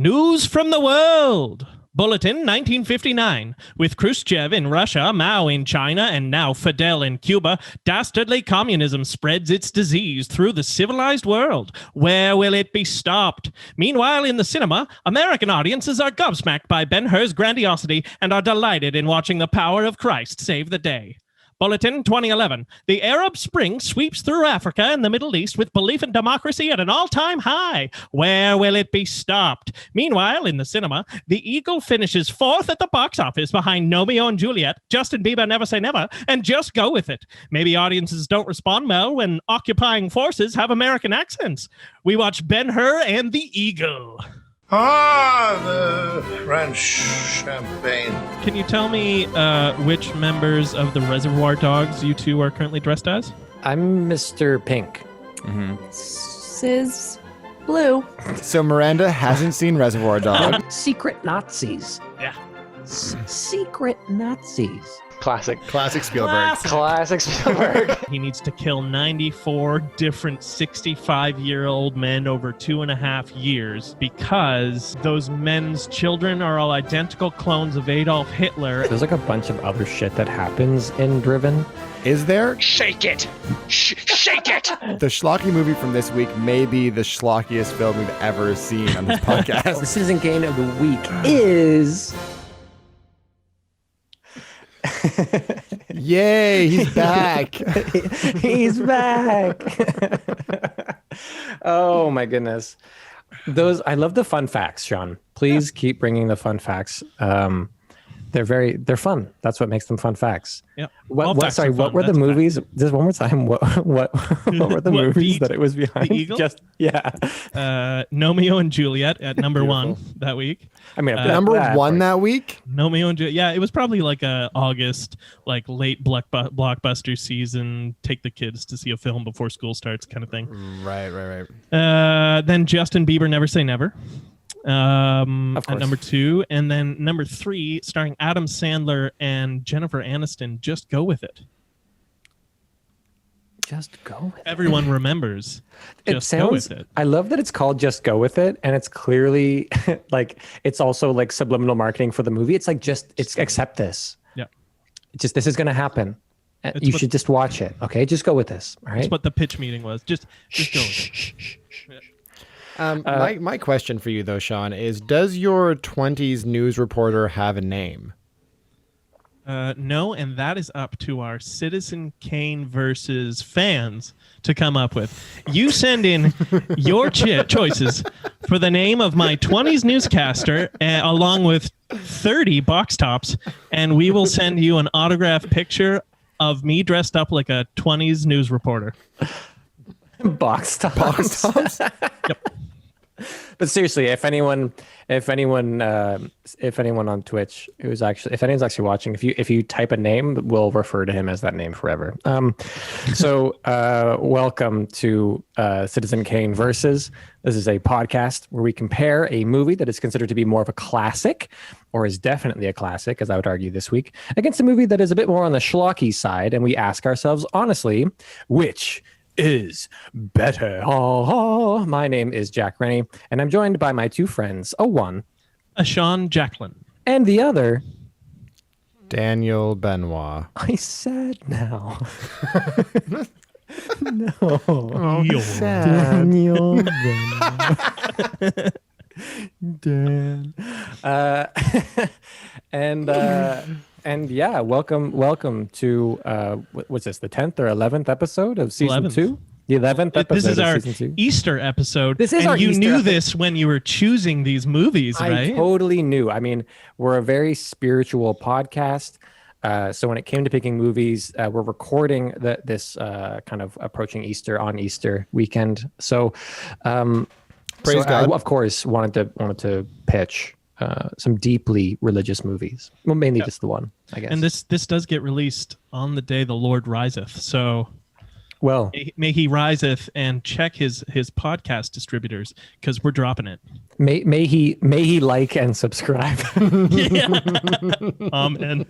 News from the world. Bulletin 1959. With Khrushchev in Russia, Mao in China, and now Fidel in Cuba, dastardly communism spreads its disease through the civilized world. Where will it be stopped? Meanwhile, in the cinema, American audiences are gobsmacked by Ben-Hur's grandiosity and are delighted in watching the power of Christ save the day. Bulletin 2011. The Arab Spring sweeps through Africa and the Middle East with belief in democracy at an all-time high. Where will it be stopped? Meanwhile, in the cinema, The Eagle finishes fourth at the box office behind Romeo and Juliet, Justin Bieber Never Say Never, and Just Go With It. Maybe audiences don't respond well when occupying forces have American accents. We watch Ben-Hur and The Eagle. The French champagne. Can you tell me which members of the Reservoir Dogs you two are currently dressed as? I'm Mr. Pink. Sis Blue. So Miranda hasn't seen Reservoir Dogs. Secret Nazis. Yeah. Secret Nazis. Classic Spielberg. Classic Spielberg. He needs to kill 94 different 65-year-old men over 2.5 years because those men's children are all identical clones of Adolf Hitler. There's like a bunch of other shit that happens in Driven. Is there? Shake it! Shake it! The schlocky movie from this week may be the schlockiest film we've ever seen on this podcast. The Citizen Kane of the week is... Yay, he's back. He's back. Oh my goodness. I love the fun facts, Sean. Please keep bringing the fun facts. They're fun. That's what makes them fun facts. Yeah. What were the movies? Just one more time. What were the movies that it was behind? The Eagle? Romeo and Juliet at number one that week. I mean, number one that week? Romeo and Juliet. Yeah, it was probably like a August, like late blockbuster season. Take the kids to see a film before school starts, kind of thing. Right. Then Justin Bieber, Never Say Never. At number 2, and then number 3, starring Adam Sandler and Jennifer Aniston, Just Go With It. Just Go With It. Everyone remembers Just Go With It. I love that it's called Just Go With It, and it's clearly like it's also like subliminal marketing for the movie. It's like it's accept this. Yeah. This is gonna happen. You should just watch it. Okay, just go with this. All right. That's what the pitch meeting was. Just go with it. My question for you, though, Sean, is does your 20s news reporter have a name? No, and that is up to our Citizen Kane versus fans to come up with. You send in your choices for the name of my 20s newscaster along with 30 box tops, and we will send you an autographed picture of me dressed up like a 20s news reporter. Box tops. Yep. But seriously, if anyone on Twitch if anyone's actually watching, if you type a name, we'll refer to him as that name forever. So welcome to Citizen Kane Versus. This is a podcast where we compare a movie that is considered to be more of a classic, or is definitely a classic, as I would argue this week, against a movie that is a bit more on the schlocky side, and we ask ourselves honestly, which is better. My name is Jack Rennie, and I'm joined by my two friends, one, Sean Jacqueline, and the other, Daniel Benoit. I said now. No. Oh, You're sad. Daniel Benoit. Dan. And yeah, welcome to what's this, the 10th or 11th episode of season 2? The 11th episode. This is our season 2. Easter episode. This is and our you Easter knew episode. this when you were choosing these movies, right? I totally knew. I mean, we're a very spiritual podcast. So when it came to picking movies, we're recording this kind of approaching Easter on Easter weekend. So, Praise God. I, of course, wanted to pitch some deeply religious movies. Well, mainly just the one, I guess. And this does get released on the day the Lord riseth. So, well, may he riseth, and check his podcast distributors because we're dropping it. May he like and subscribe. Yeah. Amen.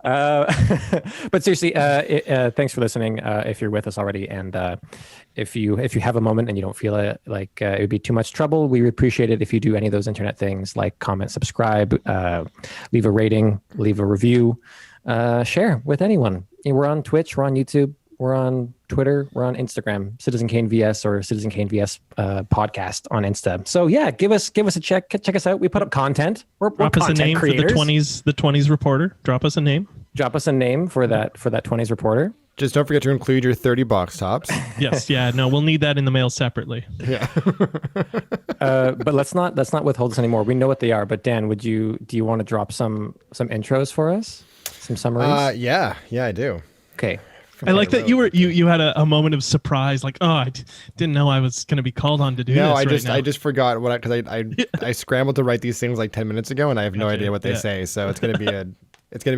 But seriously, thanks for listening. If you're with us already, and if you have a moment and you don't feel it would be too much trouble, we appreciate it if you do any of those internet things like comment, subscribe, leave a rating, leave a review, share with anyone. We're on Twitch, we're on YouTube, we're on Twitter, we're on Instagram, Citizen Kane VS or Citizen Kane VS podcast on Insta. So yeah, give us a check us out. We put up content. We're Drop us a name creators. for the 20s reporter. Drop us a name. Drop us a name for that 20s reporter. Just don't forget to include your 30 box tops. Yes, yeah, no, we'll need that in the mail separately. Yeah. But let's not withhold this anymore. We know what they are. But Dan, do you want to drop some intros for us? Some summaries? Yeah, I do. Okay. I like that you had a moment of surprise, like, oh, I didn't know I was going to be called on to do this. No, I just forgot because I scrambled to write these things like 10 minutes ago, and I have no idea what they say. So it's gonna be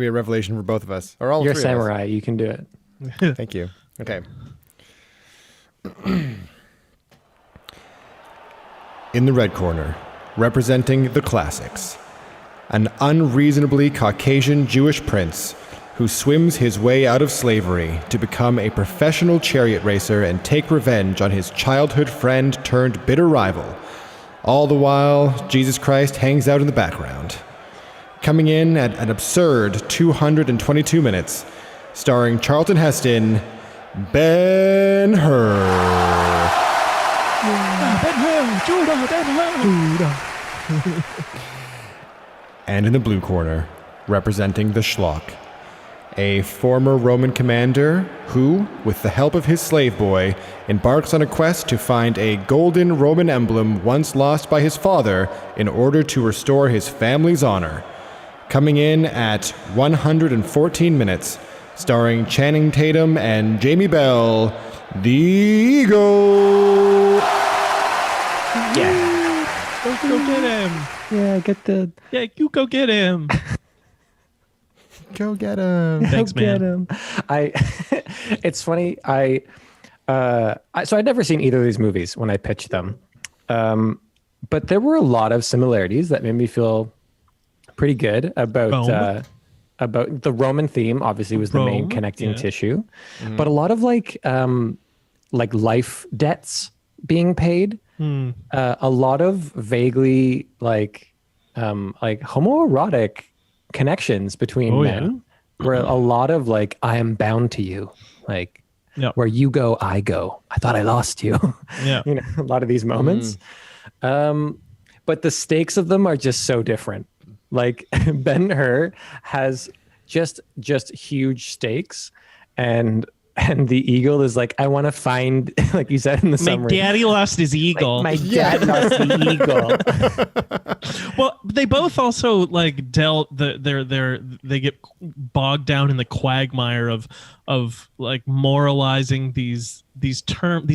a revelation for both of us, or all. You're three a samurai. You can do it. Thank you. Okay. In the red corner, representing the classics, an unreasonably Caucasian Jewish prince who swims his way out of slavery to become a professional chariot racer and take revenge on his childhood friend turned bitter rival. All the while, Jesus Christ hangs out in the background. Coming in at an absurd 222 minutes, starring Charlton Heston, Ben-Hur. Judah. And in the blue corner, representing the schlock, a former Roman commander who, with the help of his slave boy, embarks on a quest to find a golden Roman emblem once lost by his father in order to restore his family's honor. Coming in at 114 minutes, starring Channing Tatum and Jamie Bell, The Eagle. Yeah. Go get him. Yeah, you go get him. Go get him. Thanks, man. Get him. It's funny. So I'd never seen either of these movies when I pitched them. But there were a lot of similarities that made me feel pretty good about the Roman theme. Obviously was the main connecting tissue, but a lot of like life debts being paid, a lot of vaguely like homoerotic connections between men, where a lot of like, I am bound to you, like where you go, I go. I thought I lost you. Yeah. A lot of these moments. But the stakes of them are just so different. Like Ben-Hur has just huge stakes, and the eagle is like, I want to find, like you said in the summary, my daddy lost his eagle. Like, my dad lost the eagle. Well, they both also like they get bogged down in the quagmire of like moralizing these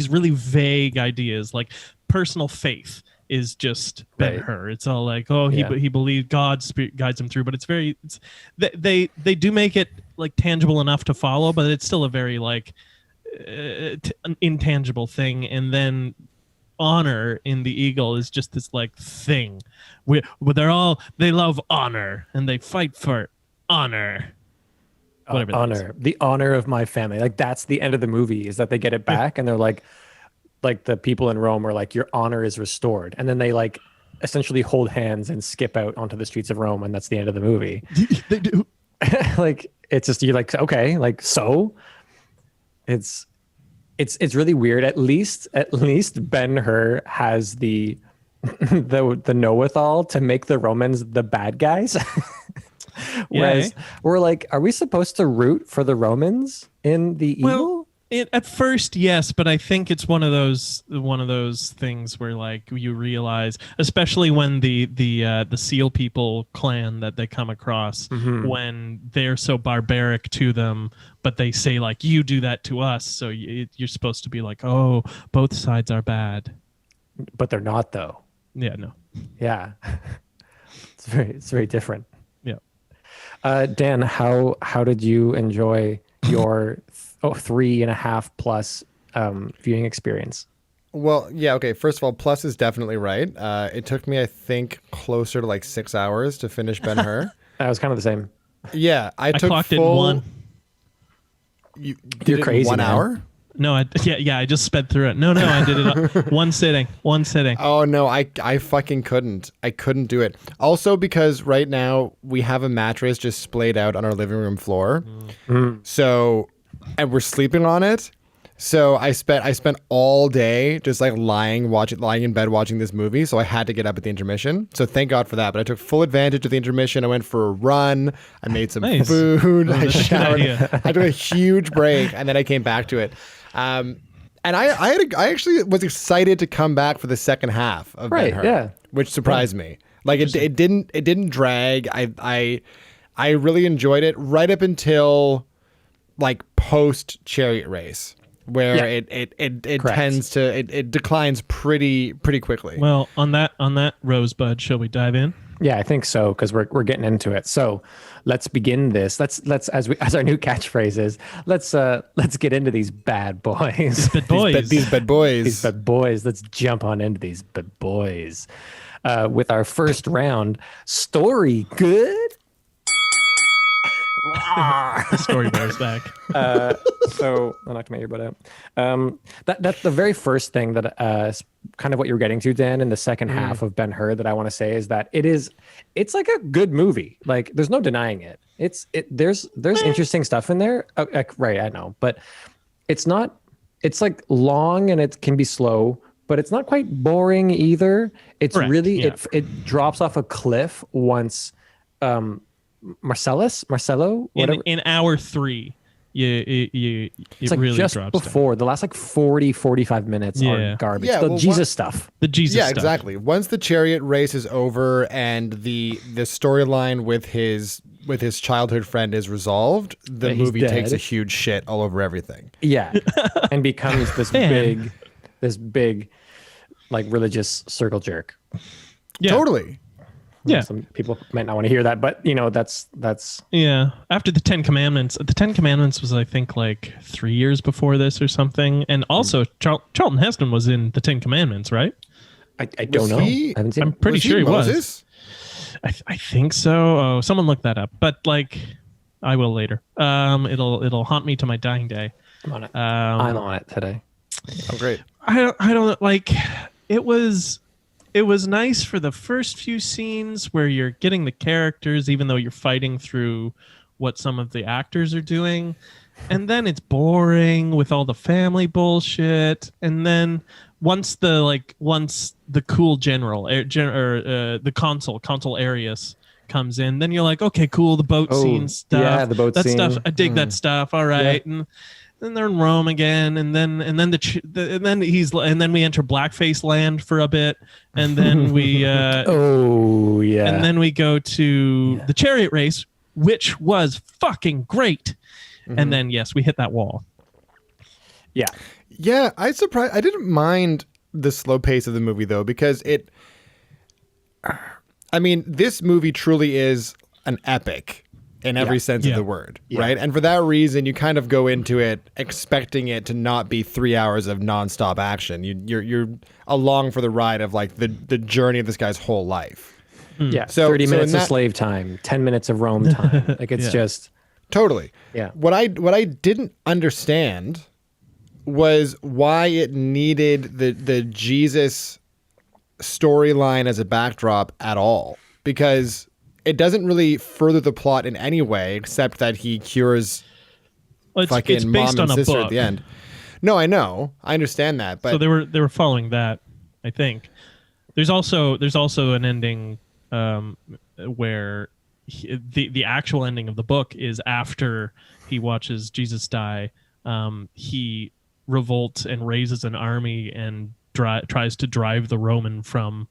really vague ideas, like personal faith is just Ben-Hur. It's all like, oh, he believed God's spirit guides him through, but they do make it like tangible enough to follow, but it's still a very like intangible thing. And then honor in the eagle is just this like thing where they love honor and they fight for honor. Whatever honor, the honor of my family. Like that's the end of the movie, is that they get it back and they're like the people in Rome are like, your honor is restored. And then they like essentially hold hands and skip out onto the streets of Rome. And that's the end of the movie. They do. Like, it's just, you're like, okay, like, so it's really weird. At least Ben-Hur has the know-with-all to make the Romans the bad guys. Whereas we're like, are we supposed to root for the Romans in the Eagle? Well, at first, yes, but I think it's one of those things where like you realize, especially when the Seal People clan that they come across, when they're so barbaric to them, but they say like, you do that to us, so you're supposed to be like, oh, both sides are bad, but they're not though. Yeah, no. Yeah, it's very different. Yeah. Dan, how did you enjoy your 3.5 plus viewing experience? Well, yeah, okay. First of all, plus is definitely right. It took me, I think, closer to like 6 hours to finish Ben-Hur. I was kind of the same. Yeah, I took clocked full, it in one. You did You're it in crazy, 1 man. hour? No, I just sped through it. No, I did it one sitting. Oh no, I fucking couldn't. I couldn't do it. Also because right now we have a mattress just splayed out on our living room floor. So, and we're sleeping on it. So I spent all day just like lying in bed watching this movie. So I had to get up at the intermission. So thank God for that. But I took full advantage of the intermission. I went for a run. I made some Nice. food. I that's a good showered. idea. I took a huge break and then I came back to it. And I actually was excited to come back for the second half of Right, Ben-Hur, yeah. which surprised me. Like it didn't drag. I really enjoyed it right up until like post Chariot Race, where Yeah. it Correct. tends to it declines pretty quickly. Well, on that rosebud, shall we dive in? Yeah, I think so because we're getting into it. So let's begin this. Let's as our new catchphrase is. Let's get into these bad boys. Bad boys. These bad boys. These bad boys. Let's jump on into these bad boys. With our first round, story good. The story bears back. So I knocked my earbud out. That's the very first thing that kind of what you're getting to, Dan, in the second half of Ben-Hur that I want to say is that it's like a good movie. Like there's no denying it. There's interesting stuff in there. Right, I know, but it's not. It's like long and it can be slow, but it's not quite boring either. It's Correct, really yeah. it drops off a cliff once. Marcello, whatever. In hour 3, it It's like really just drops before the last like 45 minutes Yeah. are garbage. Yeah, the well, Jesus stuff. down. The Jesus Yeah, stuff. exactly. Once the Chariot Race is over and the storyline with his childhood friend is resolved, the Yeah, he's movie takes dead. a huge shit all over everything. Yeah, and becomes this Man. big, like religious circle jerk. Yeah. Totally. Yeah. Some people might not want to hear that, but that's Yeah. After the 10 Commandments, the 10 Commandments was, I think, like 3 years before this or something. And also, Charlton Heston was in the 10 Commandments, right? I don't know. he- I haven't seen. I'm it. pretty sure he was. Moses? I think so. Oh, someone look that up. But like, I will later. It'll haunt me to my dying day. I'm on it. I'm on it today. Oh, great. I don't like. It was nice for the first few scenes where you're getting the characters, even though you're fighting through what some of the actors are doing. And then it's boring with all the family bullshit. And then once the cool general the consul Arius comes in, then you're like, okay, cool, the boat scene stuff. yeah, the boat that scene. stuff. I dig that stuff. All right. And then they're in Rome again, and then we enter blackface land for a bit, and then we Oh yeah. and then we go to the Chariot Race, which was fucking great. And then yes, we hit that wall. yeah. Yeah, I didn't mind the slow pace of the movie though, because this movie truly is an epic in every sense of the word, right? And for that reason, you kind of go into it expecting it to not be 3 hours of nonstop action. You're along for the ride of like the journey of this guy's whole life. Yeah. So- 30 so minutes in of that- slave time, 10 minutes of Rome time. Like it's just Totally. Yeah. What I didn't understand was why it needed the Jesus storyline as a backdrop at all, because it doesn't really further the plot in any way except that he cures Well, it's fucking based mom on and a sister book. at the end. No, I know. I understand that, but So they were following that, I think. There's also an ending where the actual ending of the book is after he watches Jesus die. He revolts and raises an army and tries to drive the Romans from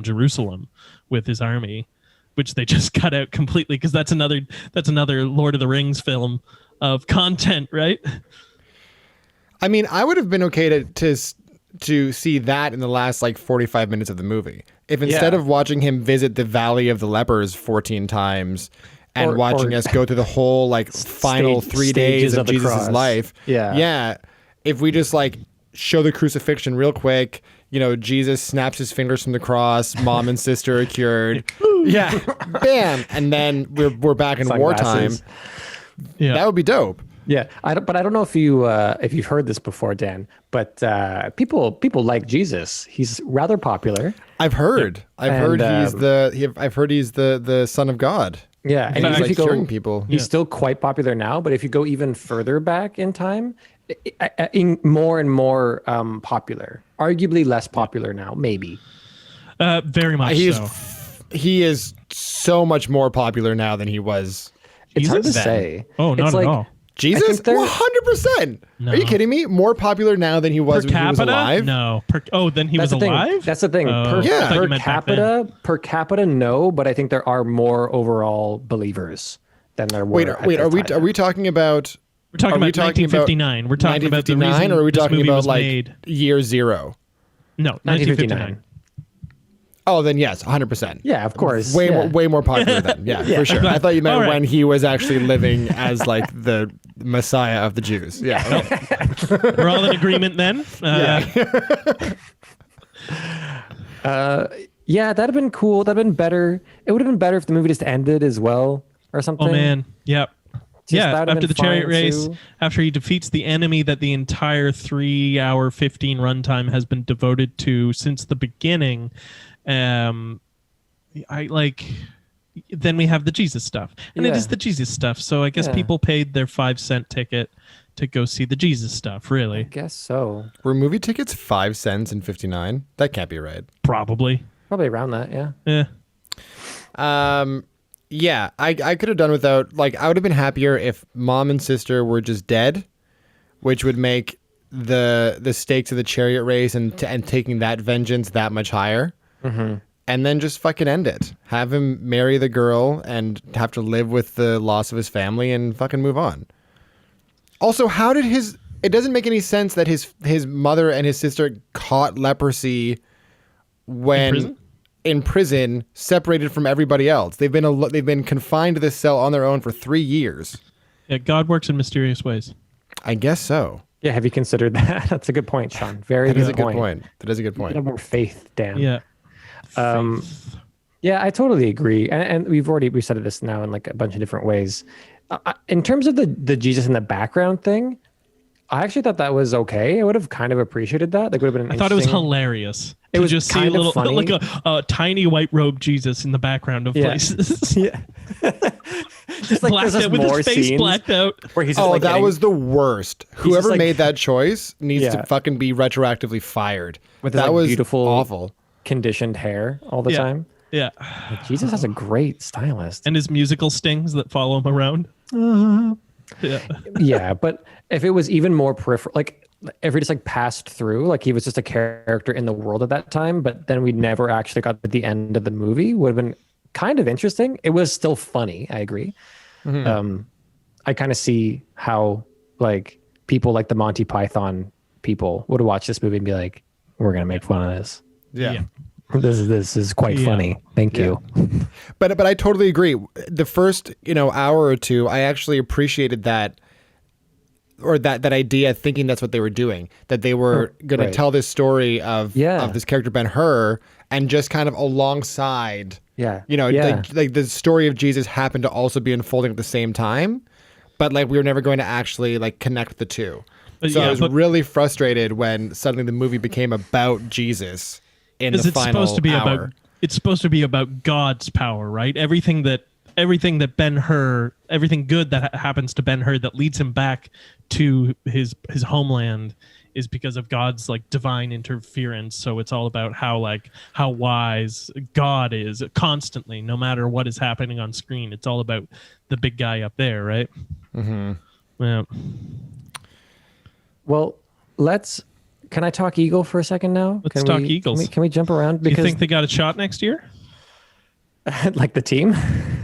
Jerusalem with his army, which they just cut out completely because that's another Lord of the Rings film of content, right? I mean, I would have been okay to see that in the last like 45 minutes of the movie. If instead of watching him visit the Valley of the Lepers 14 times and watching us go through the whole like final 3 days of the Jesus' cross. life. Yeah. If we just like show the crucifixion real quick, Jesus snaps his fingers from the cross, mom and sister are cured, Yeah, bam, and then we're back in wartime. Sunglasses. Yeah. That would be dope. Yeah, but I don't know if you've heard this before, Dan. But people like Jesus. He's rather popular. I've heard. I've heard he's the Son of God. Yeah, and he's if like you go, curing people. He's still quite popular now. But if you go even further back in time, more and more popular. Arguably less popular now, maybe. Very much so. He is so much more popular now than he was. It's hard to then. say. Oh, not It's at like, all. Jesus, 100%. No. Are you kidding me? More popular now than he was Per when he was capita? alive. No. Then he was That's the thing. alive? That's the thing. Oh, I thought you meant back then. Per capita, no. But I think there are more overall believers than there were. Wait. Are we talking about? We're talking about 1959. We're talking about the reason or are we this talking movie about was like made. year zero? No, 1959. Oh, then yes, 100%. Yeah, of course. Way more popular then. Yeah, for sure. I thought you meant All right. when he was actually living as like the Messiah of the Jews. Yeah. We're all in agreement then. Yeah, that'd have been cool. That'd have been better. It would have been better if the movie just ended as well or something. Oh man, yep. that would have after been the chariot fine, race, too. after he defeats the enemy that the entire 3-hour 15 runtime has been devoted to since the beginning, then we have the Jesus stuff. And it Yeah. is the Jesus stuff. So I guess Yeah. people paid their 5-cent ticket to go see the Jesus stuff, I really. guess so. Were movie tickets 5 cents in 59? That can't be right. Probably. Probably around that. Yeah. Yeah. Yeah, I could have done without, like, I would have been happier if mom and sister were just dead, which would make the stakes of the chariot race and taking that vengeance that much higher. Mm-hmm. And then just fucking end it. Have him marry the girl and have to live with the loss of his family and fucking move on. Also, how did it doesn't make any sense that his mother and his sister caught leprosy when in prison, separated from everybody else. They've been confined to this cell on their own for 3 years. Yeah, God works in mysterious ways. I guess so. Yeah. Have you considered that? That's a good point, Sean. Very That good is a good point. point. That is a good You point. have more faith, Dan. Yeah. Yeah, I totally agree. And we've said this now in like a bunch of different ways. In terms of the Jesus in the background thing, I actually thought that was okay. I would have kind of appreciated that. Like, would have been. I thought it was hilarious. It was just see a kind of little, funny. like a tiny white robe Jesus in the background of places. Yeah. Just like Blacked there's out with more his face scenes blacked out. where he's just Oh, like that getting- was the worst. just Whoever like- made that choice needs Yeah. to fucking be retroactively fired. with his, That like, was beautiful, awful. conditioned hair all the Yeah. time. Yeah. Jesus has a great stylist. And his musical stings that follow him around. Yeah. Yeah, but if it was even more peripheral, like if he just like passed through, like he was just a character in the world at that time, but then we never actually got to the end of the movie, would have been kind of interesting. It was still funny, I agree. I kind of see how like people like the Monty Python people would watch this movie and be like, "We're gonna make fun of this. Yeah. This is quite funny. Thank you." But I totally agree. The first, hour or two, I actually appreciated that, or that idea, thinking that's what they were doing, that they were going to tell this story of this character Ben-Hur, and just kind of alongside, like the story of Jesus happened to also be unfolding at the same time, but like we were never going to actually like connect the two. So I was really frustrated when suddenly the movie became about Jesus in the final hour. It's supposed to be about God's power, right? Everything that Ben-Hur, everything good that happens to Ben-Hur that leads him back to his homeland is because of God's like divine interference. So it's all about how wise God is constantly, no matter what is happening on screen. It's all about the big guy up there, right? Mm-hmm. Yeah. Well, can I talk Eagle for a second now? Let's talk Eagles. Can we jump around? Do you Because think they got a shot next year? like the team?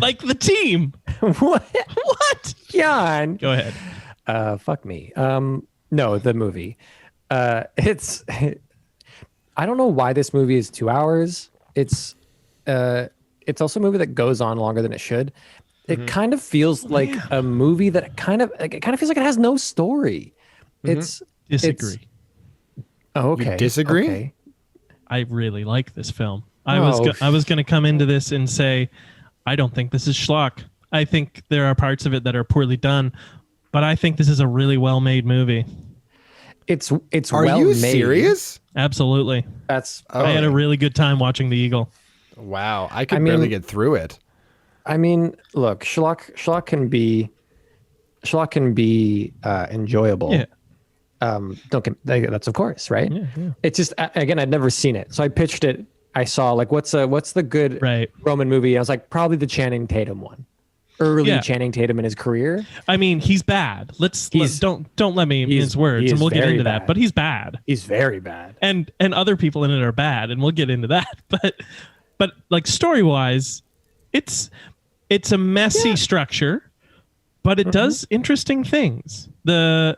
Like the team. What? John. Go ahead. Fuck me. No, the movie. It's I don't know why this movie is 2 hours. It's also a movie that goes on longer than it should. It kind of feels like a movie that it kind of feels like it has no story. Disagree. Oh, okay. You disagree? Okay. I really like this film. I was going to come into this and say, I don't think this is schlock. I think there are parts of it that are poorly done, but I think this is a really well-made movie. It's Are well you made. serious? Absolutely. I I had a really good time watching The Eagle. Wow, I could barely get through it. I mean, look, schlock can be enjoyable. Yeah. That's of course, right? Yeah. It's just again, I'd never seen it, so I pitched it. I saw like what's the good Roman movie? I was like, probably the Channing Tatum one. Early Channing Tatum in his career. I mean, he's bad. Don't let me mince words, and we'll get into that. But he's bad. He's very bad. And other people in it are bad, and we'll get into that. But like story wise, it's a messy structure, but it does interesting things. The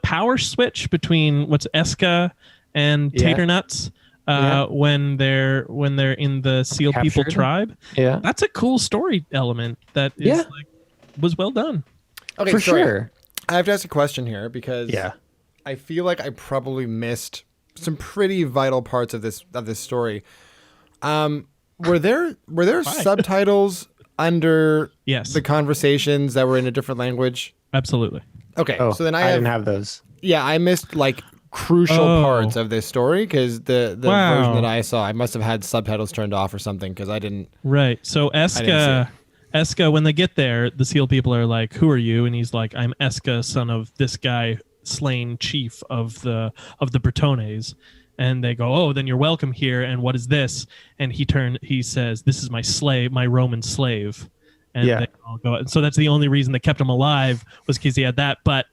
power switch between what's Eska and Tater Nuts. When they're in the Seal People tribe, that's a cool story element that is was well done. Okay, for sure. I have to ask a question here because I feel like I probably missed some pretty vital parts of this story. Were there subtitles under the conversations that were in a different language? Absolutely. Okay, so then I didn't have those. Yeah, I missed like crucial parts of this story because the version that I saw, I must have had subtitles turned off or something because I didn't. Right. So Eska, when they get there, the Seal People are like, "Who are you?" And he's like, "I'm Eska, son of this guy, slain chief of the Bretones." And they go, "Oh, then you're welcome here. And what is this?" And he says, "This is my slave, my Roman slave." And they all go. And so that's the only reason they kept him alive was because he had that, but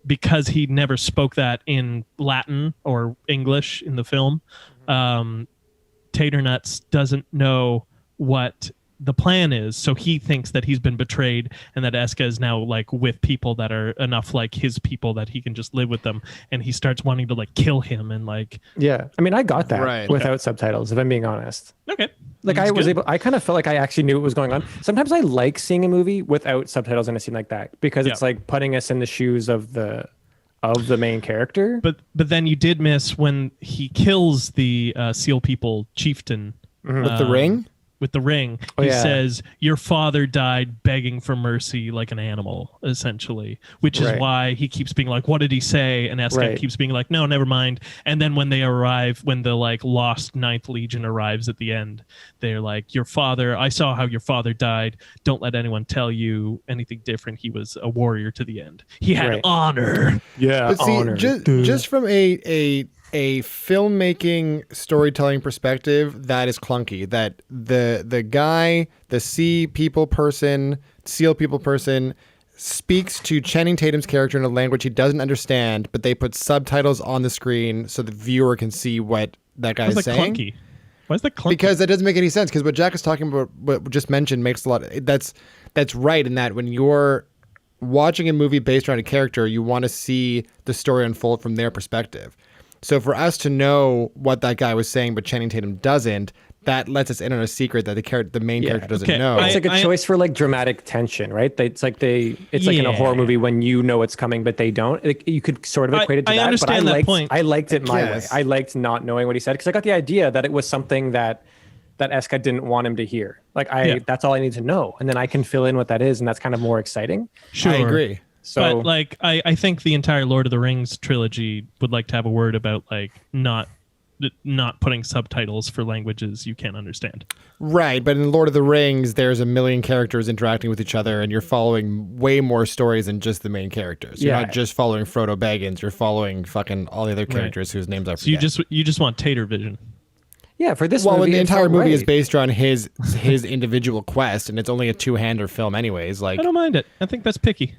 because he never spoke that in Latin or English in the film, Tater Nuts doesn't know what the plan is. So he thinks that he's been betrayed and that Eska is now like with people that are enough like his people that he can just live with them. And he starts wanting to like kill him and like... Yeah. I mean, I got that without subtitles, if I'm being honest. Okay. Like I kind of felt like I actually knew what was going on. Sometimes I like seeing a movie without subtitles in a scene like that because it's like putting us in the shoes of the main character. But then you did miss when he kills the Seal People chieftain. With the ring? With the ring. He says, "Your father died begging for mercy like an animal," essentially, which is why he keeps being like, "What did he say?" And Eska keeps being like, "No, never mind." And then when they arrive, when the like lost Ninth Legion arrives at the end, they're like, "Your father, I saw how your father died. Don't let anyone tell you anything different. He was a warrior to the end. He had honor." Yeah, but see, honor. Just from a filmmaking storytelling perspective, that is clunky. That the guy, the Seal People person, speaks to Channing Tatum's character in a language he doesn't understand, but they put subtitles on the screen so the viewer can see what that guy is saying. Clunky? Why is that clunky? Because that doesn't make any sense. Because what Jack is talking about, what just mentioned, makes a lot. That's right in that when you're watching a movie based around a character, you want to see the story unfold from their perspective. So for us to know what that guy was saying, but Channing Tatum doesn't, that lets us in on a secret that the main character doesn't know. It's like a choice for like dramatic tension, right? It's like in a horror movie when you know it's coming, but they don't. You could sort of equate it to that. I understand that point. I liked it my way. I liked not knowing what he said because I got the idea that it was something that Eska didn't want him to hear. Like that's all I need to know, and then I can fill in what that is, and that's kind of more exciting. Sure, I agree. So, but like, I think the entire Lord of the Rings trilogy would like to have a word about like not putting subtitles for languages you can't understand. Right, but in Lord of the Rings, there's a million characters interacting with each other, and you're following way more stories than just the main characters. You're not just following Frodo Baggins. You're following fucking all the other characters whose names I forget. So you just want Tater Vision. Yeah, for this movie. Well, the entire movie is based around his individual quest, and it's only a two-hander film anyways. Like, I don't mind it. I think that's picky.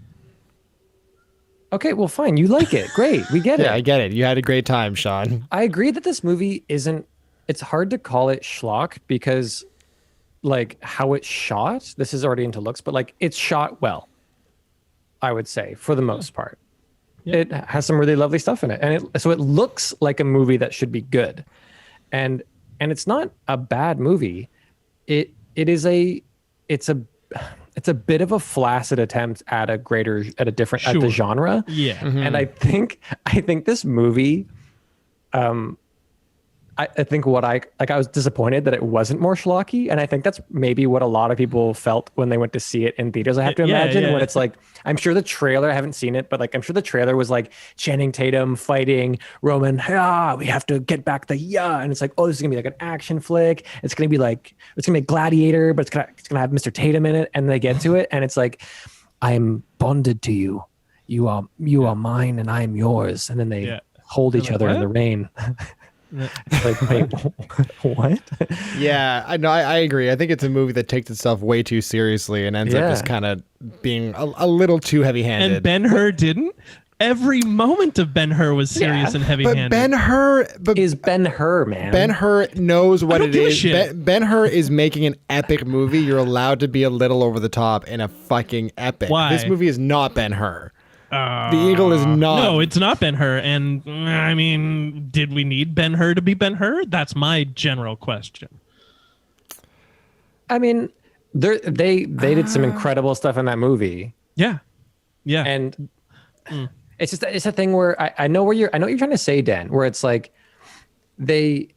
Okay, well, fine. You like it. Great. We get it. Yeah, I get it. You had a great time, Sean. I agree that this movie isn't... It's hard to call it schlock because, like, how it's shot, this is already into looks, but, like, it's shot well, I would say, for the most part. Yeah. It has some really lovely stuff in it. And so it looks like a movie that should be good. And it's not a bad movie. It's a bit of a flaccid attempt at at the genre. Yeah. Mm-hmm. And I think this movie, I think what I was disappointed that it wasn't more schlocky, and I think that's maybe what a lot of people felt when they went to see it in theaters. I have to imagine when it's like, I'm sure the trailer, I haven't seen it, but like I'm sure the trailer was like Channing Tatum fighting Roman. We have to get back the and it's like, oh, this is gonna be like an action flick. It's gonna be Gladiator, but it's gonna have Mr. Tatum in it, and they get to it, and it's like, I'm bonded to you. You are mine, and I am yours, and then they hold each other in the rain. It's like, wait, what? Yeah, I know. I agree. I think it's a movie that takes itself way too seriously and ends up just kind of being a little too heavy-handed. And Ben-Hur didn't. Every moment of Ben-Hur was serious and heavy-handed. But is Ben-Hur, man. Ben-Hur knows what it is. Ben-Hur is making an epic movie. You're allowed to be a little over the top in a fucking epic. Why? This movie is not Ben-Hur. The Eagle is not. No, it's not Ben-Hur. And I mean, did we need Ben-Hur to be Ben-Hur? That's my general question. I mean, they did some incredible stuff in that movie. Yeah. And it's a thing where I know what you're trying to say, Dan, where it's like the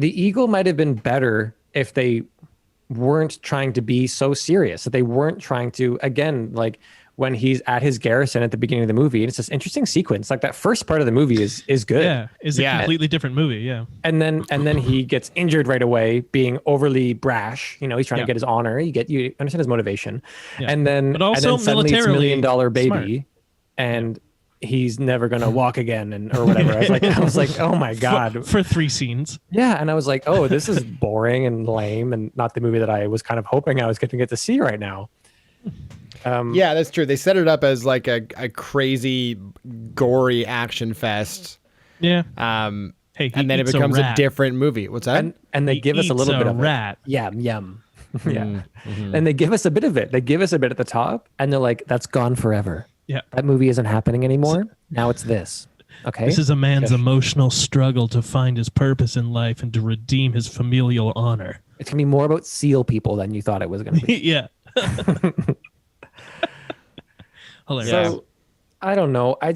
Eagle might have been better if they weren't trying to be so serious, that they weren't trying to, again, like when he's at his garrison at the beginning of the movie, and it's this interesting sequence. Like that first part of the movie is good. Yeah, is a completely different movie. Yeah, and then he gets injured right away, being overly brash. You know, he's trying to get his honor. You understand his motivation, and then suddenly it's $1 million baby, smart. And he's never gonna walk again, or whatever. I was like, oh my god, for 3 scenes. Yeah, and I was like, oh, this is boring and lame, and not the movie that I was kind of hoping I was going to get to see right now. Yeah, that's true. They set it up as like a crazy, gory action fest. Yeah. And then it becomes a different movie. What's that? And they give us a little bit of rat. Yum. Yeah. Mm-hmm. And they give us a bit of it. They give us a bit at the top, and they're like, "That's gone forever. Yeah, that movie isn't happening anymore. Now it's this." Okay. This is a man's emotional struggle to find his purpose in life and to redeem his familial honor. It's gonna be more about seal people than you thought it was gonna be. Yeah. Hilarious. So, I don't know. I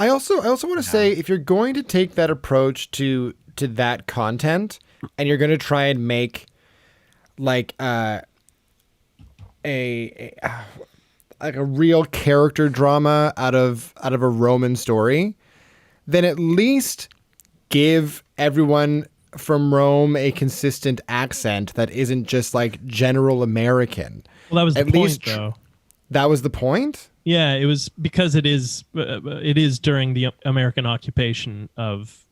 also want to say, if you're going to take that approach to that content, and you're going to try and make like a real character drama out of a Roman story, then at least give everyone from Rome a consistent accent that isn't just like general American. Well, that was the point, though. That was the point? Yeah, it was because it is during the American occupation of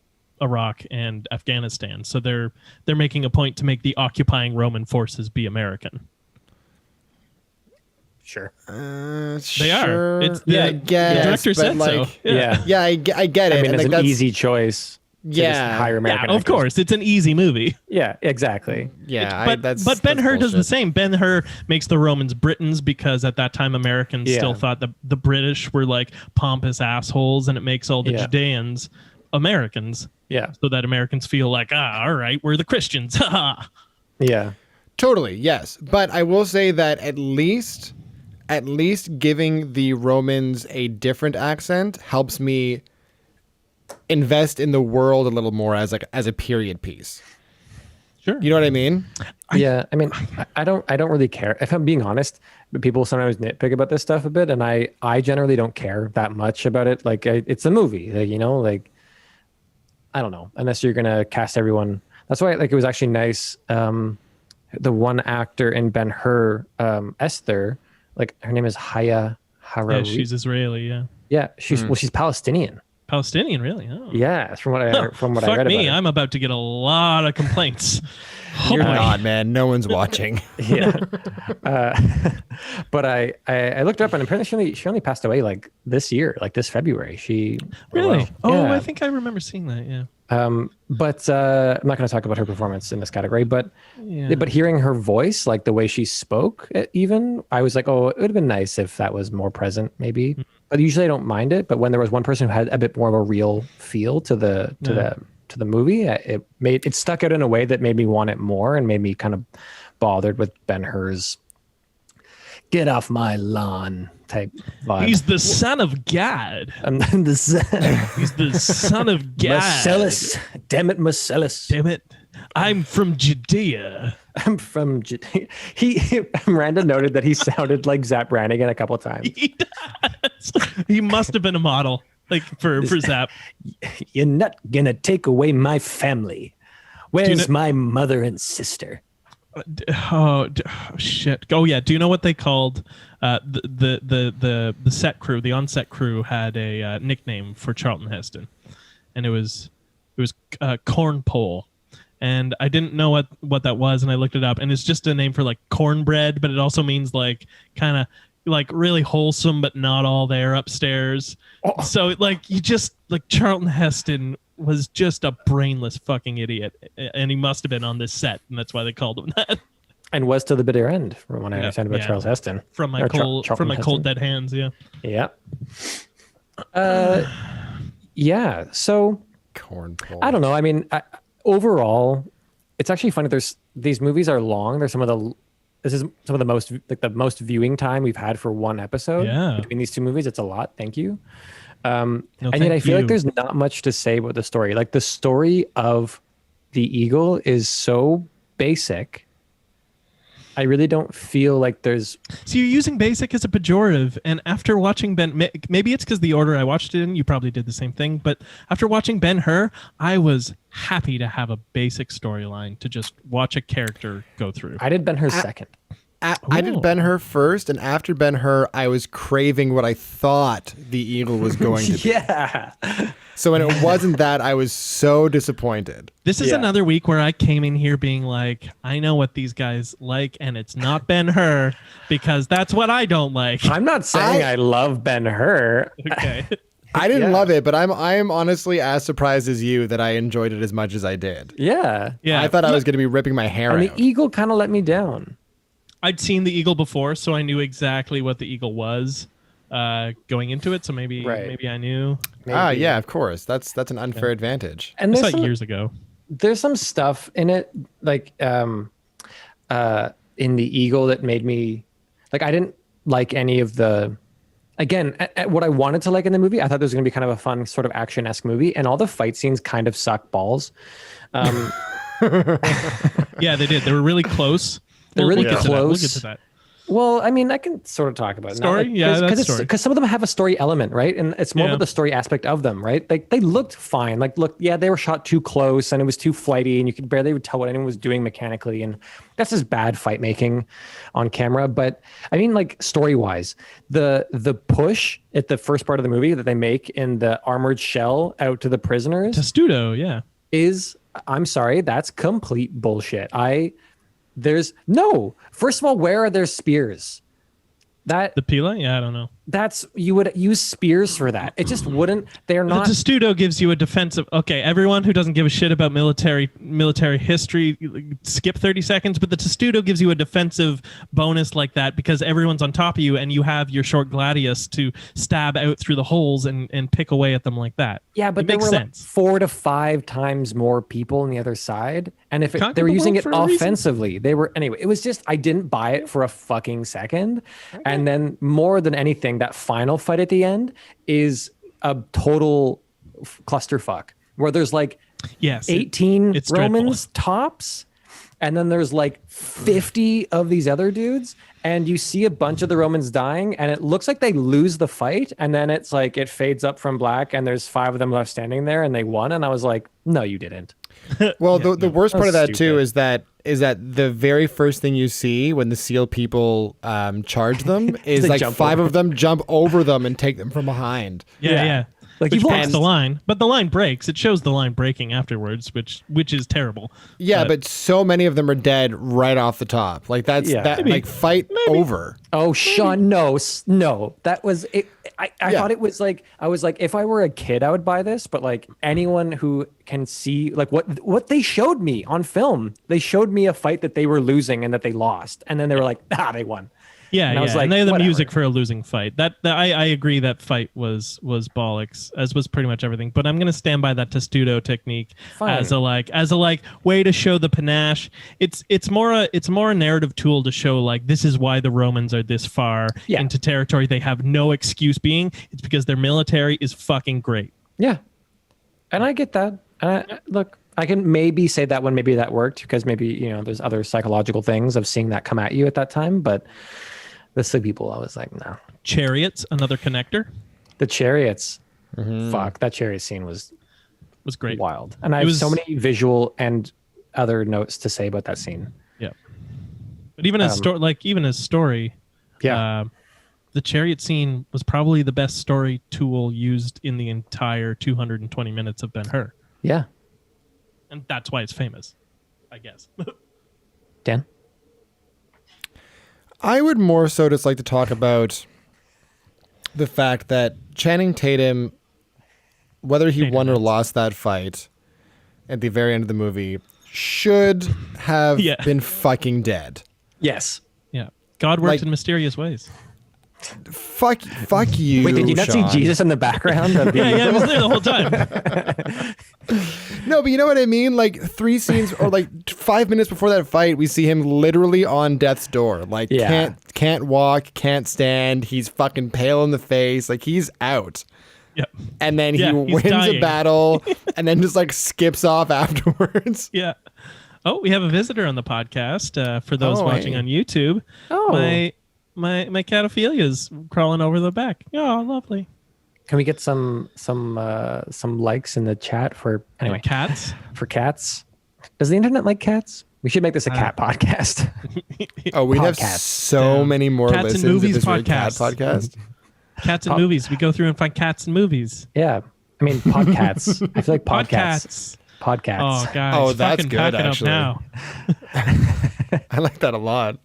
Iraq and Afghanistan. So they're making a point to make the occupying Roman forces be American. Sure. They are. It's the director said like, so. Yeah, I get it. I mean, it's an easy choice. Yeah, hire American of course, it's an easy movie. Yeah, exactly. Yeah, but Ben-Hur does the same. Ben-Hur makes the Romans Britons because at that time Americans still thought the British were like pompous assholes, and it makes all the Judeans Americans. Yeah, so that Americans feel like, all right, we're the Christians. Yeah, totally. Yes, but I will say that at least giving the Romans a different accent helps me invest in the world a little more as a period piece. Sure. You know what I mean? Yeah. I mean, I don't really care. If I'm being honest, but people sometimes nitpick about this stuff a bit, and I generally don't care that much about it. Like, it's a movie, like, you know, like, I don't know, unless you're going to cast everyone. That's why, like, it was actually nice. The one actor in Ben-Hur, Esther, like, her name is Haya Harawi. Yeah, she's Israeli. Yeah. Yeah. She's Palestinian. Palestinian, really? Oh. Yeah, from what I read about me, it. I'm about to get a lot of complaints. You're not, man. No one's watching. Yeah. But I looked up, and apparently she only passed away like this year, like this February. She really? Oh, yeah. I think I remember seeing that. Yeah. But I'm not going to talk about her performance in this category. But hearing her voice, like the way she spoke, even I was like, oh, it would have been nice if that was more present, maybe. Mm-hmm. But usually I don't mind it. But when there was one person who had a bit more of a real feel to the movie, it stuck out in a way that made me want it more, and made me kind of bothered with Ben-Hur's get off my lawn type vibe. He's the son of God. I'm the son. He's the son of God. Marcellus. Damn it, Marcellus. Damn it. I'm from Judea. I'm from Miranda noted that he sounded like Zap Brannigan a couple times. He does. He must have been a model, like for Zap. You're not gonna take away my family. Where's my mother and sister? Oh shit! Oh yeah. Do you know what they called the set crew? The on-set crew had a nickname for Charlton Heston, and it was Corn Pole. And I didn't know what that was, and I looked it up, and it's just a name for like cornbread, but it also means like kind of like really wholesome, but not all there upstairs. Oh. So like you just like Charlton Heston was just a brainless fucking idiot, and he must have been on this set, and that's why they called him that. And was to the bitter end, from what I understand about Charles Heston. From my cold dead hands, yeah. Yeah. Yeah. So Cornpole. I don't know. I mean, overall, it's actually funny. These movies are long. This is some of the most viewing time we've had for one episode. Yeah. Between these two movies, it's a lot. Thank you. And yet I feel like there's not much to say about the story. Like the story of the Eagle is so basic. I really don't feel like there's... So you're using basic as a pejorative, and after watching maybe it's because the order I watched it in, you probably did the same thing, but after watching Ben-Hur, I was happy to have a basic storyline to just watch a character go through. I did Ben-Hur second. I did Ben-Hur first, and after Ben-Hur, I was craving what I thought the Eagle was going to be. Yeah. So when it wasn't that, I was so disappointed. This is another week where I came in here being like, I know what these guys like, and it's not Ben-Hur, because that's what I don't like. I'm not saying I love Ben-Hur. Okay. I didn't love it, but I'm honestly as surprised as you that I enjoyed it as much as I did. Yeah. I thought I was going to be ripping my hair out. And the Eagle kind of let me down. I'd seen the Eagle before, so I knew exactly what the Eagle was going into it. So maybe I knew. Maybe. Yeah, of course. That's an unfair advantage. And it's like years ago. There's some stuff in it, like in the Eagle, that made me like, I didn't like any of the. Again, what I wanted to like in the movie, I thought there was going to be kind of a fun sort of action-esque movie, and all the fight scenes kind of suck balls. Yeah, they did. They were really close. They're really close. We'll get to that. Well, I mean, I can sort of talk about it. Story? Because some of them have a story element, right? And it's more about the story aspect of them, right? Like, they looked fine. Like, they were shot too close, and it was too flighty, and you could barely tell what anyone was doing mechanically. And that's just bad fight making on camera. But I mean, like, story-wise, the push at the first part of the movie that they make in the armored shell out to the prisoners. Testudo, yeah. I'm sorry, that's complete bullshit. First of all, where are their spears? The Pila? Yeah, I don't know. You would use spears for that. It just wouldn't. They're not. The testudo gives you a defensive. Okay, everyone who doesn't give a shit about military history, skip 30 seconds. But the testudo gives you a defensive bonus like that because everyone's on top of you, and you have your short gladius to stab out through the holes and pick away at them like that. Yeah, but there were like 4 to 5 times more people on the other side, and if they were using it offensively, they were anyway. It was just I didn't buy it for a fucking second, and then more than anything. That final fight at the end is a total clusterfuck where there's like 18 Romans tops, and then there's like 50 of these other dudes, and you see a bunch of the Romans dying, and it looks like they lose the fight, and then it's like it fades up from black, and there's 5 of them left standing there, and they won, and I was like, no, you didn't. Well, the worst part of that too is that the very first thing you see when the SEAL people charge them is like 5 of them jump over them and take them from behind. Yeah. Like which breaks the line, but the line breaks. It shows the line breaking afterwards, which is terrible. Yeah, but so many of them are dead right off the top. Like fight over. Oh, Sean, no, that was it. I thought it was like I was like, if I were a kid, I would buy this. But like anyone who can see like what they showed me on film, they showed me a fight that they were losing and that they lost, and then they were like, they won. Yeah, And I yeah. was like, and they had the whatever. music for a losing fight. I agree that fight was bollocks, as was pretty much everything. But I'm gonna stand by that testudo technique Fine. as a way to show the panache. It's more a narrative tool to show like this is why the Romans are this far Yeah. into territory they have no excuse being. It's because their military is fucking great. Yeah. And I get that. Look, I can maybe say that one, maybe that worked because maybe, there's other psychological things of seeing that come at you at that time. But the Sleep People, I was like, no. Chariots, another connector, The chariots. Fuck, that chariot scene was great. wild. And I have so many visual and other notes to say about that scene. Yeah. But even as story, Yeah. the chariot scene was probably the best story tool used in the entire 220 minutes of Ben-Hur. Yeah. And that's why it's famous, I guess. Dan? I would more so just like to talk about the fact that Channing Tatum, whether he won or lost that fight at the very end of the movie, should have been fucking dead. Yes. Yeah. God works in mysterious ways. Fuck you. Wait, did you not Sean. see Jesus in the background? Yeah, I was there the whole time. No, but you know what I mean? Like 3 scenes or like 5 minutes before that fight, we see him literally on death's door. Like can't walk, can't stand. He's fucking pale in the face. Like he's out. Yep. And then he wins dying. a battle and then just like skips off afterwards. Yeah. Oh, we have a visitor on the podcast. For those watching on YouTube. Oh. My cat Ophelia's crawling over the back. Oh, lovely. Can we get some likes in the chat for anyway? Cats? For cats? Does the internet like cats? We should make this a cat podcast. Oh, we'd have Podcasts. so many more Cats and listens movies if this were a cat podcast. podcast. Cats and movies. We go through and find cats and movies. Yeah. I mean, podcasts. I feel like podcasts. Podcasts. Oh, guys. Oh, that's fucking good, pack it up actually. now. I like that a lot.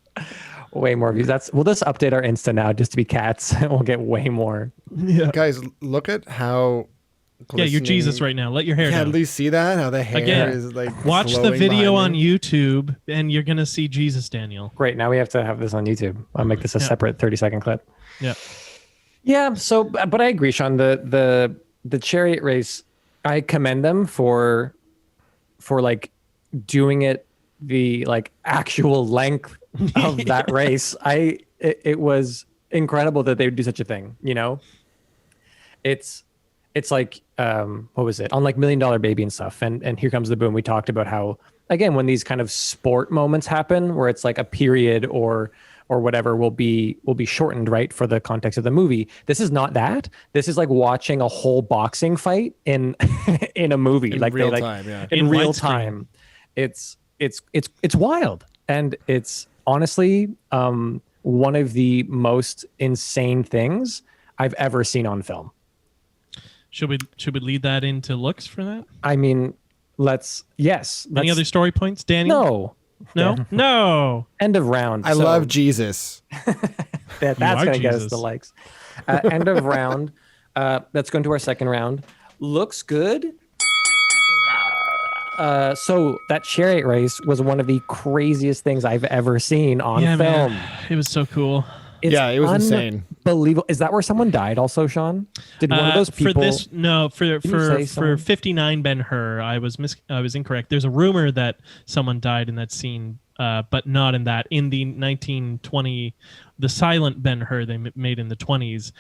Way more views. We'll just update our Insta now just to be cats. We'll get way more. Yeah. Guys, look at how Yeah, you're glistening- Jesus right now. Let your hair Yeah, down. at least see that? How the hair Again, is like watch the flowing video behind on me? YouTube and you're going to see Jesus, Daniel. Great. Now we have to have this on YouTube. I'll make this a separate 30-second clip. Yeah. Yeah. So, but I agree, Sean. The chariot race, I commend them for like doing it the like actual length of that race. It was incredible that they would do such a thing. It's like what was it on like $1 Million Baby and stuff, and Here Comes the Boom. We talked about how again when these kind of sport moments happen where it's like a period or whatever will be shortened, right, for the context of the movie. This is not that. This is like watching a whole boxing fight in in a movie, In like real they, time, yeah. in In real widescreen. time. It's wild, and it's honestly one of the most insane things I've ever seen on film. Should we lead that into looks for that? I mean, Any other story points, Danny? No. No. End of round. I So love Jesus. that's are going to get us Jesus. the likes. End of round. Let's go into our second round. Looks good. So that chariot race was one of the craziest things I've ever seen on Yeah, film. man. It was so cool. It's Yeah, it was insane. Unbelievable. Is that where someone died also, Sean? Did one of those people... For this, no, you say for someone? 59 Ben-Hur, I was incorrect. There's a rumor that someone died in that scene, but not in that. In the 1920, the silent Ben-Hur they made in the 20s,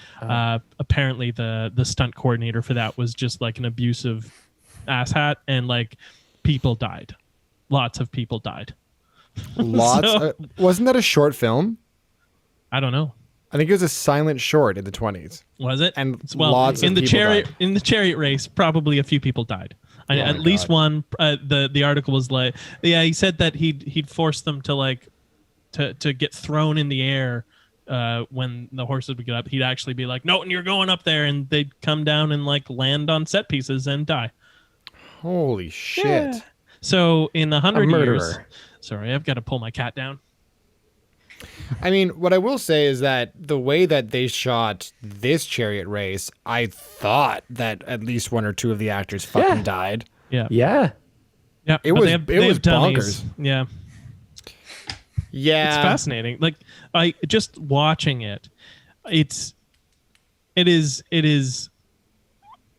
apparently the stunt coordinator for that was just like an abusive asshat, and like people died. Lots of people died. Lots. So- Wasn't that a short film? I don't know. I think it was a silent short in the 20s. Was it? And well, lots of in the people chariot died. in the chariot race, probably a few people died. my At least God. one. The article was like, yeah, he said that he'd force them to like to get thrown in the air when the horses would get up. He'd actually be like, no, and you're going up there, and they'd come down and like land on set pieces and die. Holy shit. Yeah. So in 100 years, murderer. sorry, I've got to pull my cat down. I mean, what I will say is that the way that they shot this chariot race, I thought that at least one or two of the actors fucking died. Yeah, Yeah. yeah. It but was- they have, it they was have dummies. bonkers. Yeah. Yeah. It's fascinating. Like I just watching it, it is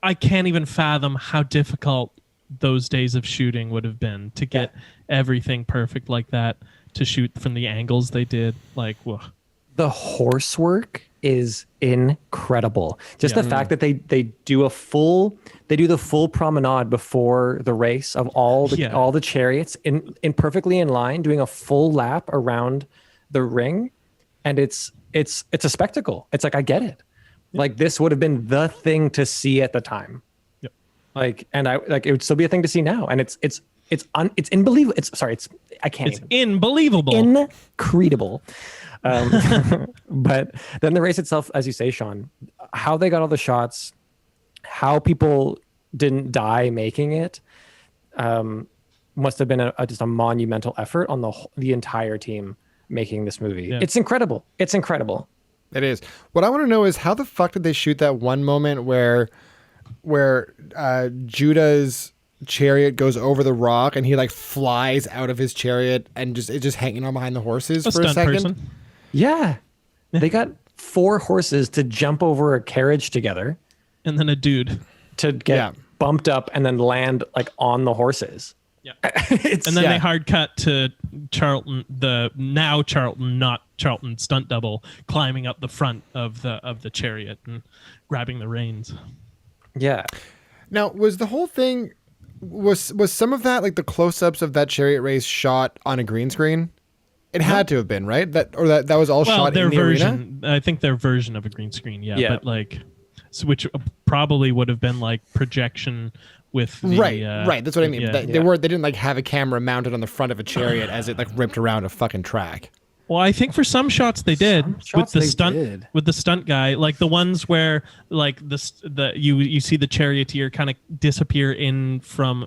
I can't even fathom how difficult those days of shooting would have been to get everything perfect like that, to shoot from the angles they did. Like, whoa. The horse work is incredible. Just the fact that they do the full promenade before the race of all the chariots in perfectly in line, doing a full lap around the ring, and it's a spectacle. It's like, I get it. Like, this would have been the thing to see at the time. Yep. Like, and it would still be a thing to see now. And it's unbelievable. It's unbelievable. Incredible. But then the race itself, as you say, Sean, how they got all the shots, how people didn't die making it, must have been just a monumental effort on the entire team making this movie. Yeah. It's incredible. It's incredible. It is. What I want to know is, how the fuck did they shoot that one moment where Judah's chariot goes over the rock and he like flies out of his chariot and it's just hanging on behind the horses for a second? Person. Yeah. They got 4 horses to jump over a carriage together. And then a dude to get bumped up and then land like on the horses. Yeah. And then they hard cut to Charlton, not Charlton stunt double, climbing up the front of the chariot and grabbing the reins. Yeah. Now, was the whole thing, was some of that, like the close-ups of that chariot race, shot on a green screen? It had to have been, right? That was all shot in the arena? I think their version of a green screen, but like, which probably would have been like projection with the, right. That's what I mean. They didn't like have a camera mounted on the front of a chariot as it like ripped around a fucking track. Well, I think for some shots they did with the stunt guy, like the ones where like you see the charioteer kind of disappear in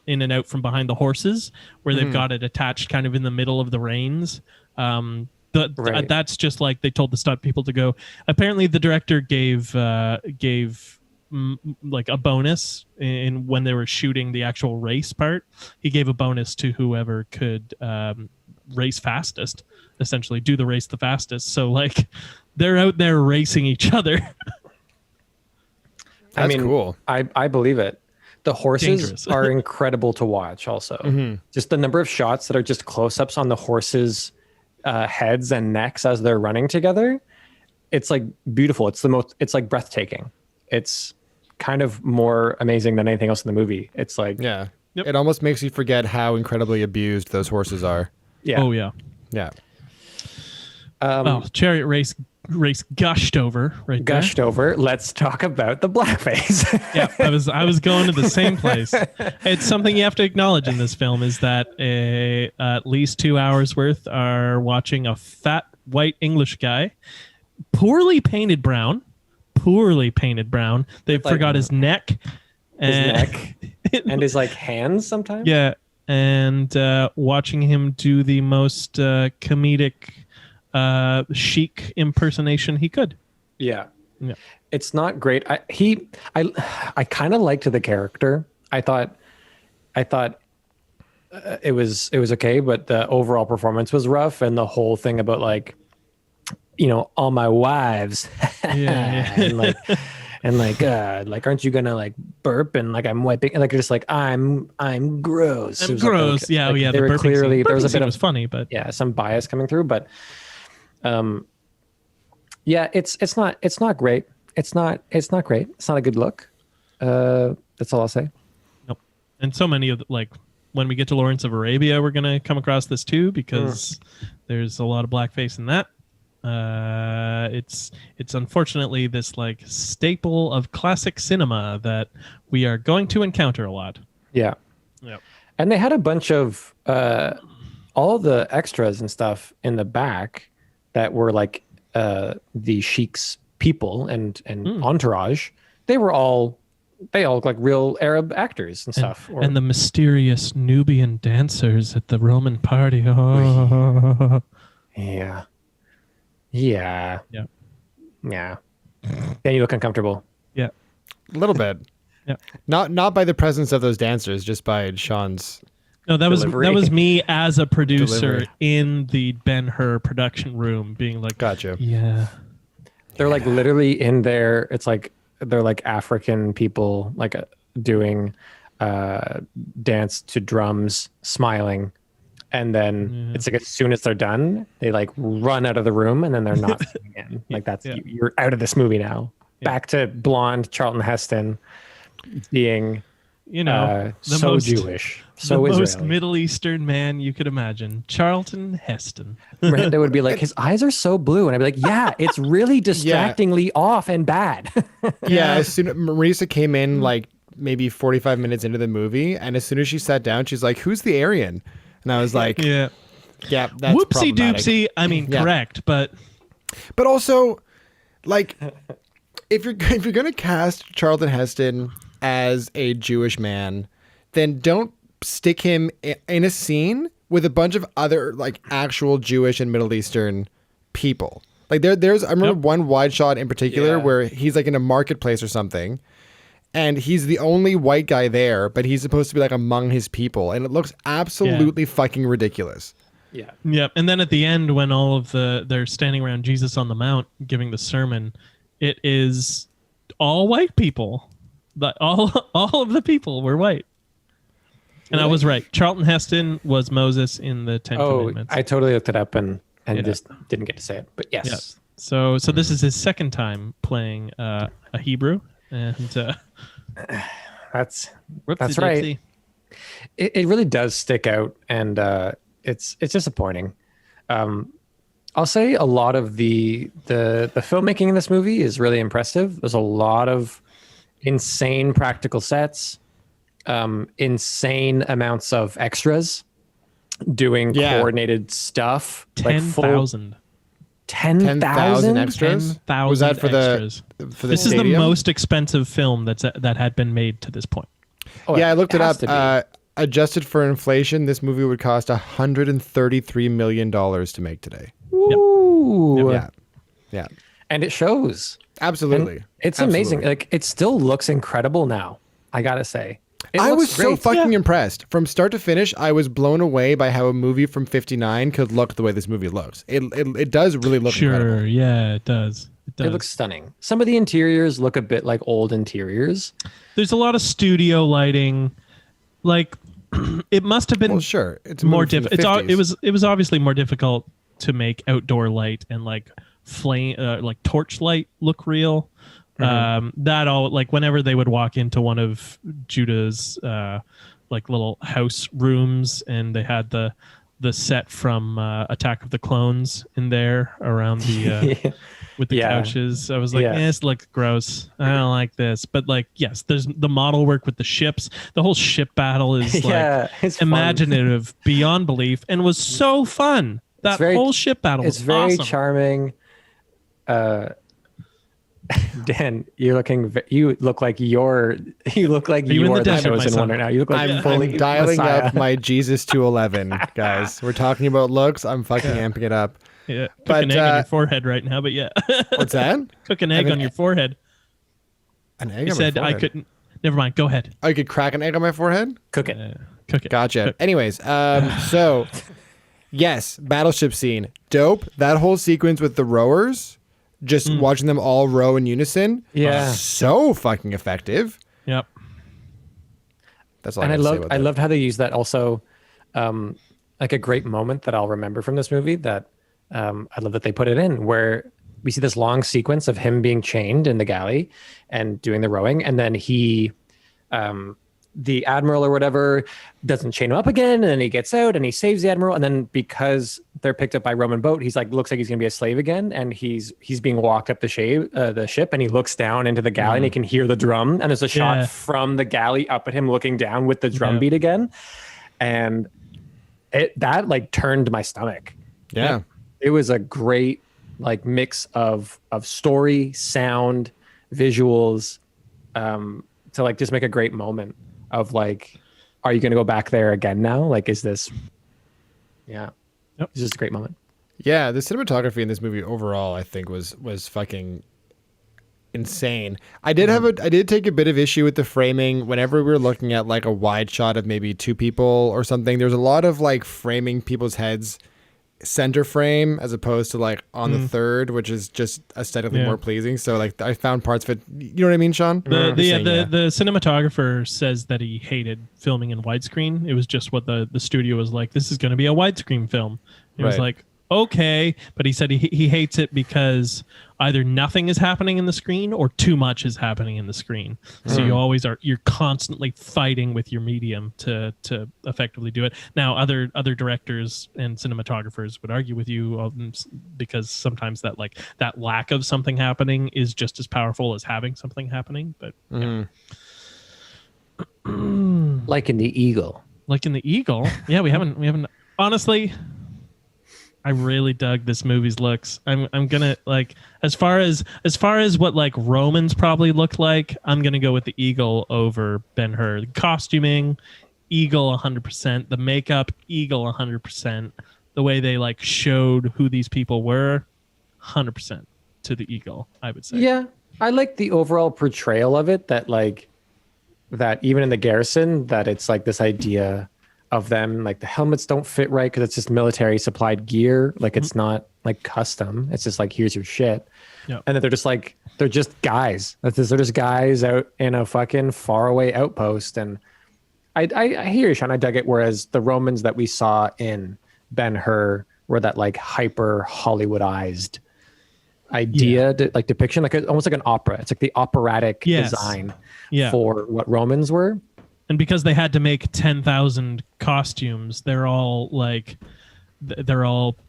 and out from behind the horses, where they've got it attached kind of in the middle of the reins. That's just like they told the stunt people to go. Apparently, the director gave like a bonus in when they were shooting the actual race part. He gave a bonus to whoever could race fastest, essentially do the race the fastest. So like they're out there racing each other. I mean, cool. I believe it. The horses are incredible to watch also. Just the number of shots that are just close-ups on the horses' heads and necks as they're running together. It's like beautiful. It's like breathtaking. It's kind of more amazing than anything else in the movie. It's like, it almost makes you forget how incredibly abused those horses are. Yeah. Oh yeah. Yeah. Chariot race gushed over over. Let's talk about the blackface. Yeah, I was going to the same place. It's something you have to acknowledge in this film is that at least 2 hours worth are watching a fat white English guy, poorly painted brown. They forgot his neck. And his like hands sometimes. Yeah, and watching him do the most comedic chic impersonation he could. Yeah. It's not great. I kind of liked the character. I thought it was okay, but the overall performance was rough, and the whole thing about like, you know, all my wives and like aren't you gonna like burp and like I'm wiping, like just like I'm gross. I'm gross. Like, the they were clearly scene. There was a bit of was funny, but some bias coming through, but it's not great. It's not great. It's not a good look. That's all I'll say. Nope. And so many of like when we get to Lawrence of Arabia, we're gonna come across this too, because there's a lot of blackface in that. It's unfortunately this like staple of classic cinema that we are going to encounter a lot. Yeah. And they had a bunch of all the extras and stuff in the back that were like the sheik's people and entourage. They all look like real Arab actors and stuff. And the mysterious Nubian dancers at the Roman party. Oh. Yeah. Yeah. Then you look uncomfortable. Yeah. A little bit. Yeah. Not by the presence of those dancers, just by Sean's No, that delivery. was me as a producer Delivery. in the Ben-Hur production room, being like, Gotcha. yeah, They're like literally in there. It's like they're like African people like doing dance to drums, smiling, and then it's like as soon as they're done, they like run out of the room, and then they're not singing again. Like that's Yeah. you're out of this movie now. Yeah. Back to blonde Charlton Heston being the so most Jewish, the so most Israeli. Middle Eastern man you could imagine, Charlton Heston. Miranda would be like, his eyes are so blue, and I'd be like, yeah, it's really distractingly off and bad. Yeah, as soon Marisa came in like maybe 45 minutes into the movie, and as soon as she sat down, she's like, "Who's the Aryan?" And I was like, Yeah, "Yeah, that's whoopsie problematic." doopsie. I mean, Yeah. correct, but But also, like, if you're gonna cast Charlton Heston as a Jewish man, then don't stick him in a scene with a bunch of other like actual Jewish and Middle Eastern people. Like there's I remember one wide shot in particular where he's like in a marketplace or something, and he's the only white guy there, but he's supposed to be like among his people, and it looks absolutely fucking ridiculous. Yeah. yeah. And then at the end, when all of they're standing around Jesus on the Mount giving the sermon, it is all white people. But all of the people were white. And I was right. Charlton Heston was Moses in the Ten Commandments. I totally looked it up and just didn't get to say it. But yes. Yeah. So this is his second time playing a Hebrew, and That's whoopsie right. doopsie. It really does stick out, and it's disappointing. I'll say a lot of the filmmaking in this movie is really impressive. There's a lot of insane practical sets, insane amounts of extras doing coordinated stuff. 10,000. 10,000 extras. 10,000 Was that for extras. the This is the stadium? most expensive film that had been made to this point. Oh, Yeah, I looked it has up. to be. Adjusted for inflation, this movie would cost $133 million to make today. Ooh. Yeah, yeah, And it shows. absolutely. And it's amazing. Absolutely. Like it still looks incredible now. I gotta say. It I looks was so great. fucking impressed from start to finish. I was blown away by how a movie from '59 could look the way this movie looks. It does really look incredible. Sure, yeah, it does. It does. It looks stunning. Some of the interiors look a bit like old interiors. There's a lot of studio lighting. Like it must have been Well, sure, it's a more movie from the difficult. 50s. It was obviously more difficult to make outdoor light and like flame like torch light look real. That all like whenever they would walk into one of Judah's like little house rooms, and they had the set from Attack of the Clones in there around the with the Yeah. couches. I was like, Yeah. this looks gross. I don't like this. But like, yes, there's the model work with the ships. The whole ship battle is like it's fun. imaginative beyond belief, and was so fun. That very- whole ship battle It's was very awesome. charming. Dan, you look like you you in are the the desert, my chosen son? one right now. You look like I'm fully dialing Messiah. up my Jesus to 11, guys. We're talking about looks. I'm fucking amping it up. Yeah, cook But, an egg on your forehead right now, but yeah, What's that? cook an egg mean, on your forehead. An egg You on my said I forehead? couldn't. Never mind. Go ahead. I could crack an egg on my forehead? Cook it. Cook it. Gotcha. Anyways, so yes, battleship scene. Dope. That whole sequence with the rowers, just watching them all row in unison. Yeah. So fucking effective. Yep. That's all And I I gotta say loved about I that. loved how they used that also, like a great moment that I'll remember from this movie. That I love that they put it in where we see this long sequence of him being chained in the galley and doing the rowing, and then he, the admiral or whatever, doesn't chain him up again, and then he gets out and he saves the admiral, and then because they're picked up by Roman boat, he's like looks like he's gonna be a slave again, and he's being walked up the ship, and he looks down into the galley and he can hear the drum, and there's a shot Yeah. from the galley up at him looking down with the drum Yeah. beat again, and that like turned my stomach. Yeah. It was a great like mix of story, sound, visuals, to like just make a great moment of like, are you going to go back there again now? Like, is this? Yeah, Yep. it's just a great moment. Yeah, the cinematography in this movie overall, I think, was fucking insane. I did take a bit of issue with the framing whenever we were looking at like a wide shot of maybe two people or something. There's a lot of like framing people's heads center frame as opposed to like on the third, which is just aesthetically more pleasing. So like I found parts of it. You know what I mean, Sean? The cinematographer says that he hated filming in widescreen. It was just what the studio was like. This is going to be a widescreen film. It was like, okay, but he said he hates it because either nothing is happening in the screen or too much is happening in the screen. So you're constantly fighting with your medium to effectively do it. Now, other directors and cinematographers would argue with you because sometimes that lack of something happening is just as powerful as having something happening. But like in the Eagle. Like in the Eagle, yeah, we haven't honestly. I really dug this movie's looks. I'm gonna like as far as what like Romans probably looked like. I'm gonna go with the Eagle over Ben-Hur. The costuming, Eagle 100%. The makeup, Eagle 100%. The way they like showed who these people were, 100% to the Eagle. I would say. Yeah, I like the overall portrayal of it. That even in the garrison, that it's like this idea of them, like the helmets don't fit right because it's just military supplied gear. Like it's not like custom. It's just like, here's your shit. Yep. And then they're just guys. They're just guys out in a fucking faraway outpost. And I hear you, Sean. I dug it. Whereas the Romans that we saw in Ben-Hur were that like hyper Hollywoodized idea, like depiction, like almost like an opera. It's like the operatic design for what Romans were. And because they had to make 10,000 costumes, they're all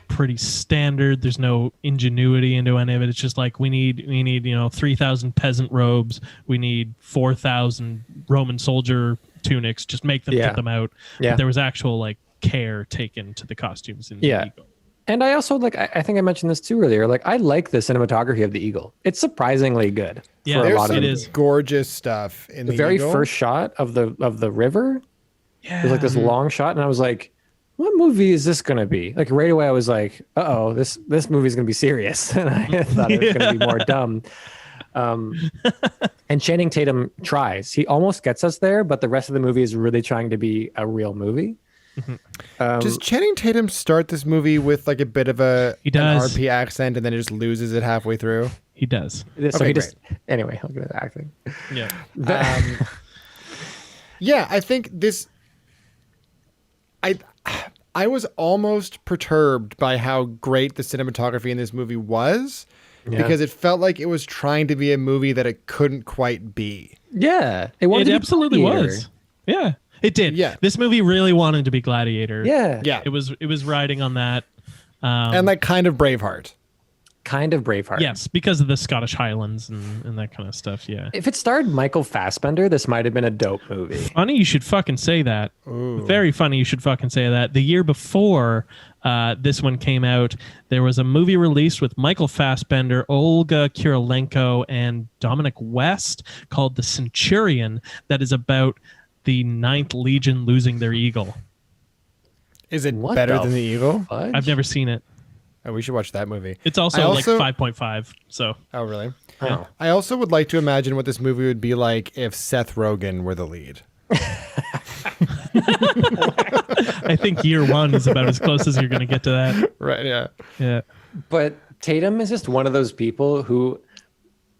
pretty standard. There's no ingenuity into any of it. It's just like we need 3,000 peasant robes. We need 4,000 Roman soldier tunics. Just make them, get them out. Yeah. But there was actual like care taken to the costumes in the Eagle. And I also I think I mentioned this too earlier. Like I like the cinematography of the Eagle. It's surprisingly good. Yeah, it is gorgeous stuff in the very Eagle. First shot of the river. Yeah, there's like this long shot, and I was like, "What movie is this going to be?" Like right away, I was like, "Uh-oh, this movie is going to be serious," and I thought it was going to be more dumb. And Channing Tatum tries. He almost gets us there, but the rest of the movie is really trying to be a real movie. Does Channing Tatum start this movie with like a bit of an RP accent and then it just loses it halfway through? He does. So he just anyway, I'll get into acting. Yeah. Yeah, I think this I was almost perturbed by how great the cinematography in this movie was because it felt like it was trying to be a movie that it couldn't quite be. Yeah. It absolutely was. Yeah. It did. Yeah. This movie really wanted to be Gladiator. Yeah. Yeah. It was riding on that. And like kind of Braveheart. Yes, because of the Scottish Highlands and that kind of stuff. Yeah. If it starred Michael Fassbender, this might have been a dope movie. Funny you should fucking say that. Ooh. Very funny you should fucking say that. The year before this one came out, there was a movie released with Michael Fassbender, Olga Kurylenko, and Dominic West called The Centurion that is about the 9th Legion losing their eagle. Is it better than the Eagle? Fudge? I've never seen it. Oh, we should watch that movie. It's also like 5.5. So. Oh, really? Oh. I also would like to imagine what this movie would be like if Seth Rogen were the lead. I think year one is about as close as you're going to get to that. Right, yeah. Yeah. But Tatum is just one of those people who,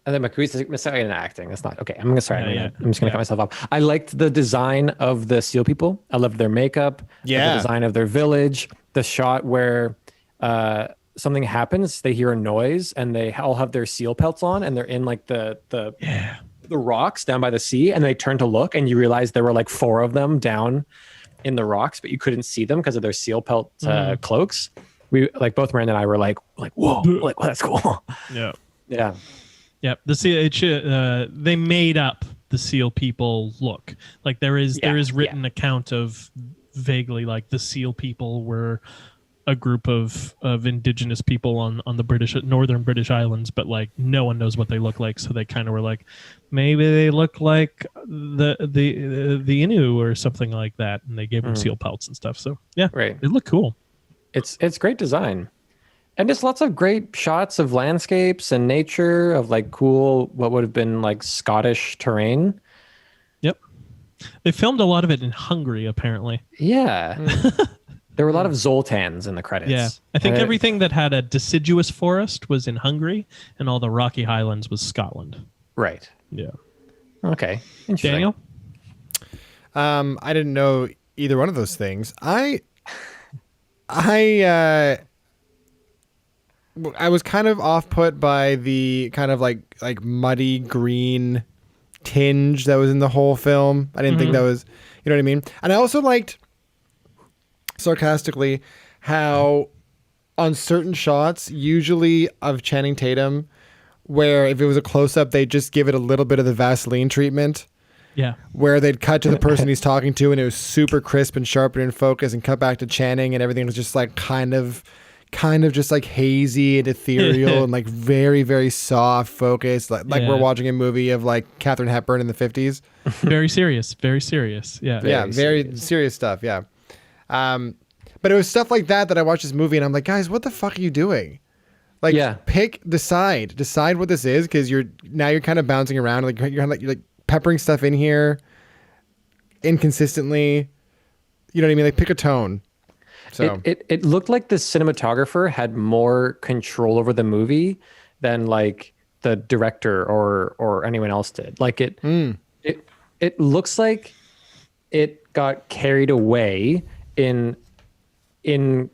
and then McCree's missing in acting. That's not okay. I'm just going to cut myself off. I liked the design of the Seal people. I loved their makeup. Yeah. The design of their village. The shot where something happens, they hear a noise, and they all have their seal pelts on, and they're in like the rocks down by the sea, and they turn to look, and you realize there were like 4 of them down in the rocks, but you couldn't see them because of their seal pelt cloaks. We like both Miranda and I were like whoa, like well, that's cool. Yeah. Yeah. Yep. The seal. They made up the seal people look. Like there is written account of vaguely like the seal people were a group of indigenous people on the northern British Islands, but like no one knows what they look like, so they kind of were like, maybe they look like the Innu or something like that, and they gave them seal pelts and stuff. So yeah, right. They look cool. It's great design. And just lots of great shots of landscapes and nature, of like cool, what would have been like Scottish terrain. Yep. They filmed a lot of it in Hungary, apparently. Yeah. There were a lot of Zoltans in the credits. Yeah. I think And everything that had a deciduous forest was in Hungary, and all the Rocky Highlands was Scotland. Right. Yeah. Okay. Interesting. Daniel? I didn't know either one of those things. I was kind of off put by the kind of like muddy green tinge that was in the whole film. I didn't think that was, you know what I mean? And I also liked, sarcastically, how on certain shots, usually of Channing Tatum, where if it was a close up, they'd just give it a little bit of the Vaseline treatment. Yeah. Where they'd cut to the person he's talking to and it was super crisp and sharp and in focus, and cut back to Channing and everything was just like kind of just like hazy and ethereal and like very, very soft focus. Like we're watching a movie of like Katharine Hepburn in the 50s. Very serious. Very serious. Yeah. Very serious stuff. Yeah. But it was stuff like that I watched this movie and I'm like, guys, what the fuck are you doing? Like, decide what this is, because you're kind of bouncing around, like you're like peppering stuff in here inconsistently. You know what I mean? Like, pick a tone. So it looked like the cinematographer had more control over the movie than like the director or anyone else did. Like it looks like it got carried away in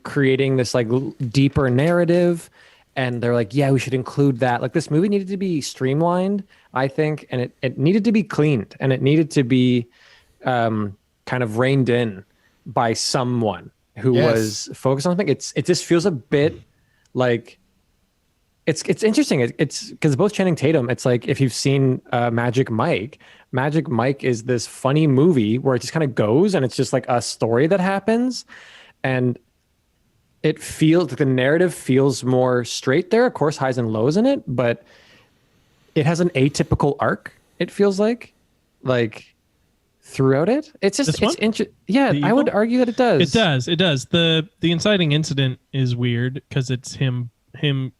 creating this like deeper narrative. And they're like, yeah, we should include that. Like, this movie needed to be streamlined, I think, and it needed to be cleaned, and it needed to be kind of reined in by someone who was focused on something. It just feels a bit like it's interesting. It's because both Channing Tatum. It's like, if you've seen Magic Mike is this funny movie where it just kind of goes and it's just like a story that happens, and it feels like the narrative feels more straight there. Of course, highs and lows in it, but it has an atypical arc. It feels like throughout it. It's just yeah. I would argue that it does. It does. The inciting incident is weird because it's him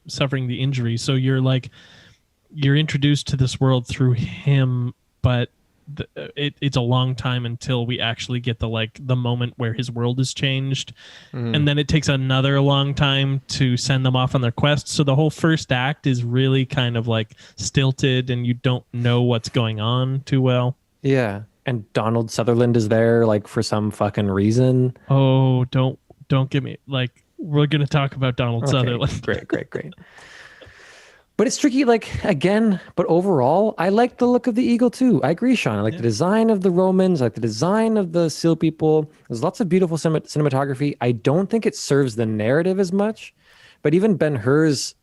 suffering the injury. So you're introduced to this world through him, but it's a long time until we actually get the moment where his world is changed, and then it takes another long time to send them off on their quest. So the whole first act is really kind of like stilted, and you don't know what's going on too well. Yeah, and Donald Sutherland is there like for some fucking reason. Oh, don't get me we're gonna talk about Donald Sutherland. Great. But it's tricky, but overall, I like the look of the eagle too. I agree, Sean. I like the design of the Romans, I like the design of the seal people. There's lots of beautiful cinematography. I don't think it serves the narrative as much. But even Ben-Hur's,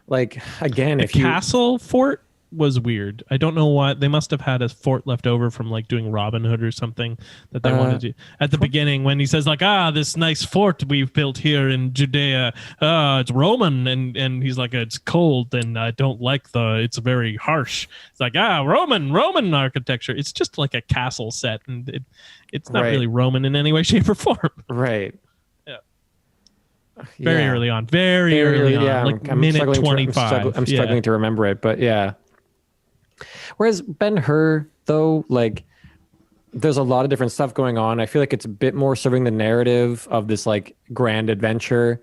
if castle fort was weird. I don't know why. They must have had a fort left over from doing Robin Hood or something that they wanted to. At the beginning, when he says this nice fort we've built here in Judea, it's Roman, and he's like, it's cold and I don't like it's very harsh. It's like, Roman architecture. It's just like a castle set, and it's not really Roman in any way, shape, or form. Right. Very early on. Very early on. Yeah, I'm minute 25. I'm struggling to remember it, but yeah. Whereas Ben-Hur, though, there's a lot of different stuff going on. I feel like it's a bit more serving the narrative of this grand adventure.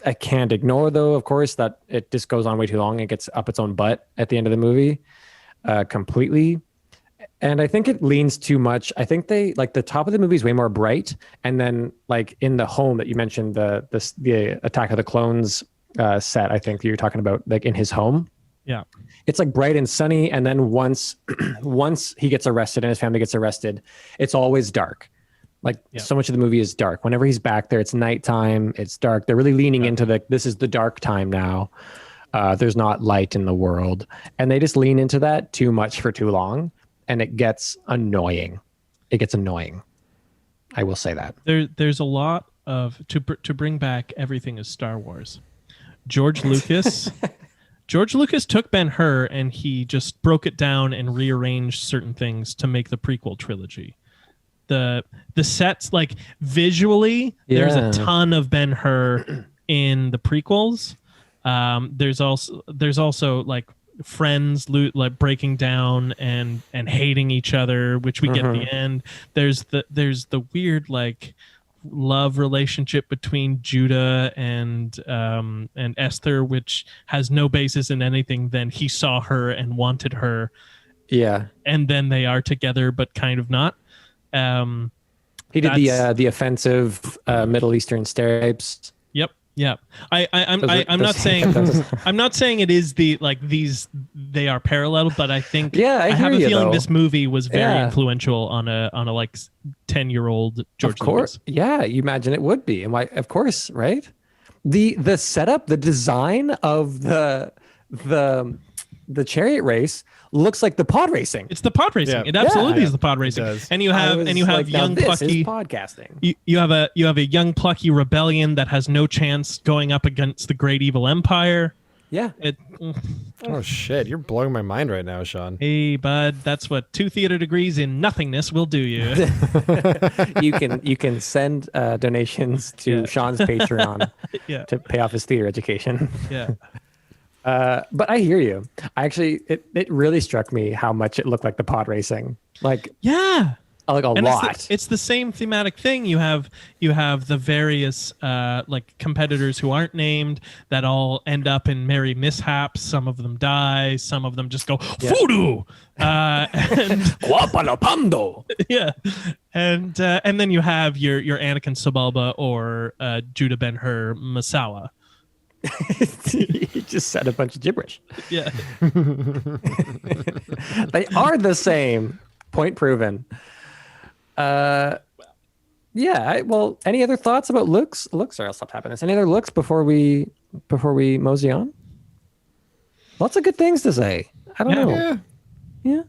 I can't ignore, though, of course, that it just goes on way too long. It gets up its own butt at the end of the movie completely. And I think it leans too much. I think they the top of the movie is way more bright. And then in the home that you mentioned, the Attack of the Clones set, I think you're talking about in his home. Yeah. It's bright and sunny. And then once he gets arrested and his family gets arrested, it's always dark. So much of the movie is dark. Whenever he's back there, it's nighttime. It's dark. They're really leaning into this is the dark time now. There's not light in the world. And they just lean into that too much for too long. And it gets annoying. I will say that. There's a lot of to bring back everything as Star Wars. George Lucas took Ben-Hur and he just broke it down and rearranged certain things to make the prequel trilogy. The sets, visually, there's a ton of Ben-Hur in the prequels. There's also like friends like breaking down and hating each other, which we get at the end. There's the weird like love relationship between Judah and Esther, which has no basis in anything. Then he saw her and wanted her. Yeah. And then they are together, but kind of not. He did the offensive Middle Eastern stereotypes. Yep. Yeah. I'm not saying it is the like these they are parallel, but I think I have a feeling this movie was very influential on a like 10-year-old George Lucas. Yeah, you imagine it would be. And why of course, right? The setup, the design of the chariot race looks like the pod racing. It's the pod racing. Yeah. It absolutely is the pod racing. And you have like, young plucky podcasting. You have a young plucky rebellion that has no chance going up against the great evil empire. Yeah. Oh shit, you're blowing my mind right now, Sean. Hey bud, that's what 2 theater degrees in nothingness will do you. you can send donations to Sean's Patreon to pay off his theater education. Yeah. But I hear you. It really struck me how much it looked like the pod racing. Like like a lot. It's the same thematic thing. You have the various like competitors who aren't named that all end up in merry mishaps. Some of them die. Some of them just go voodoo. And Guapalopando. Yeah, and then you have your Anakin Sebulba or Judah Ben-Hur Masawa. He just said a bunch of gibberish. Yeah. They are the same. Point proven. Well, any other thoughts about looks? Looks, or I'll stop tapping this. Any other looks before we mosey on? Lots of good things to say. I don't know. Yeah.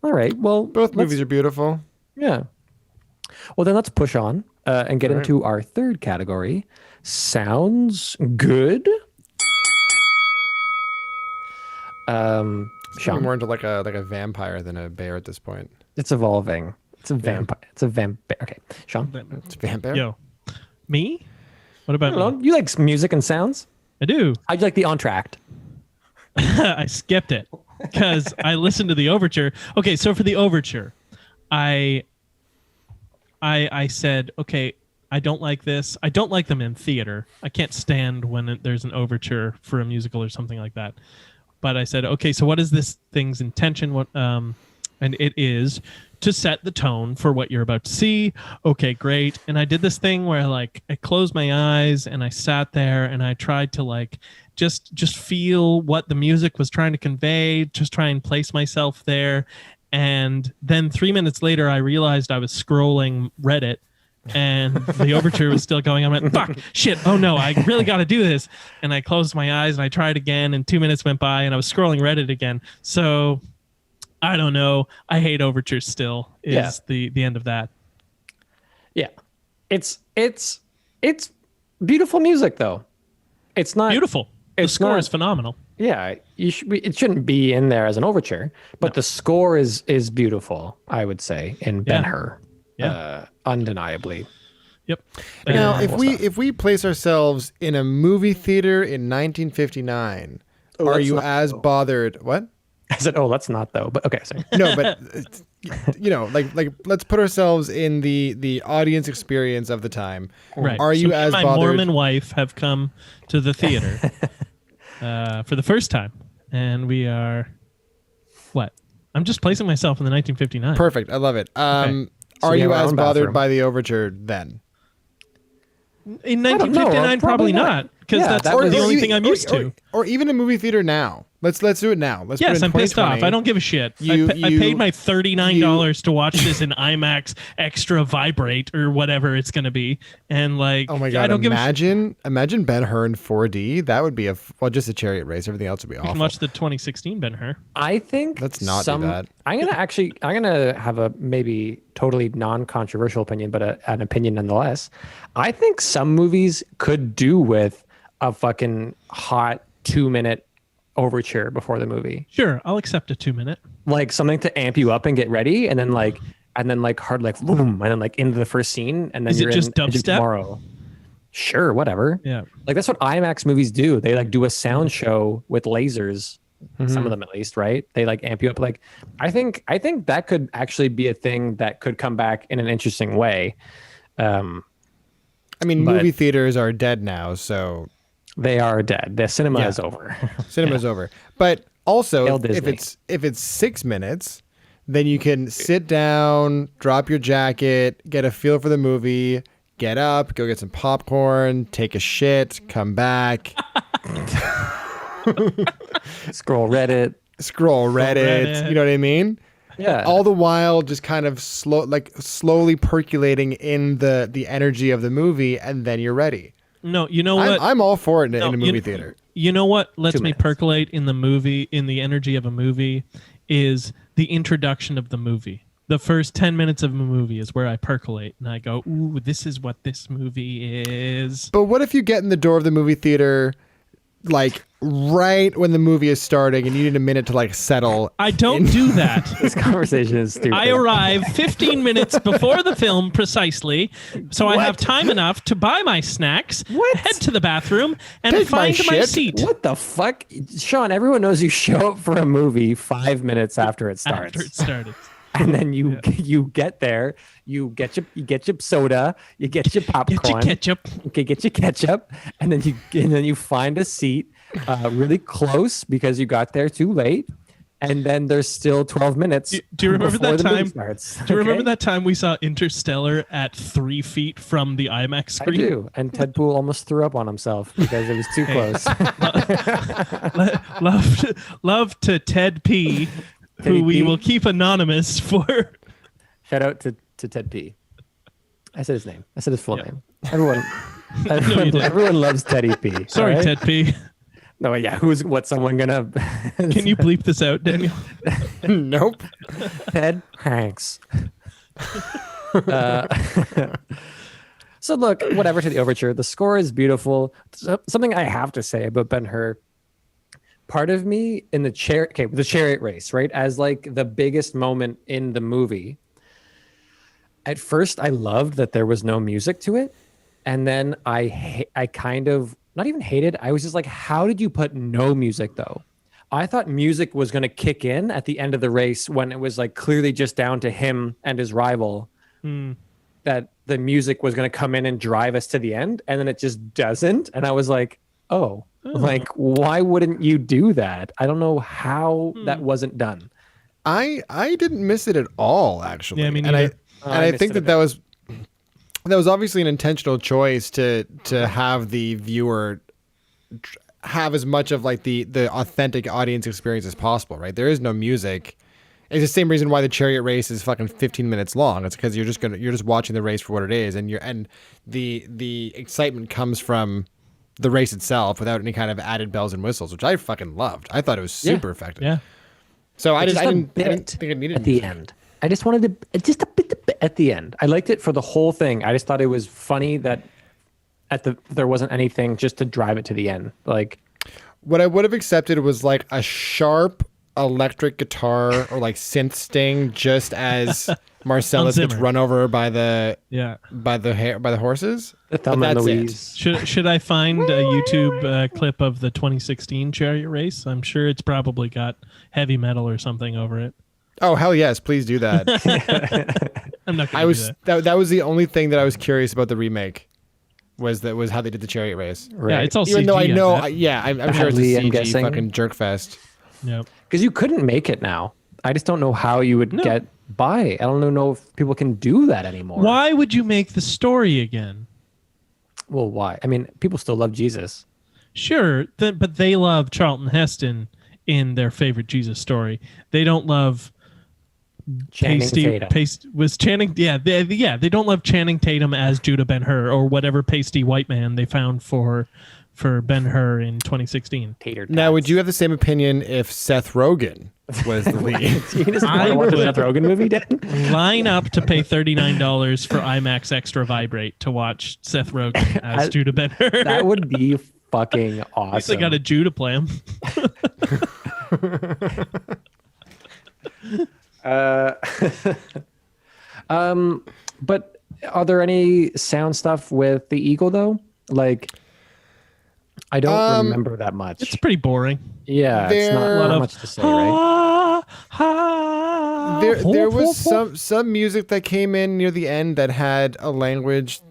All right. Well, both movies are beautiful. Yeah. Well, then let's push on and get into our third category. Sounds good. Sean, more into like a vampire than a bear at this point. It's evolving. It's a vampire. It's a vampire. Okay, Sean. It's a vampire. Yo, me? What about me? You like music and sounds? I do. How'd you like the entr'acte? I skipped it because I listened to the overture. Okay, so for the overture, I said, okay, I don't like this. I don't like them in theater. I can't stand when there's an overture for a musical or something like that. But I said, okay, so what is this thing's intention? And it is to set the tone for what you're about to see. Okay, great. And I did this thing where like I closed my eyes and I sat there and I tried to like just feel what the music was trying to convey, just try and place myself there. And then 3 minutes later, I realized I was scrolling Reddit and the overture was still going. I went, fuck, shit, oh no, I really got to do this. And I closed my eyes and I tried again, and 2 minutes went by and I was scrolling Reddit again. So I don't know. I hate overtures still is the end of that. Yeah. It's beautiful music though. It's not beautiful. The score is phenomenal. Yeah, it shouldn't be in there as an overture, but the score is beautiful, I would say, in Ben-Hur. Yeah. Undeniably. Yep. Now, if we place ourselves in a movie theater in 1959, are you as bothered? What? I said, that's not though. But okay, sorry. No, but like let's put ourselves in the audience experience of the time. Right. Are you as my bothered? Mormon wife have come to the theater for the first time, and we are what? I'm just placing myself in the 1959. Perfect. I love it. Okay. Are you as bothered by the overture then? In 1959, probably not, because that's the only thing I'm used to. Or even a movie theater now. Let's do it now. Yes, I'm pissed off. I don't give a shit. I paid my $39 to watch this in IMAX extra vibrate or whatever it's going to be, and like, oh my god, I don't imagine Ben-Hur in 4D. That would be just a chariot race. Everything else would be awful. You can watch the 2016 Ben-Hur. I think let's not do that. I'm gonna have a maybe totally non-controversial opinion, but an opinion nonetheless. I think some movies could do with a fucking hot 2-minute overture before the movie. Sure, I'll accept a 2-minute. Like something to amp you up and get ready, and then hard like boom, and then like into the first scene, and then is you're it just in dubstep tomorrow. Sure, whatever. Yeah. Like that's what IMAX movies do. They like do a sound show with lasers. Some of them at least, right? They like amp you up. Like I think that could actually be a thing that could come back in an interesting way. I mean, movie theaters are dead now, so they are dead. The cinema is over. Cinema's over. But also, Hail if Disney. it's 6 minutes, then you can sit down, drop your jacket, get a feel for the movie, get up, go get some popcorn, take a shit, come back. Scroll Reddit. You know what I mean? Yeah. All the while just kind of slowly percolating in the energy of the movie, and then you're ready. No, you know what? I'm all for it in a movie theater. You know what lets 2 me minutes. percolate in the energy of a movie is the introduction of the movie. The first 10 minutes of a movie is where I percolate and I go, ooh, this is what this movie is. But what if you get in the door of the movie theater like right when the movie is starting and you need a minute to like settle? I don't do that. This conversation is stupid. I arrive 15 minutes before the film precisely, so I have time enough to buy my snacks, head to the bathroom, and Take my find my shit. seat. What the fuck? Sean, everyone knows you show up for a movie 5 minutes after it starts. After it started. And then you get there, you get your soda, you get your popcorn, Get your ketchup. okay, get your ketchup, and then you find a seat really close because you got there too late, and then there's still 12 minutes. Do you remember before that the movie time? starts, Do you remember okay? that time we saw Interstellar at 3 feet from the IMAX I screen? do, and Ted Poole almost threw up on himself because it was too close. Love to Ted P, who Teddy we P? will keep anonymous for. Shout out to Ted P. I said his name. I said his full Yeah. name. you didn't. Everyone loves Teddy P. Sorry, all right? Ted P. No, yeah. Someone gonna? Can you bleep this out, Daniel? Nope. Ted Hanks. So look, whatever to the overture. The score is beautiful. Something I have to say about Ben-Hur. Part of me in the chariot race, right? As like the biggest moment in the movie. At first, I loved that there was no music to it, and then I kind of not even hated. I was just like, how did you put no music though? I thought music was going to kick in at the end of the race when it was like clearly just down to him and his rival. That the music was going to come in and drive us to the end, and then it just doesn't. And I was like, oh. Like, why wouldn't you do that? I don't know how that wasn't done. I didn't miss it at all, actually. Yeah, me and neither. I missed think it a that was obviously an intentional choice to have the viewer have as much of like the authentic audience experience as possible, right? There is no music. It's the same reason why the chariot race is fucking 15 minutes long. It's because you're just watching the race for what it is, and the excitement comes from the race itself without any kind of added bells and whistles, which I fucking loved. I thought it was super effective. Yeah. So I didn't bit think it needed at the music. end. I just wanted just a bit at the end. I liked it for the whole thing. I just thought it was funny that there wasn't anything just to drive it to the end. Like What I would have accepted was like a sharp electric guitar or like synth sting, just as Marcellus gets Zimmer. run over by the Yeah. horses. the Thumb But and that's it. Louise. Should I find a YouTube clip of the 2016 chariot race? I'm sure it's probably got heavy metal or something over it. Oh hell yes, please do that. I'm not I going to do was that. that was the only thing that I was curious about the remake. Was how they did the chariot race. Right. Yeah, it's all Even CG. though I know, bet. I'm sure it's a Heavily, I'm CG guessing. fucking jerk fest. Yep. Because you couldn't make it now. I just don't know how you would get by. I don't know if people can do that anymore. Why would you make the story again? Well, why? I mean, people still love Jesus. Sure, but they love Charlton Heston in their favorite Jesus story. They don't love Channing Tatum. was Channing. Yeah, they don't love Channing Tatum as Judah Ben-Hur or whatever pasty white man they found for Ben-Hur in 2016. Tater Now, would you have the same opinion if Seth Rogen was the lead? You just want I to watch a would. Seth Rogen movie, Dan? Line up to pay $39 for IMAX Extra Vibrate to watch Seth Rogen as Judah Ben-Hur. That would be fucking At least they awesome. got a Jew to play him. But are there any sound stuff with the Eagle though? Like, I don't remember that much. It's pretty boring. Yeah, it's not much to say, right? There was some music that came in near the end that had a language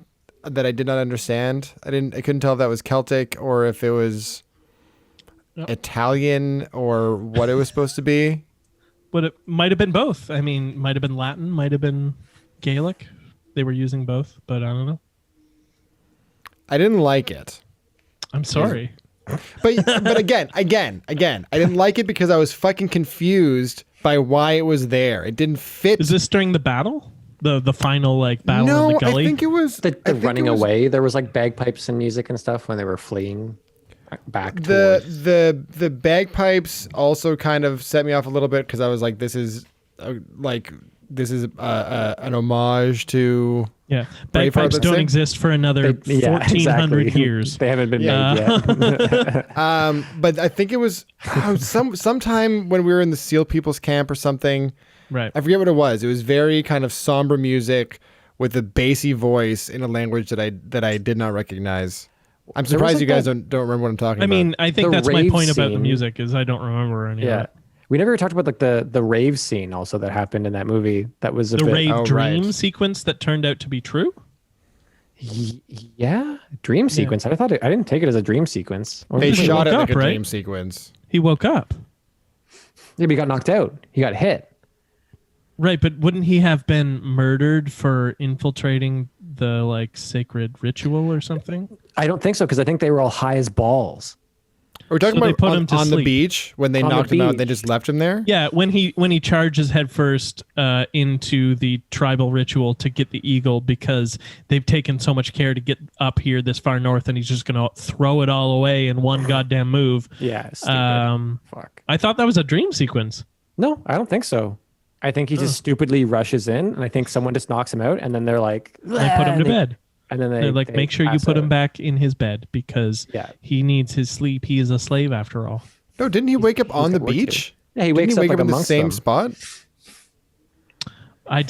that I did not understand. I couldn't tell if that was Celtic or if it was Italian or what it was supposed to be. But it might have been both. I mean, might have been Latin, might have been Gaelic. They were using both, but I don't know. I didn't like it. I'm sorry. But again, I didn't like it because I was fucking confused by why it was there. It didn't fit. Is this during the battle? The final like battle in the gully? I think it was the running away. There was like bagpipes and music and stuff when they were fleeing back. The bagpipes also kind of set me off a little bit because I was like, this is an homage to. Yeah, bagpipes don't exist for another 1,400 years. They haven't been made yet. But I think it was sometime when we were in the Seal People's camp or something. Right. I forget what it was. It was very kind of somber music with a bassy voice in a language that I did not recognize. I'm surprised you guys don't remember what I'm talking about. I mean, I think that's my point about the music is I don't remember any of it. We never talked about like the rave scene also that happened in that movie. That was the rave dream sequence that turned out to be true. Yeah, dream sequence. I didn't take it as a dream sequence. They shot it like a dream sequence. He woke up. Yeah, but he got knocked out. He got hit. Right, but wouldn't he have been murdered for infiltrating the like sacred ritual or something? I don't think so because I think they were all high as balls. We're talking about on the beach when they knocked him out. They just left him there. Yeah, when he charges headfirst into the tribal ritual to get the eagle because they've taken so much care to get up here this far north, and he's just gonna throw it all away in one goddamn move. Yeah, stupid. Fuck. I thought that was a dream sequence. No, I don't think so. I think he just stupidly rushes in, and I think someone just knocks him out, and then they're like, they put him to bed. And then they like, make sure you put him back in his bed because he needs his sleep. He is a slave after all. No, didn't he wake up on the beach? Yeah, he wakes up like in the same spot. I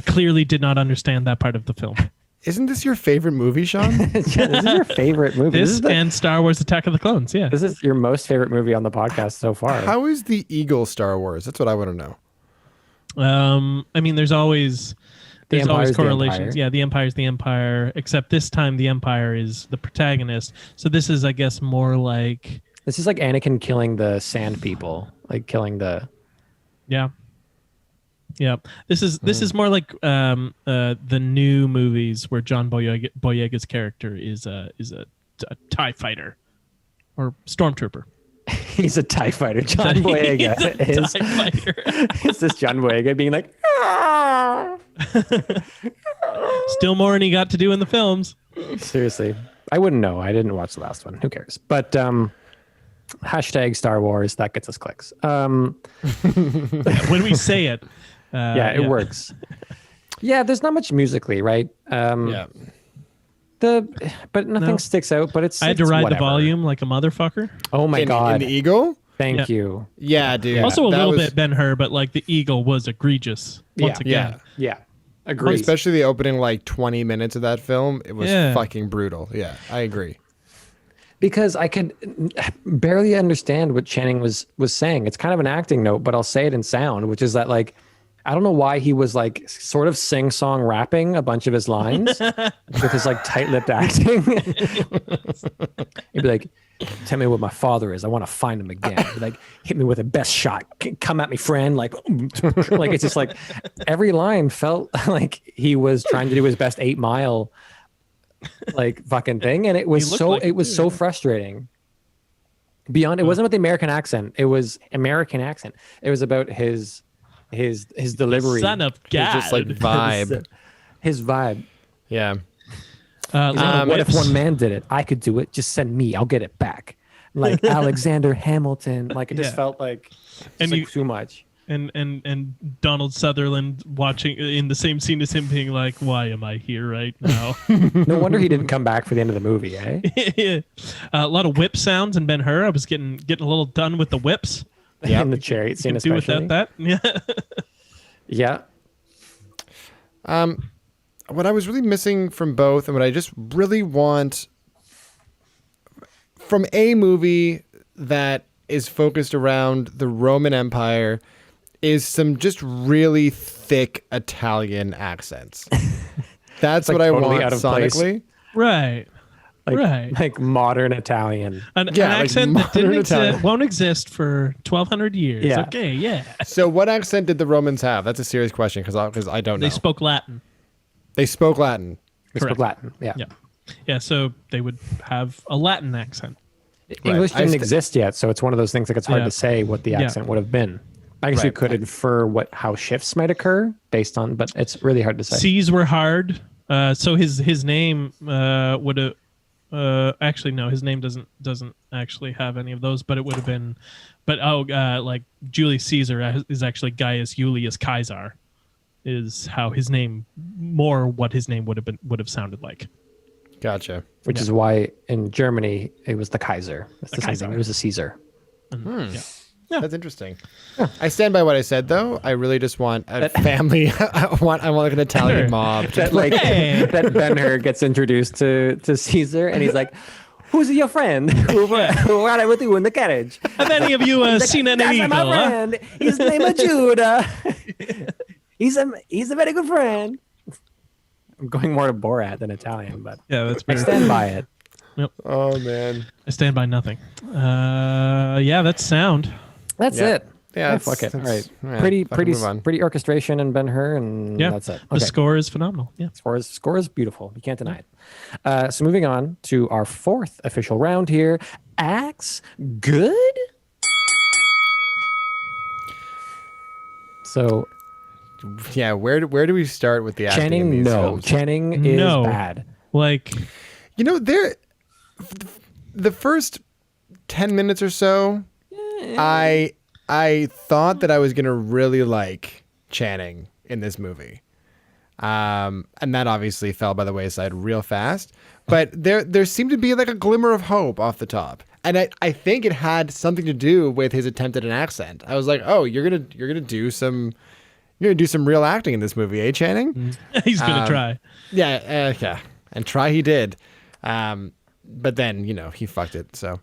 clearly did not understand that part of the film. Isn't this your favorite movie, Sean? This is your favorite movie. This and Star Wars Attack of the Clones, yeah. This is your most favorite movie on the podcast so far. How is the Eagle Star Wars? That's what I want to know. I mean, there's always correlations. The Empire's the Empire, except this time the Empire is the protagonist. So this is, I guess, more like... This is like Anakin killing the sand people, like killing the... Yeah. This is more like the new movies where John Boyega's character is a TIE fighter or stormtrooper. He's a TIE fighter. John Boyega is TIE fighter. It's this John Boyega being like, still more than he got to do in the films. Seriously, I wouldn't know. I didn't watch the last one. Who cares? But hashtag Star Wars, that gets us clicks. When we say it, it works. Yeah, there's not much musically, right? But nothing sticks out. But I had to ride the volume like a motherfucker. Oh my god! In the Eagle. Thank you. Yeah, dude. Also a little bit Ben-Hur, but like the Eagle was egregious once again. Yeah. Agree. Especially the opening like 20 minutes of that film, it was fucking brutal. Yeah, I agree. Because I could barely understand what Channing was saying. It's kind of an acting note, but I'll say it in sound, which is that like. I don't know why he was like sort of sing-song rapping a bunch of his lines with his like tight-lipped acting. He'd be like, tell me what my father is. I want to find him again. He'd be like, hit me with a best shot. Come at me, friend. Like it's just like every line felt like he was trying to do his best 8 Mile like fucking thing. And it was so frustrating. Beyond, it wasn't about the American accent. It was American accent. It was about his delivery, son of God, just like vibe, his vibe. Yeah. What if one man did it? I could do it. Just send me. I'll get it back. Like Alexander Hamilton. Like it just felt like too much. And Donald Sutherland watching in the same scene as him being like, "Why am I here right now?" No wonder he didn't come back for the end of the movie, eh? A lot of whip sounds in Ben-Hur. I was getting a little done with the whips. Yeah, in the chariot scene, especially. Do without that. Yeah. What I was really missing from both, and what I just really want from a movie that is focused around the Roman Empire is some just really thick Italian accents. That's what I totally want out of place. sonically. Right. Like modern Italian. An like accent that modern Italian. won't exist for 1,200 years. Yeah. Okay, yeah. So what accent did the Romans have? That's a serious question because I don't know. They spoke Latin. They spoke Latin. They spoke Latin. Yeah. Yeah, so they would have a Latin accent. English I didn't st- exist yet, so it's one of those things like it's hard Yeah. to say what the Yeah. accent would have been. I guess you Right. could infer how shifts might occur based on, but it's really hard to say. C's were hard. So his name would have actually no, his name doesn't actually have any of those, but it would have been like Julius Caesar is actually Gaius Julius Caesar is how his name what his name would have sounded like. Gotcha. Which is why in Germany it was the Kaiser. It's the same Kaiser. thing. It was a Caesar. That's interesting. I stand by what I said, though. I really just want a family. I want like an Italian mob. That that Ben-Hur gets introduced to Caesar, and he's like, "Who's your friend? Who ride with you in the carriage? Have any of you seen an That's eagle? my Huh? friend. His name is Judah. he's a very good friend." I'm going more to Borat than Italian, but Yeah, that's I fair. stand by it. Oh man. I stand by nothing. Yeah, that's sound. That's Yeah. it. Yeah, fuck it. All right. yeah, Pretty fucking move on. orchestration and Ben-Hur, and Yeah, that's it. The score is phenomenal. Yeah. Score is beautiful. You can't deny it. So moving on to our fourth official round here. Acts good? So Yeah, where do we start with the acting in Channing, these no. films? Channing is No. bad. Like, You know, the first 10 minutes or so, I thought that I was gonna really like Channing in this movie, and that obviously fell by the wayside real fast. But there seemed to be like a glimmer of hope off the top, and I think it had something to do with his attempt at an accent. I was like, oh, you're gonna do some real acting in this movie, eh, Channing? he's gonna try. Yeah, and try he did. But then, he fucked it. So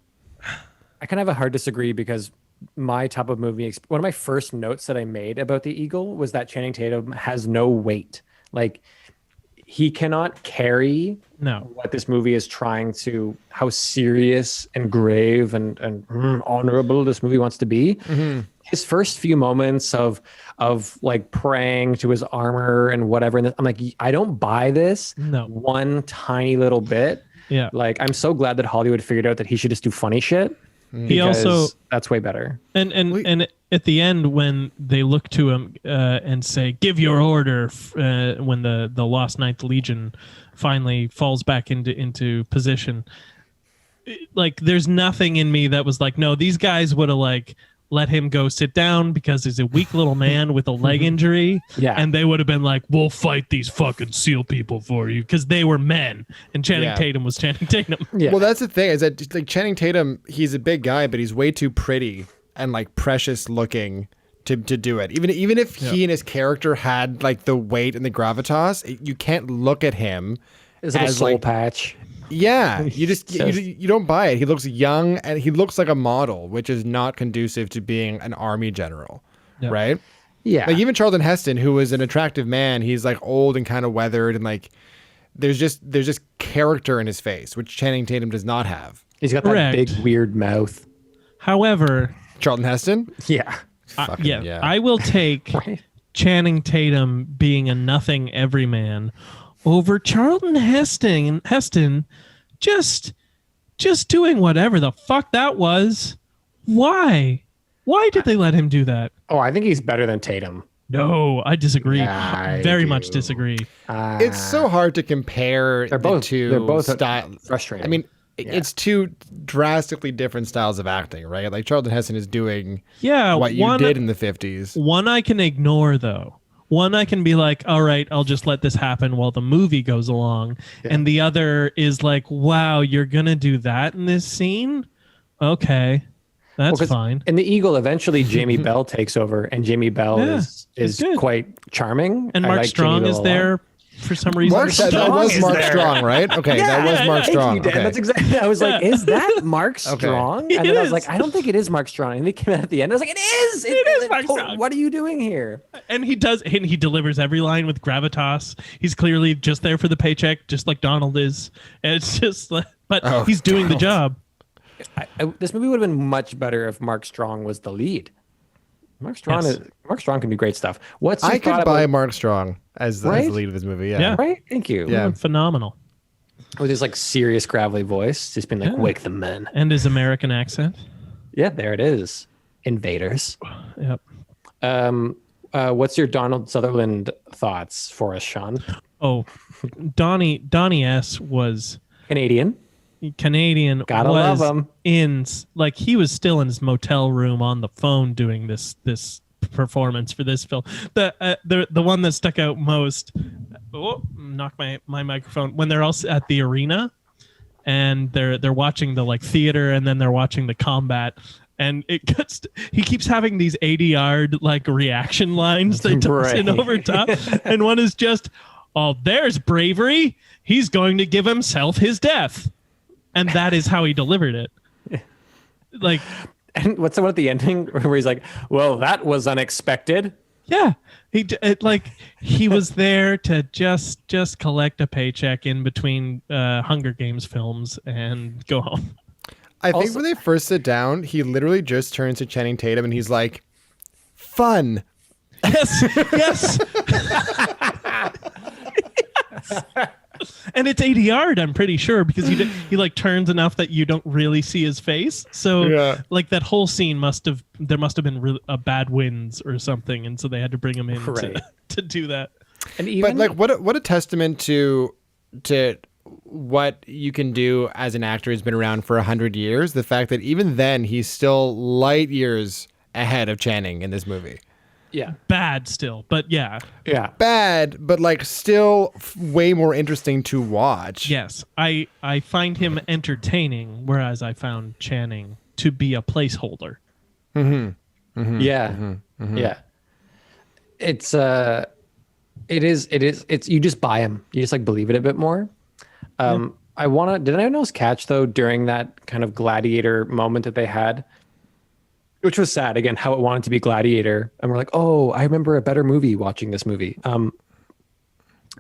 I kind of have a hard disagree because my type of movie, one of my first notes that I made about The Eagle was that Channing Tatum has no weight. Like, he cannot carry what this movie is trying to, how serious and grave and honorable this movie wants to be. Mm-hmm. His first few moments of like praying to his armor and whatever, and I'm like, I don't buy this one tiny little bit. Yeah. Like, I'm so glad that Hollywood figured out that he should just do funny shit. He also that's way better. And at the end when they look to him and say, "Give your order," when the Lost Ninth Legion finally falls back into position, like there's nothing in me that was like, no, these guys would have like let him go sit down because he's a weak little man with a leg injury. Yeah. And they would have been like, we'll fight these fucking SEAL people for you because they were men. And Channing Tatum was Channing Tatum. Yeah. Well, that's the thing is that like Channing Tatum, he's a big guy, but he's way too pretty and like precious looking to do it. Even if he and his character had like the weight and the gravitas, you can't look at him There's like a as soul like patch. Yeah, you just you don't buy it. He looks young and he looks like a model, which is not conducive to being an army general, right? Yeah. Like even Charlton Heston, who is an attractive man, he's like old and kind of weathered, and like there's just character in his face, which Channing Tatum does not have. He's got that Correct. big weird mouth. However, Charlton Heston, Yeah. I will take Channing Tatum being a nothing everyman over Charlton Heston just doing whatever the fuck that was. Why did they let him do that? Oh, I think he's better than Tatum. No, I disagree. Yeah, I Very do. much disagree. it's so hard to compare They're both style. frustrating. I mean, it's two drastically different styles of acting, right? Like Charlton Heston is doing what you did in the 50s. One I can ignore though. One I can be like, all right, I'll just let this happen while the movie goes along. Yeah. And the other is like, wow, you're going to do that in this scene? Okay, that's fine. In The Eagle, eventually Jamie Bell takes over, and Jamie Bell is good. quite charming. And I Mark like Strong Jamie is Bell a there. lot. for some reason. Mark, that was Mark Strong, right? Okay, that was Mark Thank Strong. you, Dan. Okay. That's exactly. I was like, is that Mark Strong? And then I was like, I don't think it is Mark Strong. And he came out at the end. I was like, it is. It is Mark Strong. What are you doing here? And he delivers every line with gravitas. He's clearly just there for the paycheck, just like Donald is. And it's just like, but he's doing the job. This movie would have been much better if Mark Strong was the lead. Mark Strong can do great stuff. I could buy Mark Strong as the lead of this movie. Yeah. Right? Thank you. Yeah, phenomenal. With his like serious gravelly voice, just being like, "Wake the men." And his American accent. Yeah, there it is. Invaders. Yep. What's your Donald Sutherland thoughts for us, Sean? Oh, Donnie S was Canadian. Gotta love him. He was still in his motel room on the phone doing this performance for this film. The one that stuck out most. Oh, knocked my microphone. When they're all at the arena, and they're watching the like theater, and then they're watching the combat, and he keeps having these 80-yard like reaction lines that toss in over top, and one is just, "Oh, there's bravery. He's going to give himself his death." And that is how he delivered it. Like, and what's the one at the ending where he's like, "Well, that was unexpected." Yeah, he was there to just collect a paycheck in between Hunger Games films and go home. I think when they first sit down, he literally just turns to Channing Tatum and he's like, "Fun." Yes. And it's 80-yard, I'm pretty sure, because he like turns enough that you don't really see his face. So like that whole scene there must have been bad winds or something, and so they had to bring him in to do that. And even, but like what a testament to what you can do as an actor who's been around for 100 years. The fact that even then he's still light years ahead of Channing in this movie. Yeah. Bad still, but yeah. Yeah. Bad, but like still way more interesting to watch. Yes. I find him entertaining, whereas I found Channing to be a placeholder. Mm-hmm. Mm-hmm. Yeah. Mm-hmm. Mm-hmm. Yeah. It's you just buy him. You just like believe it a bit more. Did anyone else catch though during that kind of gladiator moment that they had? Which was sad, again, how it wanted to be Gladiator. And we're like, oh, I remember a better movie watching this movie.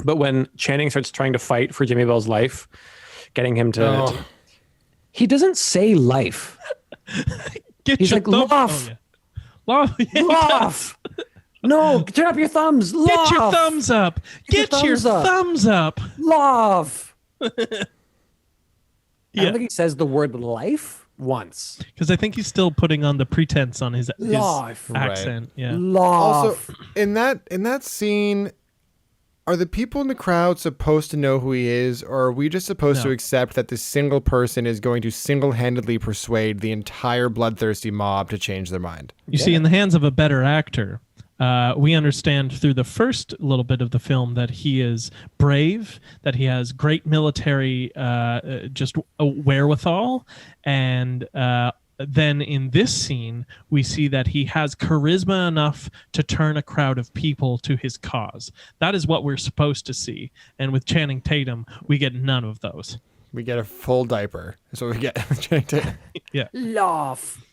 But when Channing starts trying to fight for Jimmy Bell's life, getting him to he doesn't say life. He's like, Loff. Loff. No, turn up your thumbs. Loff. Get your thumbs up. Get your thumbs up. Loff. I don't think he says the word life once, because I think he's still putting on the pretense on his accent. Right. Yeah. Also, in that scene, are the people in the crowd supposed to know who he is, or are we just supposed to accept that this single person is going to single-handedly persuade the entire bloodthirsty mob to change their mind? You see, in the hands of a better actor, we understand through the first little bit of the film that he is brave, that he has great military just a wherewithal, and then in this scene we see that he has charisma enough to turn a crowd of people to his cause. That is what we're supposed to see, and with Channing Tatum we get none of those. We get a full diaper. That's what we get. Channing Tatum. Yeah. Loff.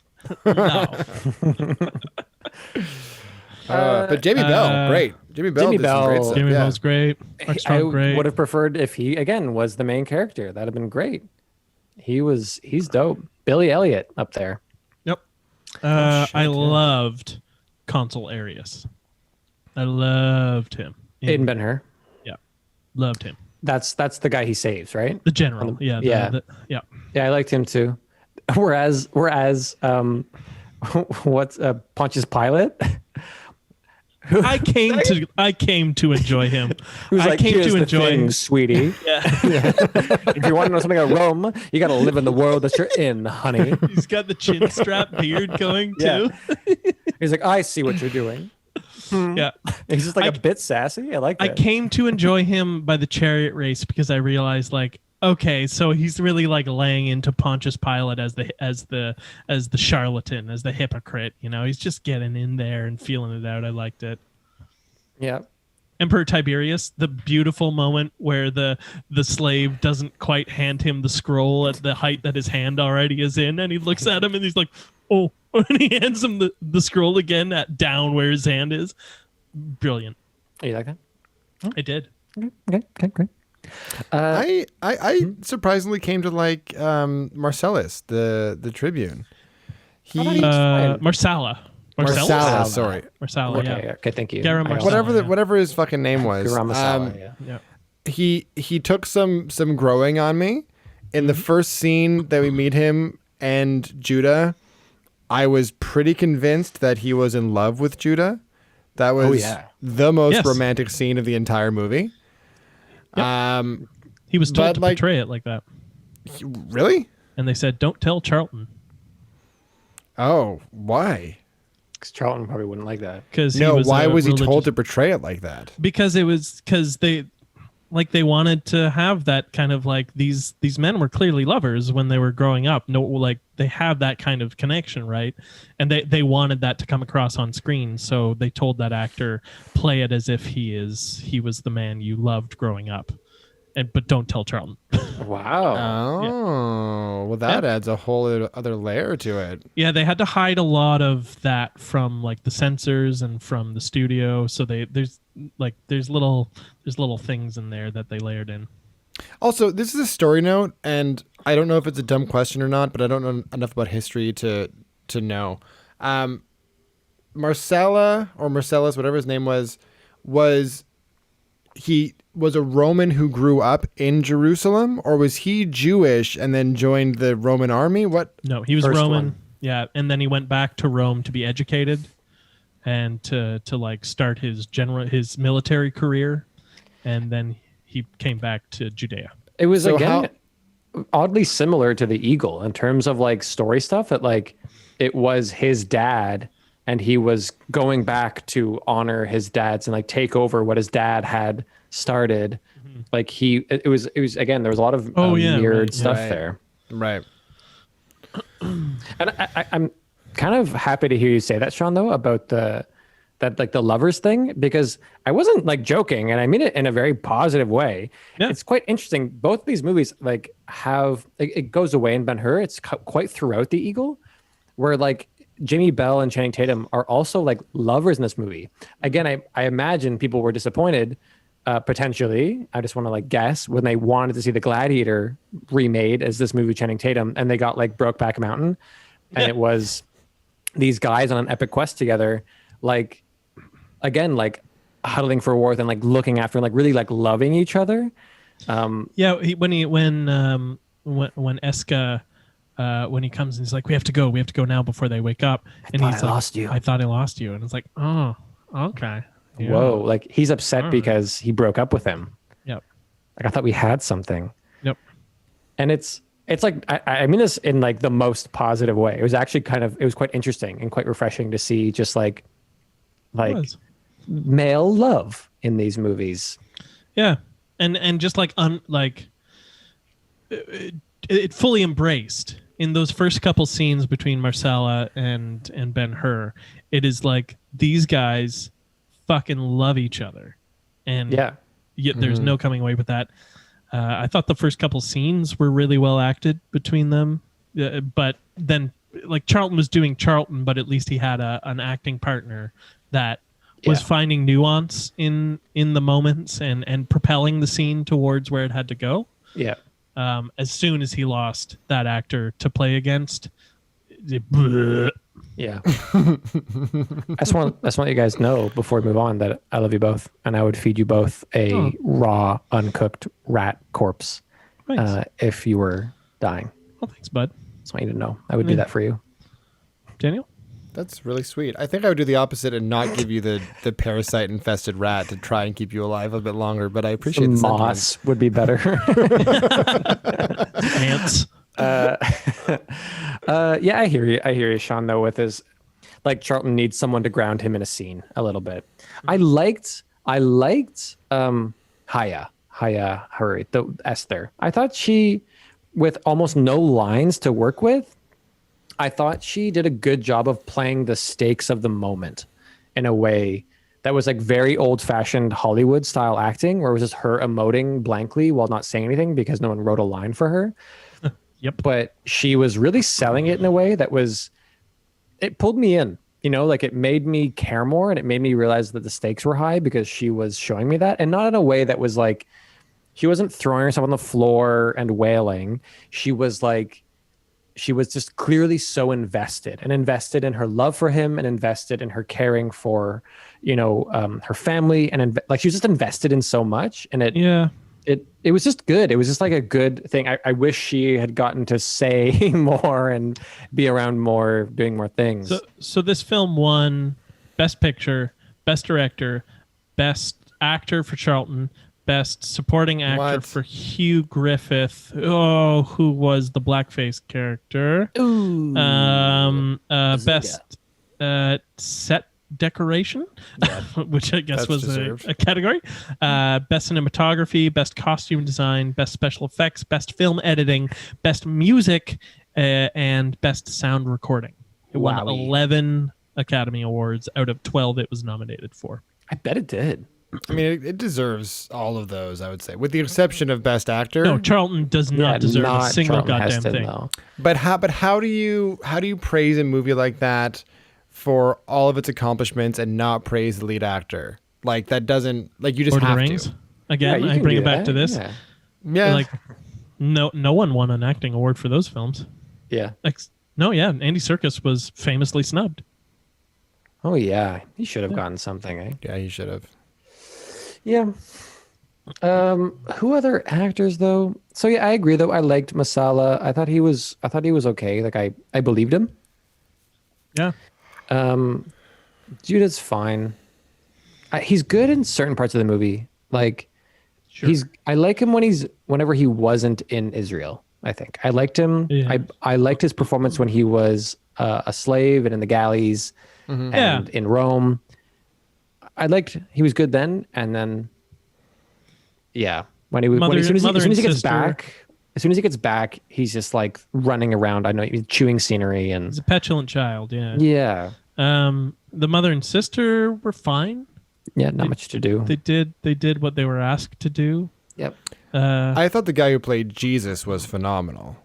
But Jamie Bell, great. Jamie Bell did some great stuff. Jamie Bell's great. I would have preferred if he, again, was the main character. That'd have been great. He's dope. Billy Elliot up there. Yep. I loved Consul Arius. I loved him. Aiden Ben-Hur. Yeah. Loved him. That's the guy he saves, right? The general. Yeah. Yeah, I liked him too. Whereas what's Pontius Pilate? I came to enjoy him. I came to enjoy him, sweetie. Yeah. If you want to know something about Rome, you got to live in the world that you're in, honey. He's got the chin strap beard going too. He's like, I see what you're doing. Yeah. He's just like a bit sassy. I like that. I came to enjoy him by the chariot race because I realized, like, okay, so he's really like laying into Pontius Pilate as the charlatan, as the hypocrite. You know, he's just getting in there and feeling it out. I liked it. Yeah. Emperor Tiberius, the beautiful moment where the slave doesn't quite hand him the scroll at the height that his hand already is in, and he looks at him and he's like, "Oh," and he hands him the scroll again at down where his hand is. Brilliant. You like that? I did. Okay, great. I surprisingly came to like Marcellus, the Tribune. Marsala. Marsala, sorry. Marsala, yeah. Okay, thank you. Garam Marsala, Whatever his fucking name was. Garam Masala, Yeah. He took some growing on me. In the first scene that we meet him and Judah, I was pretty convinced that he was in love with Judah. That was the most romantic scene of the entire movie. Yep. He was told to portray it like that. Really? And they said, "Don't tell Charlton." Oh, why? Because Charlton probably wouldn't like that. Why was he told to portray it like that? Because they wanted to have that kind of like these men were clearly lovers when they were growing up. No, like they have that kind of connection, right? And they wanted that to come across on screen, so they told that actor, play it as if he was the man you loved growing up, but don't tell Charlton. Wow. Oh, well, that adds a whole other layer to it. Yeah, they had to hide a lot of that from like the censors and from the studio. So there's little things in there that they layered in. Also, this is a story note, and I don't know if it's a dumb question or not, but I don't know enough about history to know. Marcella or Marcellus, whatever his name was he was a Roman who grew up in Jerusalem, or was he Jewish and then joined the Roman army? What? No, he was Roman. Yeah, and then he went back to Rome to be educated and to like start his military career, and then he came back to Judea. It was oddly similar to the Eagle in terms of like story stuff, that like it was his dad and he was going back to honor his dad's and like take over what his dad had started. Mm-hmm. Like it was again, there was a lot of mirrored stuff there. Right. And I'm kind of happy to hear you say that, Sean, though, about that like the lovers thing, because I wasn't like joking, and I mean it in a very positive way. Yeah. It's quite interesting. Both of these movies like have it goes away in Ben-Hur. It's quite throughout the Eagle, where like Jamie Bell and Channing Tatum are also like lovers in this movie. Again, I imagine people were disappointed, potentially. I just want to like guess, when they wanted to see The Gladiator remade as this movie Channing Tatum, and they got like Brokeback Mountain, and it was these guys on an epic quest together, like again, like huddling for warmth and like looking after and like really like loving each other. When Eska when he comes and he's like, we have to go now before they wake up. And he's like, I thought I lost you. And it's like, oh, okay. Yeah. Whoa. Like he's upset because he broke up with him. Yep. Like I thought we had something. Yep. And it's like, I mean this in like the most positive way. It was actually it was quite interesting and quite refreshing to see just like male love in these movies. Yeah. And just like, it fully embraced in those first couple scenes between Marcella and Ben-Hur. It is like these guys fucking love each other, and there's no coming away with that. I thought the first couple scenes were really well acted between them, but then like Charlton was doing Charlton, but at least he had an acting partner that was finding nuance in the moments and propelling the scene towards where it had to go. Yeah. As soon as he lost that actor to play against, yeah. I just want you guys to know before we move on that I love you both, and I would feed you both a raw, uncooked rat corpse if you were dying. Well, thanks, bud. Just want you to know I would do that for you, Daniel. That's really sweet. I think I would do the opposite and not give you the parasite infested rat to try and keep you alive a bit longer. But I appreciate the moss would be better. Ants. Yeah, I hear you, Sean. Though with his like Charlton needs someone to ground him in a scene a little bit. I liked Haya Hurry, the Esther. I thought she, with almost no lines to work with, I thought she did a good job of playing the stakes of the moment in a way that was like very old-fashioned Hollywood style acting, where it was just her emoting blankly while not saying anything because no one wrote a line for her. Yep. But she was really selling it in a way that it pulled me in, like it made me care more, and it made me realize that the stakes were high because she was showing me that, and not in a way that was like, she wasn't throwing herself on the floor and wailing. She was just clearly so invested in her love for him, and invested in her caring for, her family, and like she was just invested in so much. And it was just good. It was just like a good thing. I wish she had gotten to say more and be around more, doing more things. So this film won Best Picture, Best Director, Best Actor for Charlton, Best Supporting Actor for Hugh Griffith. Oh, who was the blackface character? Ooh. Best set decoration, which I guess was a category. Best cinematography, best costume design, best special effects, best film editing, best music, and best sound recording. It won 11 Academy Awards out of 12 it was nominated for. I bet it did. I mean, it deserves all of those, I would say, with the exception of Best Actor. No, Charlton does not deserve a single Charlton goddamn Heston, thing. though. But how do you praise a movie like that for all of its accomplishments and not praise the lead actor? Like, that doesn't, like, you just Lord of have the Rings. to. Again, Yeah, I bring it back to this. Yeah. Like, no one won an acting award for those films. Yeah. Andy Serkis was famously snubbed. Oh yeah, he should have gotten something, eh? Yeah, he should have. Yeah. Who other actors though? So yeah, I agree though. I liked Masala. I thought he was okay. Like I believed him. Yeah. Judah's fine. He's good in certain parts of the movie. Like Sure. I like him whenever he wasn't in Israel. I think I liked him. Yeah. I liked his performance when he was a slave and in the galleys and in Rome. He was good then, and then as soon as he gets back, he's just like running around. I know he's chewing scenery, and He's a petulant child. Yeah. yeah, The mother and sister were fine. yeah, not much to do. They did what they were asked to do. Yep. I thought the guy who played Jesus was phenomenal.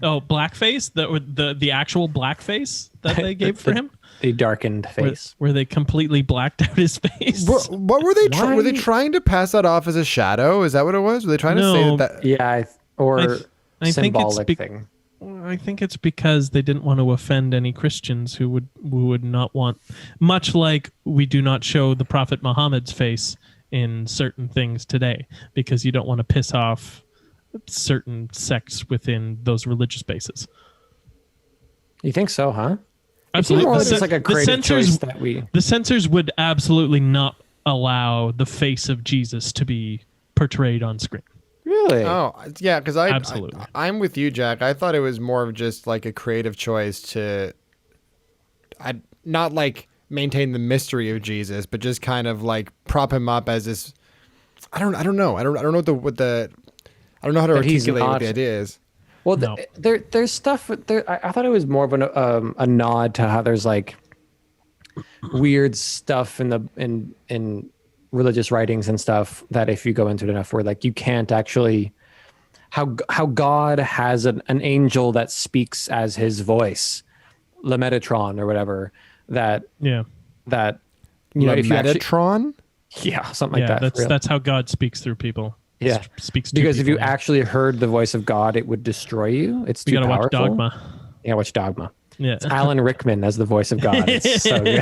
Oh, blackface? The actual blackface that they gave for him? The darkened face. Where they completely blacked out his face. What were they? Were they trying to pass that off as a shadow? Is that what it was? Were they trying to say that? Yeah, I think symbolic thing. I think it's because they didn't want to offend any Christians who would not want, much like we do not show the Prophet Muhammad's face in certain things today, because you don't want to piss off certain sects within those religious bases. You think so, huh? Absolutely. It's like a creative choice that the censors would absolutely not allow the face of Jesus to be portrayed on screen. Really? Oh, yeah, because Absolutely. I'm with you, Jack. I thought it was more of just like a creative choice to, not like maintain the mystery of Jesus, but just kind of like prop him up as this. I don't know. I don't know I don't know how to articulate what the idea is. Well, there's stuff there. I thought it was more of a nod to how there's like weird stuff in religious writings and stuff that if you go into it enough, where like you can't actually how God has an angel that speaks as his voice, Metatron or whatever. That if you Metatron. Something like that. That's how God speaks through people. Yeah, speaks to because if people, you actually heard the voice of God, it would destroy you. It's too powerful. Watch Dogma. Yeah, watch Dogma. Yeah, it's Alan Rickman as the voice of God. It's so good.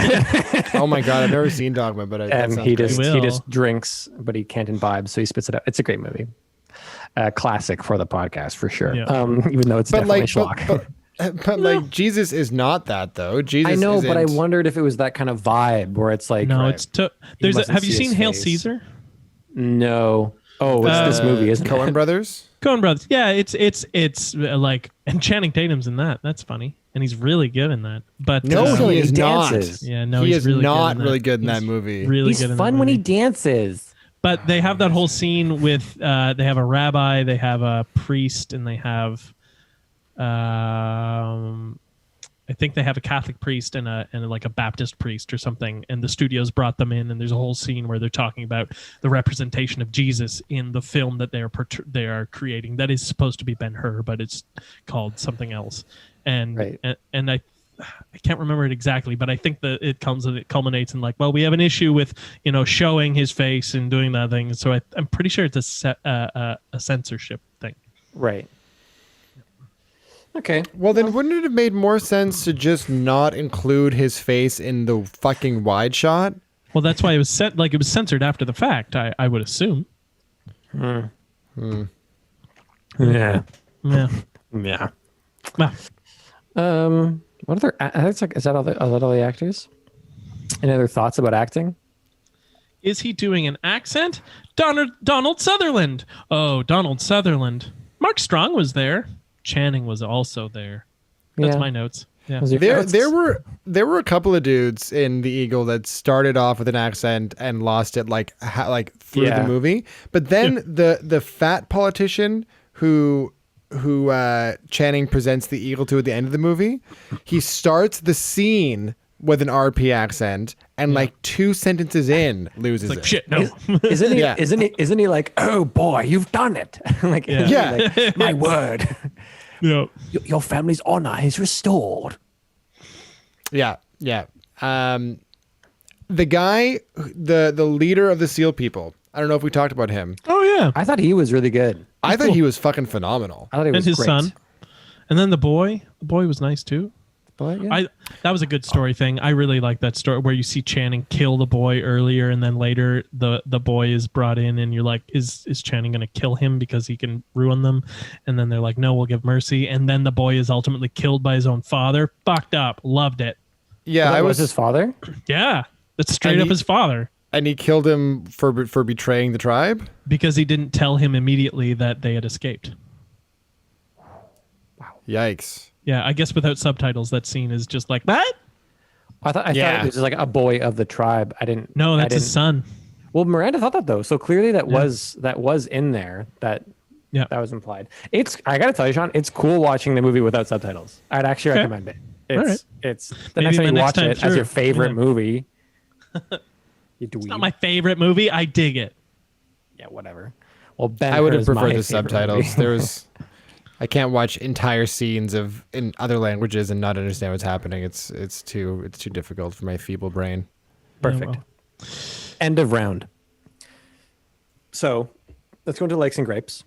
Oh my God, I've never seen Dogma, but he just drinks, but he can't imbibe, so he spits it out. It's a great movie, classic for the podcast for sure. Yeah. Even though it's definitely schlock. But like Jesus is not that though. Jesus, I know, isn't... but I wondered if it was that kind of vibe where it's like have you seen Hail Caesar? No. Oh, it's this movie, isn't it? Coen Brothers? Coen Brothers. Yeah, it's like, and Channing Tatum's in that. That's funny, and he's really good in that. But no, he is not. Yeah, no, he he's is really not good really good in that movie. Really he's good. Fun when he dances. But they have that whole scene with they have a rabbi, they have a priest, and they have I think they have a Catholic priest and like a Baptist priest or something, and the studios brought them in, and there's a whole scene where they're talking about the representation of Jesus in the film that they are creating. That is supposed to be Ben-Hur, but it's called something else. And Right. and I can't remember it exactly, but I think that it culminates in like, well, we have an issue with showing his face and doing that thing. So I'm pretty sure it's a censorship thing. Right. Okay. Well, then wouldn't it have made more sense to just not include his face in the fucking wide shot? Well, that's why it was it was censored after the fact. I would assume. Yeah. Yeah. Yeah. Well, What other? Is that all the actors? Any other thoughts about acting? is he doing an accent? Donald Sutherland. Oh, Donald Sutherland. Mark Strong was there. Channing was also there. That's my notes. Yeah. There were a couple of dudes in The Eagle that started off with an accent and lost it like through the movie. But then the fat politician who Channing presents the Eagle to at the end of the movie, he starts the scene with an RP accent and like 2 sentences in loses it. Shit, no. Isn't he? Isn't he like, oh boy, you've done it? Like, like, my word. Yeah. Your family's honor is restored. Yeah. The guy, the leader of the SEAL people. I don't know if we talked about him. Oh yeah. I thought he was really good. I thought he was fucking phenomenal. I thought he was And his great. son. And then the boy. The boy was nice too. But, yeah. That was a good story thing. I really like that story where you see Channing kill the boy earlier, and then later the boy is brought in, and you're like, is Channing going to kill him because he can ruin them? And then they're like, no, we'll give mercy. And then the boy is ultimately killed by his own father. Fucked up. Loved it. Yeah, I was his father. Yeah, that's straight up his father. And he killed him for betraying the tribe? Because he didn't tell him immediately that they had escaped. Yikes. Yeah, I guess without subtitles, that scene is just like, what? I thought it was like a boy of the tribe. I didn't. No, that's his son. Well, Miranda thought that though, so clearly that was in there. That was implied. I gotta tell you, Sean, it's cool watching the movie without subtitles. I'd actually recommend it. It's the next time you watch it as your favorite movie. It's not my favorite movie. I dig it. Yeah, whatever. Well, Ben, I would have preferred the favorite subtitles. movie. There was, I can't watch entire scenes in other languages and not understand what's happening. It's too difficult for my feeble brain. Perfect. Yeah, well. End of round. So let's go into Lakes and Grapes.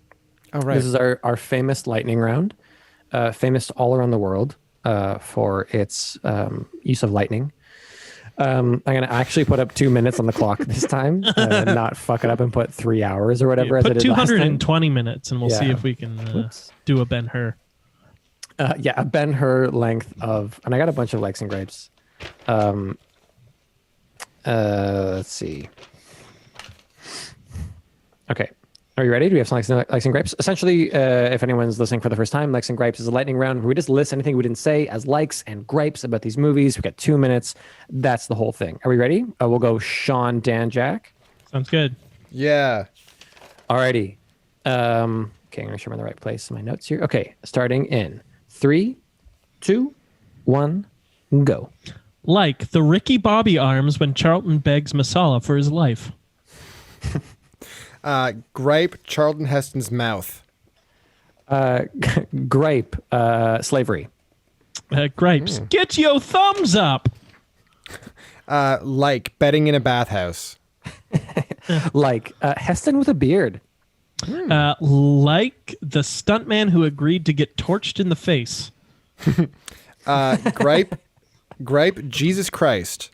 Oh, right. This is our famous lightning round, famous all around the world for its use of lightning. I'm going to actually put up 2 minutes on the clock this time, not fuck it up and put 3 hours or whatever. Put as it is last time. 220 minutes, and we'll see if we can do a Ben-Hur. A Ben-Hur length of, and I got a bunch of Lakes and Grapes. Let's see. Okay. Are you ready? Do we have some Lakes and Grapes? Essentially, if anyone's listening for the first time, Lakes and Grapes is a lightning round where we just list anything we didn't say as likes and gripes about these movies. We got 2 minutes. That's the whole thing. Are we ready? We'll go Sean, Dan, Jack. Sounds good. Yeah. Alrighty. Okay, I'm going to show I'm in the right place in my notes here. Okay, starting in 3, 2, 1, go. Like the Ricky Bobby arms when Charlton begs Masala for his life. Gripe Charlton Heston's mouth. Gripe, slavery. Gripes. Get your thumbs up. Like betting in a bathhouse. Like Heston with a beard. Like the stuntman who agreed to get torched in the face. Gripe Jesus Christ.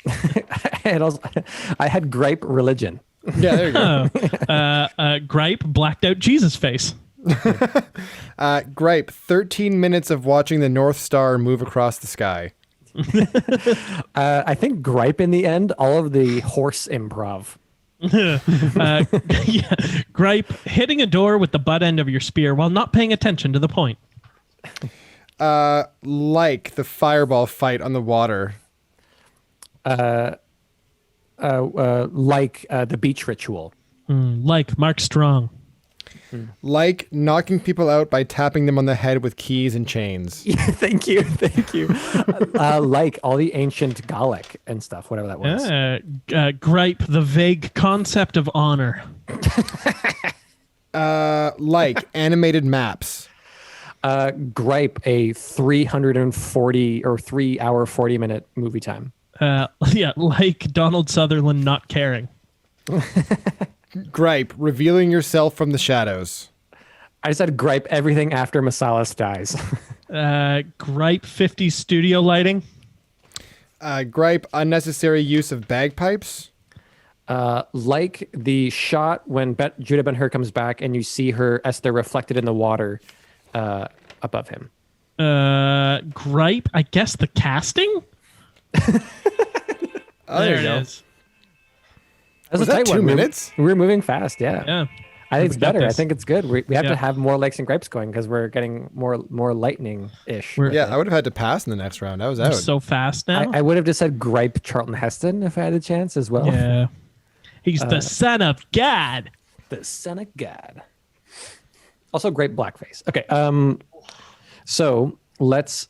I had gripe religion. Yeah, there you go. Gripe blacked out Jesus face. Gripe 13 minutes of watching the North Star move across the sky. I think gripe in the end, all of the horse improv. Gripe hitting a door with the butt end of your spear while not paying attention to the point. Like the fireball fight on the water. Like the beach ritual. Like Mark Strong. Like knocking people out by tapping them on the head with keys and chains. Thank you. Like all the ancient Gallic and stuff, whatever that was. Gripe the vague concept of honor. Like animated maps. Gripe a 340 or 3 hour 40-minute movie time. Like Donald Sutherland not caring. Gripe revealing yourself from the shadows. I said gripe everything after Masalas dies. Gripe 50 studio lighting. Gripe unnecessary use of bagpipes. Like the shot when Judah Ben-Hur comes back and you see her as they're reflected in the water above him. Gripe, I guess the casting? There it you go. is. Was that 2 minutes? We're moving fast, yeah. Yeah. I think it's We got better. I this. think it's good. We have Yeah. to have more likes and gripes going because we're getting more lightning-ish. Yeah, I would have had to pass in the next round. I was We're out. so fast now. I would have just said gripe Charlton Heston if I had a chance as well. Yeah. He's the son of God. The son of God. Also great blackface. Okay. So let's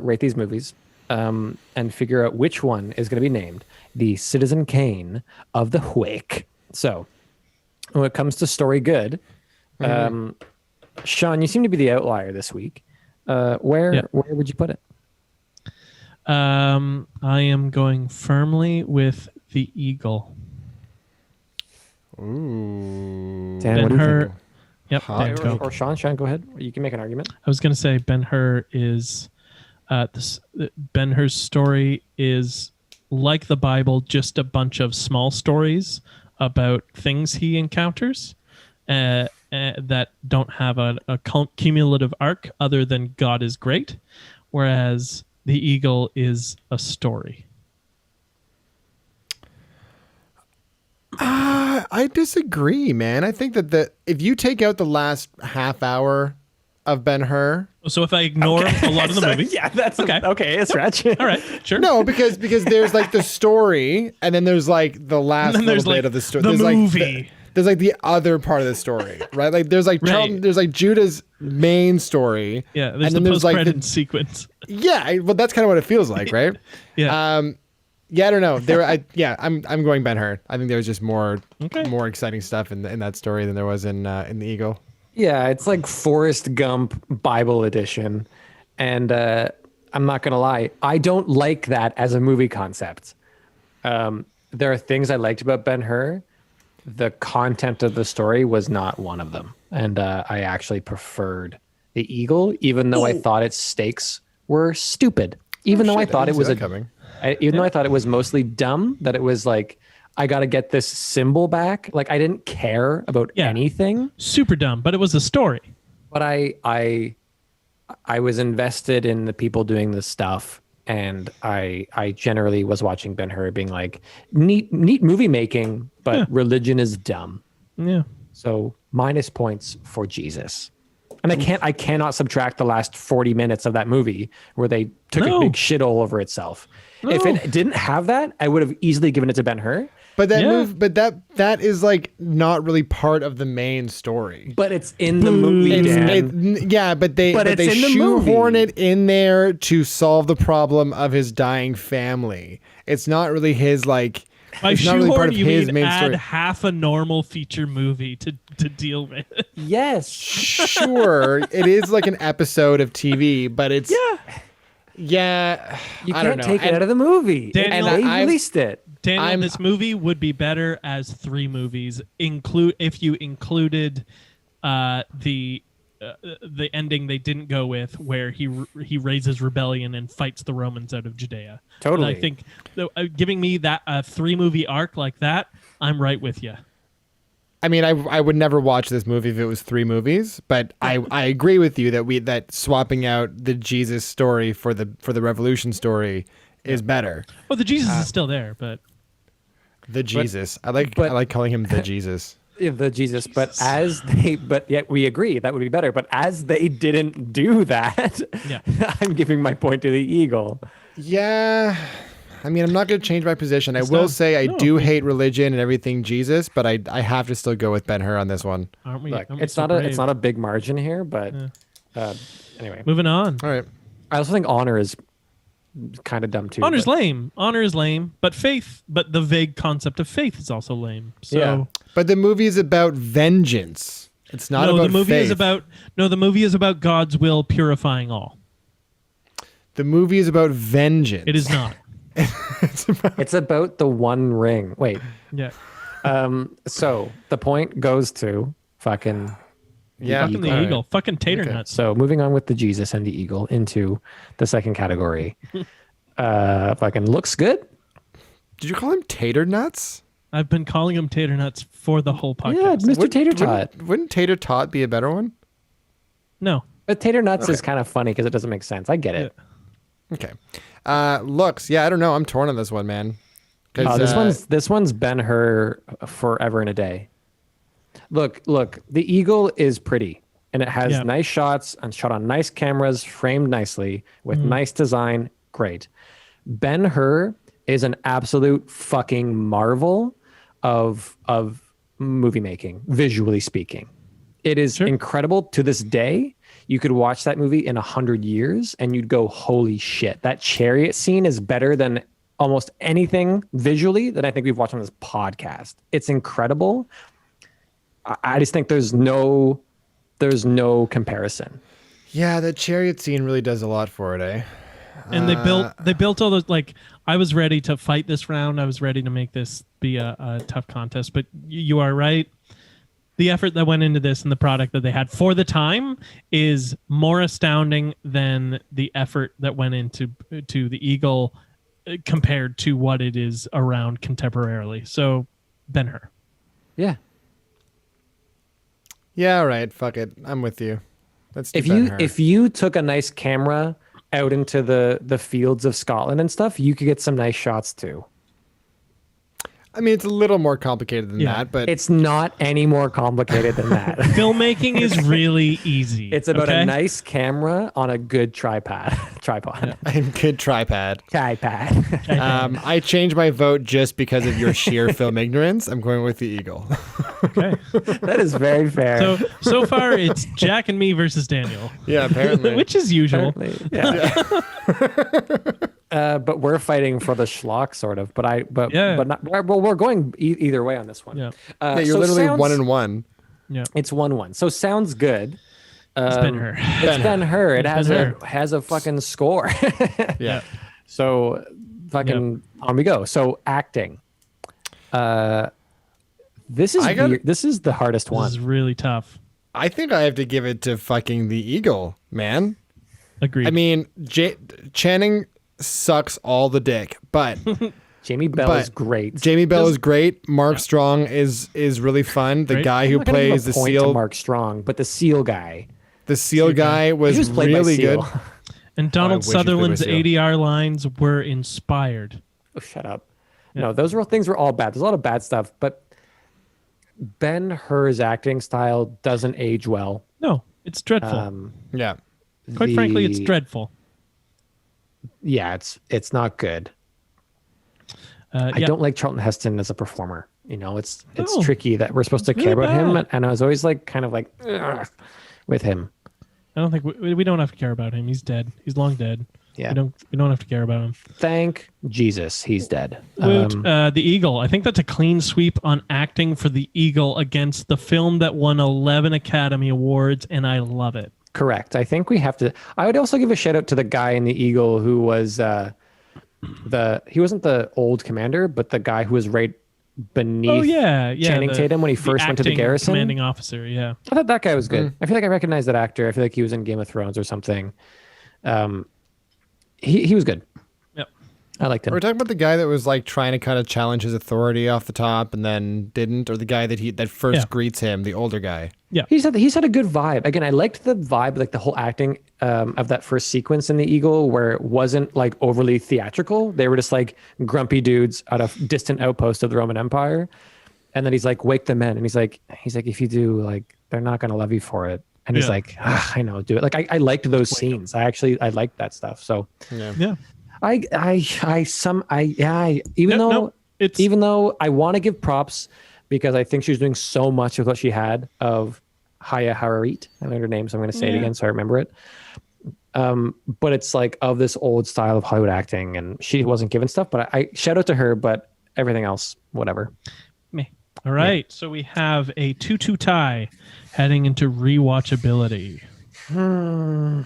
rate these movies and figure out which one is going to be named the Citizen Kane of the Wick. So when it comes to story good, Sean, you seem to be the outlier this week. Where would you put it? I am going firmly with the Eagle. Ooh. Dan, what do you Ben-Hur. think? Yep. Hot Dan, take. go. Or Sean, go ahead. You can make an argument. I was going to say Ben-Hur is Ben-Hur's story is like the Bible, just a bunch of small stories about things he encounters that don't have a cumulative arc other than God is great, whereas the Eagle is a story. I disagree, man. I think that if you take out the last half hour of Ben-Hur, So if I ignore a lot of the movie, Yeah, that's Okay. Okay, it's stretch. all right, sure. no, because there's like the story, and then there's like the last And then there's little bit like of the story. the There's movie. there's like the other part of the story, right? Like there's like Charlton, Right. there's like Judah's main story. Yeah, there's and the then there's like post-credit sequence. well, that's kind of what it feels like, right? Yeah. Yeah, I don't know. I'm going Ben-Hur. I think there was just more Okay. exciting stuff in that story than there was in the Eagle. Yeah, it's like Forrest Gump Bible edition. And I'm not going to lie, I don't like that as a movie concept. There are things I liked about Ben-Hur. The content of the story was not one of them. And I actually preferred the Eagle, even though I thought its stakes were stupid. Even though I thought it was coming. even though I thought it was mostly dumb, that it was like, I got to get this symbol back. Like I didn't care about anything. Super dumb, but it was a story. But I was invested in the people doing this stuff, and I generally was watching Ben-Hur being like, neat movie making, but religion is dumb. Yeah. So minus points for Jesus. And I cannot subtract the last 40 minutes of that movie where they took a big shit all over itself. No. If it didn't have that, I would have easily given it to Ben-Hur. But that is like not really part of the main story. But it's in the movie, Dan. But they it's in the shoehorn movie. it in there to solve the problem of his dying family. It's not really his like. By It's not really part shoehorn, of you his mean main add story. half a normal feature movie to deal with. Yes. Sure, it is like an episode of TV, but it's yeah. You I don't can't know. take it And- out of the movie. Daniel, And they I'm- released it. Daniel, this movie would be better as 3 movies. If you included the ending they didn't go with, where he raises rebellion and fights the Romans out of Judea. Totally. And I think giving me that 3-movie arc like that, I'm right with you. I mean, I would never watch this movie if it was 3 movies, but I agree with you that swapping out the Jesus story for the Revolution story is better. Well, the Jesus is still there, but The Jesus. I like calling him the Jesus. The Jesus, but yet we agree that would be better. But as they didn't do that, Yeah. I'm giving my point to the Eagle. Yeah. I mean, I'm not going to change my position. I It's will not- say I no, do we- hate religion and everything Jesus, but I have to still go with Ben-Hur on this one. Aren't we? Look, aren't we it's so not a brave? a big margin here, but anyway, Moving on. All right. I also think honor is kind of dumb too. Honor's but- lame. Honor is lame, but the vague concept of faith is also lame. So Yeah. But the movie is about vengeance. It's not no, about the movie faith. the movie is about God's will purifying all. The movie is about vengeance. It is not. It's about the One Ring. Wait. Yeah. So the point goes to fucking. Yeah. Fucking the all right. eagle. Fucking tater Okay. nuts. So moving on with the Jesus and the eagle into the second category. Fucking looks good. Did you call him tater nuts? I've been calling him tater nuts for the whole Yeah, podcast. Mr. Tater Tot. Wouldn't tater tot be a better one? No. But tater nuts is kind of funny because it doesn't make sense. I get it. Okay. Looks. Yeah, I don't know. I'm torn on this one, man. 'Cause, This one's Ben-Hur forever and a day. Look, the eagle is pretty and it has Yeah. nice shots and shot on nice cameras, framed nicely with nice design. Great. Ben-Hur is an absolute fucking marvel of movie making, visually speaking. It is Sure. incredible to this day. You could watch that movie in 100 years and you'd go, holy shit, that chariot scene is better than almost anything visually that I think we've watched on this podcast. It's incredible. I just think there's no comparison. yeah, the chariot scene really does a lot for it, eh? And they built all those, like, I was ready to fight this round. I was ready to make this be a tough contest, but you are right. The effort that went into this and the product that they had for the time is more astounding than the effort that went into the Eagle compared to what it is around contemporarily. So, Ben-Hur. Yeah. Yeah, all right. Fuck it. I'm with you. Let's do Ben-Hur. If you took a nice camera out into the fields of Scotland and stuff, you could get some nice shots too. I mean, it's a little more complicated than Yeah. that, but It's not any more complicated than that. Filmmaking is really easy. It's about okay? a nice camera on a good tripod. I'm good tripod. Tripod. I changed my vote just because of your sheer film ignorance. I'm going with the eagle. Okay. That is very fair. So far, it's Jack and me versus Daniel, Yeah, apparently. which is usual. Yeah. But we're fighting for the schlock, sort of. But not. Well, we're going either way on this one. Yeah. Yeah, you're so literally sounds- 1-1. Yeah. It's 1-1. So sounds good. It's Ben-Hur. It's Ben-Hur. It has Ben-Hur. has a fucking score. Yeah. So fucking on we go. So acting. This is weird. This is the hardest This one. is really tough. I think I have to give it to fucking the eagle, man. Agreed. I mean, Channing sucks all the dick, but Jamie Bell but is great. Jamie Bell is great. Mark Strong is really fun. The Great. guy I'm who not gonna give plays a the point to seal, Mark Strong, but the seal guy. the seal guy was He was played by really good. Seal. and Donald wish he played Sutherland's with Seal. ADR lines were inspired. Oh, shut up. No, those things were all bad. There's a lot of bad stuff, but Ben-Hur's acting style doesn't age well. No, it's dreadful. Yeah. Quite frankly, it's the- dreadful. Yeah, it's not good. I Yeah. don't like Charlton Heston as a performer. You know, it's No. tricky that we're supposed to Really care about him, bad. and I was always like kind of like "Ugh," with him. I don't think we don't have to care about him. He's dead. He's long dead. Yeah. We don't have to care about him. Thank Jesus, he's dead. Woot, the Eagle. I think that's a clean sweep on acting for the Eagle against the film that won 11 Academy Awards, and I love it. Correct. I think we have to. I would also give a shout out to the guy in the Eagle who was he wasn't the old commander, but the guy who was right beneath. Oh yeah, Channing Tatum when he the first went to the acting garrison. commanding officer. Yeah, I thought that guy was good. I feel like I recognize that actor. I feel like he was in Game of Thrones or something. He was good. yep. I liked him. We're talking about the guy that was like trying to kind of challenge his authority off the top and then didn't, or the guy that first Yeah. greets him, the older guy. He's had a good vibe. Again, I liked the vibe, like the whole acting of that first sequence in the Eagle, where it wasn't like overly theatrical. They were just like grumpy dudes at a distant outpost of the Roman Empire. And then he's like, "Wake the men," and he's like, "If you do, like, they're not gonna love you for it." And he's Yeah. like, "I know, do it." Like I liked those scenes. I liked that stuff. So Yeah. Even though I want to give props because I think she was doing so much with what she had of Haya Harit. I learned her name, so I'm going to say it again so I remember it. But it's like of this old style of Hollywood acting, and she wasn't given stuff. But I shout out to her, but everything else, whatever. Me. All right, so we have a 2-2 tie heading into rewatchability. I'll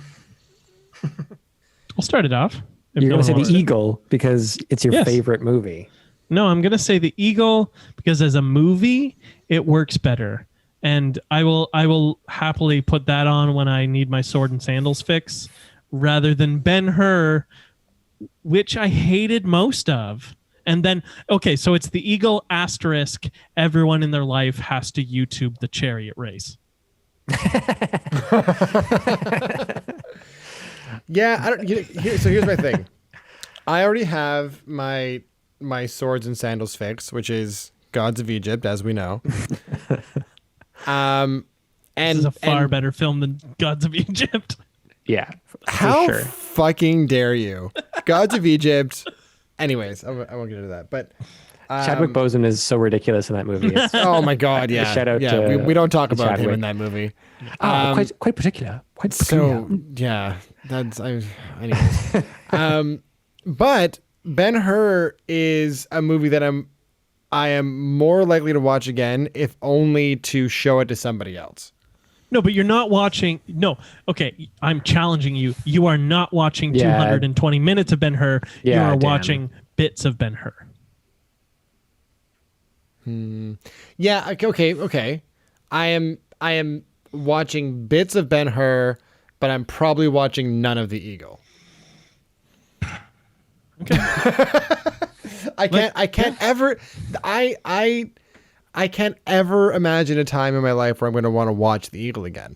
start it off. You're going to say The Eagle because it's your favorite movie. No, I'm going to say The Eagle because as a movie, it works better. And I will happily put that on when I need my sword and sandals fix rather than Ben-Hur, which I hated most of. And then, okay, so it's The Eagle asterisk. Everyone in their life has to YouTube the chariot race. Yeah, so here's my thing. I already have my swords and sandals fix, which is Gods of Egypt, as we know. And this is a far better film than Gods of Egypt. Yeah. How fucking dare you? Gods of Egypt. Anyways, I won't get into that. But Chadwick Boseman is so ridiculous in that movie. Oh my god, yeah. Shout out to we don't talk about Chadwick him in that movie. Quite particular. So yeah, anyways. But Ben-Hur is a movie that I am more likely to watch again, if only to show it to somebody else. No, but you're not watching. No, okay. I'm challenging you. You are not watching 220 minutes of Ben-Hur. You are watching bits of Ben-Hur. Yeah. Okay. I am watching bits of Ben-Hur, but I'm probably watching none of The Eagle. Okay. I can't ever imagine a time in my life where I'm going to want to watch The Eagle again.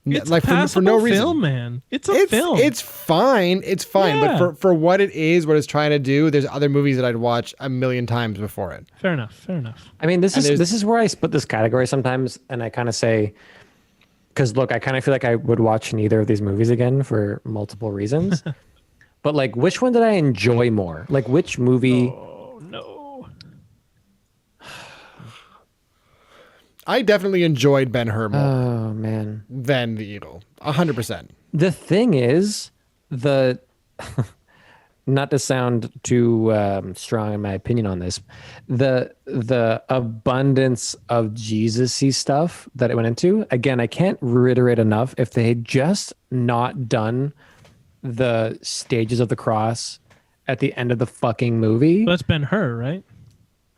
It's like for no reason, film, man. It's a film. It's fine. Yeah. But for what it is, what it's trying to do, there's other movies that I'd watch a million times before it. Fair enough. I mean, this is where I split this category sometimes, and I kind of say, because look, I kind of feel like I would watch neither of these movies again for multiple reasons. But like, which one did I enjoy more? Like, which movie? Oh no. I definitely enjoyed Ben-Hur more. Oh man. Than The Eagle, 100%. The thing is, not to sound too strong in my opinion on this, the abundance of Jesus-y stuff that it went into. Again, I can't reiterate enough. If they had just not done the stages of the cross at the end of the fucking movie. That's Ben-Hur, right?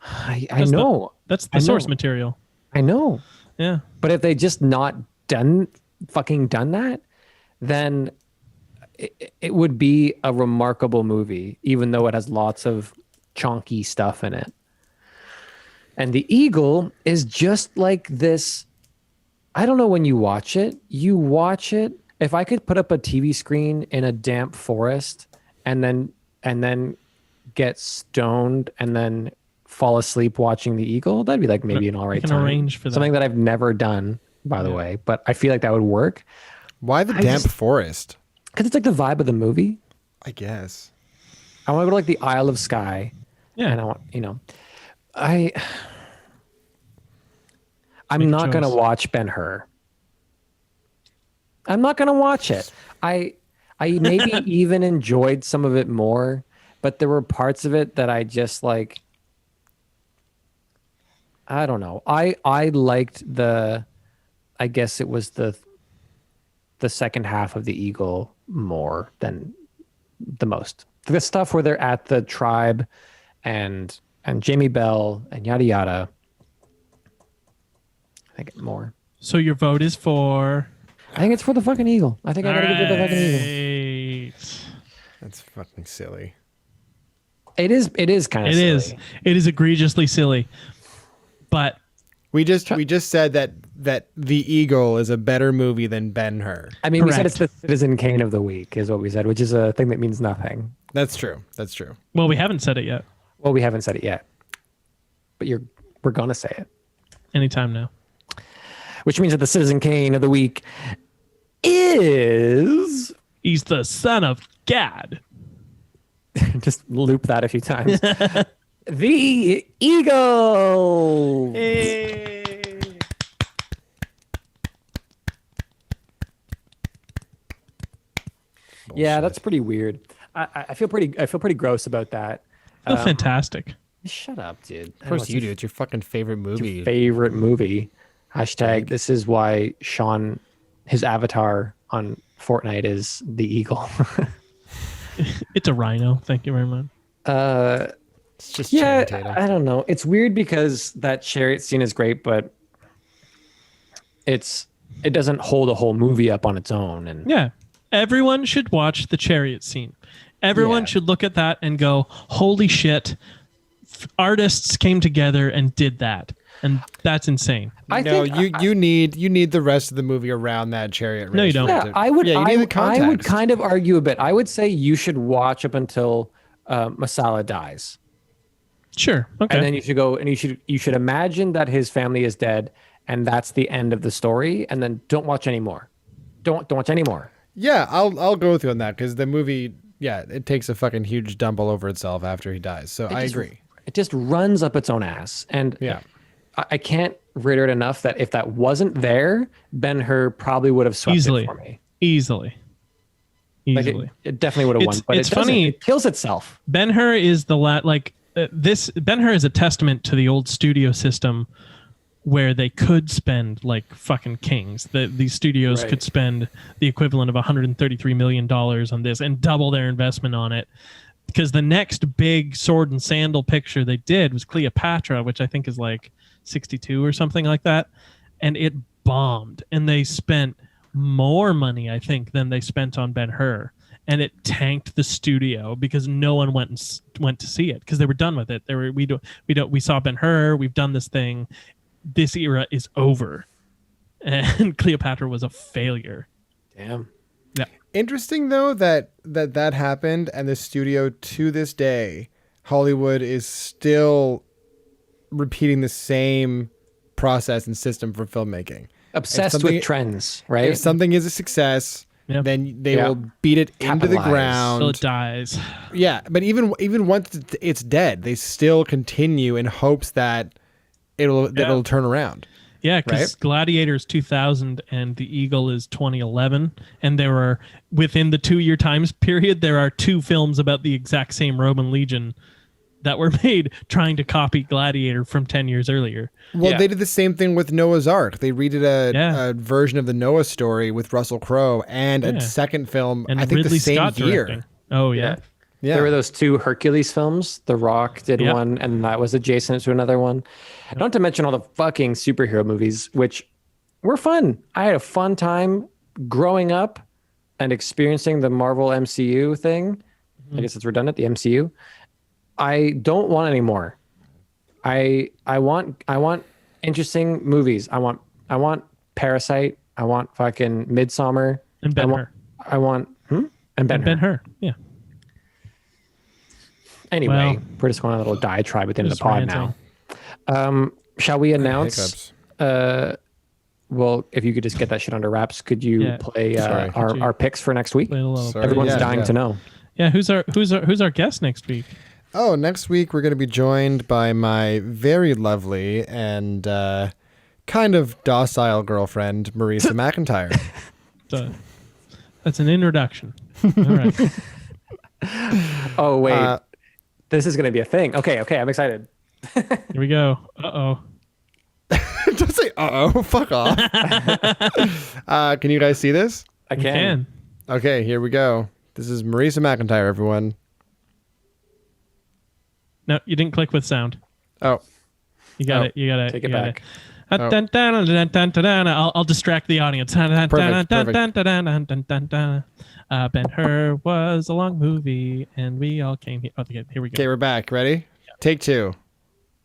I know. That's the source material. I know. Yeah. But if they just not done that, then it would be a remarkable movie, even though it has lots of chonky stuff in it. And The Eagle is just like this. I don't know, when you watch it. If I could put up a TV screen in a damp forest and then get stoned and then fall asleep watching The Eagle, that'd be like maybe an all right time. Arrange for that. Something that I've never done, by the way, but I feel like that would work. Why the damp forest? Because it's like the vibe of the movie. I guess. I want to go to like the Isle of Skye. Yeah. And I want, I'm not going to watch Ben-Hur. I'm not going to watch it. I maybe even enjoyed some of it more, but there were parts of it that I just like, I don't know. I liked I guess it was the second half of The Eagle more than the most. The stuff where they're at the tribe and Jamie Bell and yada yada. I think more. So your vote is for? I think it's for the fucking Eagle. I think I gotta give it the fucking Eagle. That's fucking silly. It is kind of silly. It is egregiously silly. But we just said that The Eagle is a better movie than Ben-Hur. I mean, we said it's the Citizen Kane of the week, is what we said, which is a thing that means nothing. That's true. Well, we haven't said it yet. But we're gonna say it Anytime now. Which means that the Citizen Kane of the week is... He's the son of God. Just loop that a few times. The Eagle. Yeah, that's pretty weird. I feel pretty gross about that. Oh, fantastic. Shut up, dude. Of course you do. It's your fucking favorite movie. Favorite movie. Hashtag. This is why Sean, his avatar on Fortnite is the eagle. It's a rhino. Thank you very much. It's just Yeah, Channing Tatum. I don't know. It's weird because that chariot scene is great, but it doesn't hold a whole movie up on its own. And Yeah. Everyone should watch the chariot scene. Everyone Yeah. should look at that and go, holy shit, artists came together and did that. And that's insane. I No, think you need the rest of the movie around that chariot race. No, you don't. for it Yeah, to- I would. Yeah, you need the I would context. kind of argue a bit. I would say you should watch up until Masala dies, Sure. Okay. and then you should go and you should imagine that his family is dead, and that's the end of the story. And then don't watch anymore. Don't watch anymore. Yeah, I'll go with you on that because the movie, yeah, it takes a fucking huge dump all over itself after he dies. So I agree. It just runs up its own ass, and Yeah. I can't reiterate enough that if that wasn't there, Ben-Hur probably would have swept Easily. it for me. Easily. Like Easily. it definitely would have won. But it's it doesn't. funny. It kills itself. Ben-Hur is Ben-Hur is a testament to the old studio system where they could spend like fucking kings. These studios Right. could spend the equivalent of $133 million on this and double their investment on it. Because the next big sword and sandal picture they did was Cleopatra, which I think is like 62 or something like that. And it bombed. And they spent more money, I think, than they spent on Ben-Hur. And it tanked the studio because no one went to see it because they were done with it. We saw Ben-Hur. We've done this thing. This era is over, and Cleopatra was a failure. Damn. Yeah, Interesting though that happened, and the studio to this day, Hollywood is still repeating the same process and system for filmmaking. Obsessed with trends, right? If something is a success, Yeah. then they Yeah. will beat it into the Capitalize. ground. till it dies. Yeah, but even once it's dead, they still continue in hopes that it'll turn around. Yeah, because Right? Gladiator is 2000 and The Eagle is 2011, and there are within the 2-year times period there are 2 films about the exact same Roman legion that were made trying to copy Gladiator from 10 years earlier. Well, Yeah. they did the same thing with Noah's Ark. They redid Yeah. a version of the Noah story with Russell Crowe and Yeah. a second film, And I think Ridley the same Scott year. directing. Oh yeah. Yeah. There were those 2 Hercules films. The Rock did Yep. one, and that was adjacent to another one. Not to mention all the fucking superhero movies, which were fun. I had a fun time growing up and experiencing the Marvel MCU thing. I guess it's redundant, the MCU. I don't want any more. I want interesting movies. I want Parasite. I want fucking Midsummer. And Ben-Hur. I want and Ben-Hur. Ben-Hur. Yeah. Anyway, Well, we're just going on a little diatribe at the end of the just pod ranting. now. Shall we announce? Hiccups. Well, if you could just get that shit under wraps, could you Yeah. play Sorry. our picks for next week? Play a little- Sorry. Everyone's Yeah, dying yeah. to know. Yeah, who's our guest next week? Oh, next week we're going to be joined by my very lovely and kind of docile girlfriend, Marisa McIntyre. That's an introduction. All right. Oh wait, this is going to be a thing. Okay, I'm excited. Here we go. Uh-oh. Don't say uh-oh. Fuck off. Can you guys see this? I You can. Okay, here we go. This is Marisa McIntyre, everyone. No, you didn't click with sound. Oh, You got Oh, it. You got it. take you it got back. It. Oh. Dun, dun, dun, dun, dun, dun, dun. I'll distract the audience. Dun, dun, dun, Perfect, dun, perfect. dun, dun, dun, dun, dun, dun, dun. Ben-Hur was a long movie, and we all came here. Okay, here we go. okay, we're back. Ready? Take 2.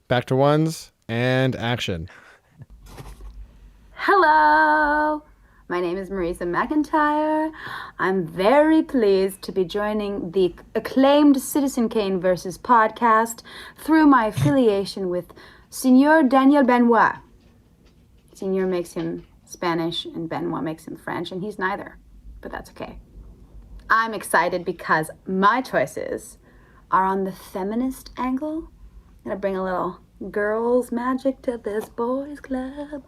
Back to ones and action. Hello! My name is Marisa McIntyre. I'm very pleased to be joining the acclaimed Citizen Kane versus podcast through my affiliation with Senor Daniel Benoit. Senor makes him Spanish and Benoit makes him French, and he's neither, but that's okay. I'm excited because my choices are on the feminist angle. I'm gonna bring a little girls' magic to this boys' club.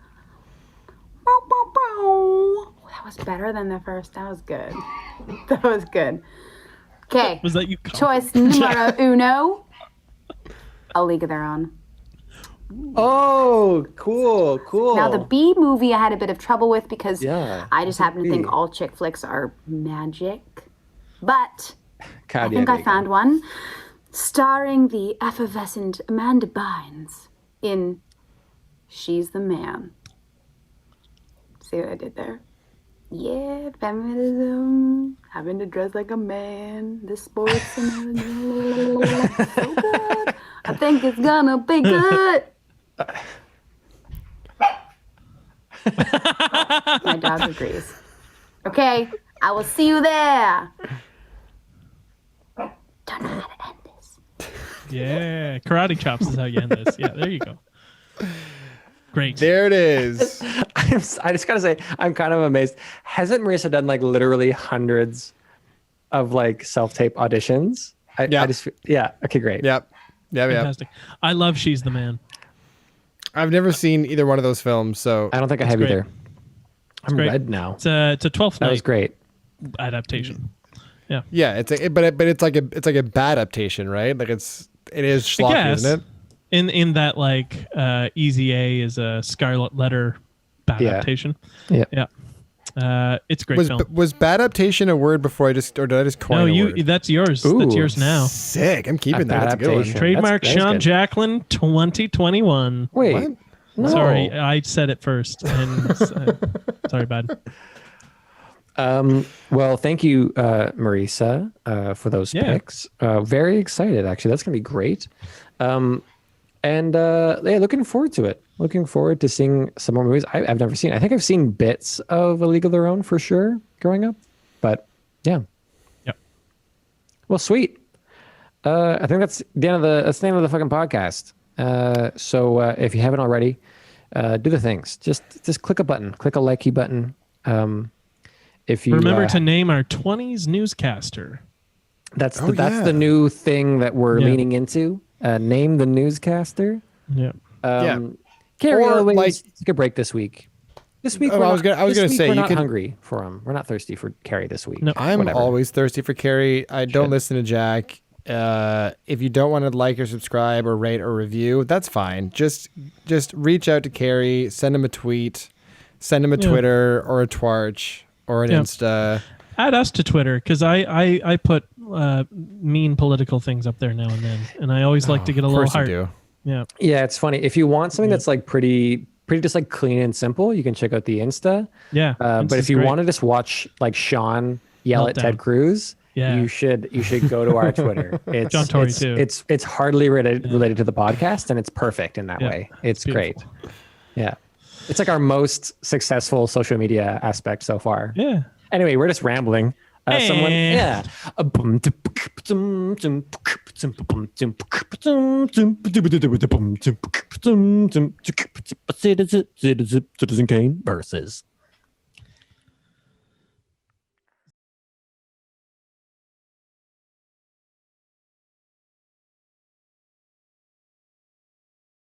Bow, bow, bow. That was better than the first. That was good. That was good. Okay. Was that you? Choice numero uno. A League of Their Own. Oh, cool. Now the B movie I had a bit of trouble with because Yeah, I just happen to think all chick flicks are magic. But I think I found one starring the effervescent Amanda Bynes in She's the Man. See what I did there? Yeah, feminism, having to dress like a man, the sports, and so good. I think it's gonna be good. My dog agrees. Okay, I will see you there. Don't know how to end this. Yeah, karate chops is how you end this. Yeah, there you go. Great. There it is. I just gotta say, I'm kind of amazed. Hasn't Marissa done like literally hundreds of like self-tape auditions? Yeah. Okay, great. Yep. Fantastic. I love She's the Man. I've never seen either one of those films, so I don't think I have great. either. I'm great. red now. It's a 12th That was Night great. adaptation. yeah, but it's like a bad adaptation, right? Like it is schlocky, isn't it? In that like Easy A is a Scarlet Letter bad adaptation. Yeah. It's a great film. Was bad adaptation a word before did I just coin a word? That's yours. Ooh. That's yours now. Sick. I'm keeping that. That's a good one. Adaptation. Trademark That's Sean good. Jacqueline 2021. Wait. What? No. Sorry, I said it first. And sorry, bud. Well, thank you, Marisa, for those picks. Very excited, actually. That's going to be great. Looking forward to it. Looking forward to seeing some more movies I've never seen. I think I've seen bits of A League of Their Own for sure growing up. But yeah. Yep. Well, sweet. I think that's the end of the fucking podcast. So if you haven't already, do the things. Just click a button. Click a likey button. If you remember to name our 20s newscaster. that's the new thing that we're Yeah. leaning into. Name the newscaster. Yeah. Carrie Or, always like- take a break this week. This week, Oh, I was gonna say, we're you not could- hungry for him. We're not thirsty for Carrie this week. No. I'm Whatever. always thirsty for Carrie. I don't Shit. listen to Jack. If you don't want to like or subscribe or rate or review, that's fine. Just reach out to Carrie, send him a tweet, send him a Twitter or a Twarch or an Insta. Add us to Twitter because I put mean political things up there now and then, and I always like to get a Of little course you heart. do. Yeah. Yeah, it's funny. If you want something that's like pretty just like clean and simple, you can check out the Insta. Yeah. But if you want to just watch like Sean yell at Meltdown. Ted Cruz, Yeah. you should go to our Twitter. It's John Tory it's, too. It's hardly related to the podcast, and it's perfect in that Yeah. way. It's great. beautiful. Yeah, it's like our most successful social media aspect so far. Yeah. Anyway, we're just rambling. Someone, Eh. Citizen Kane versus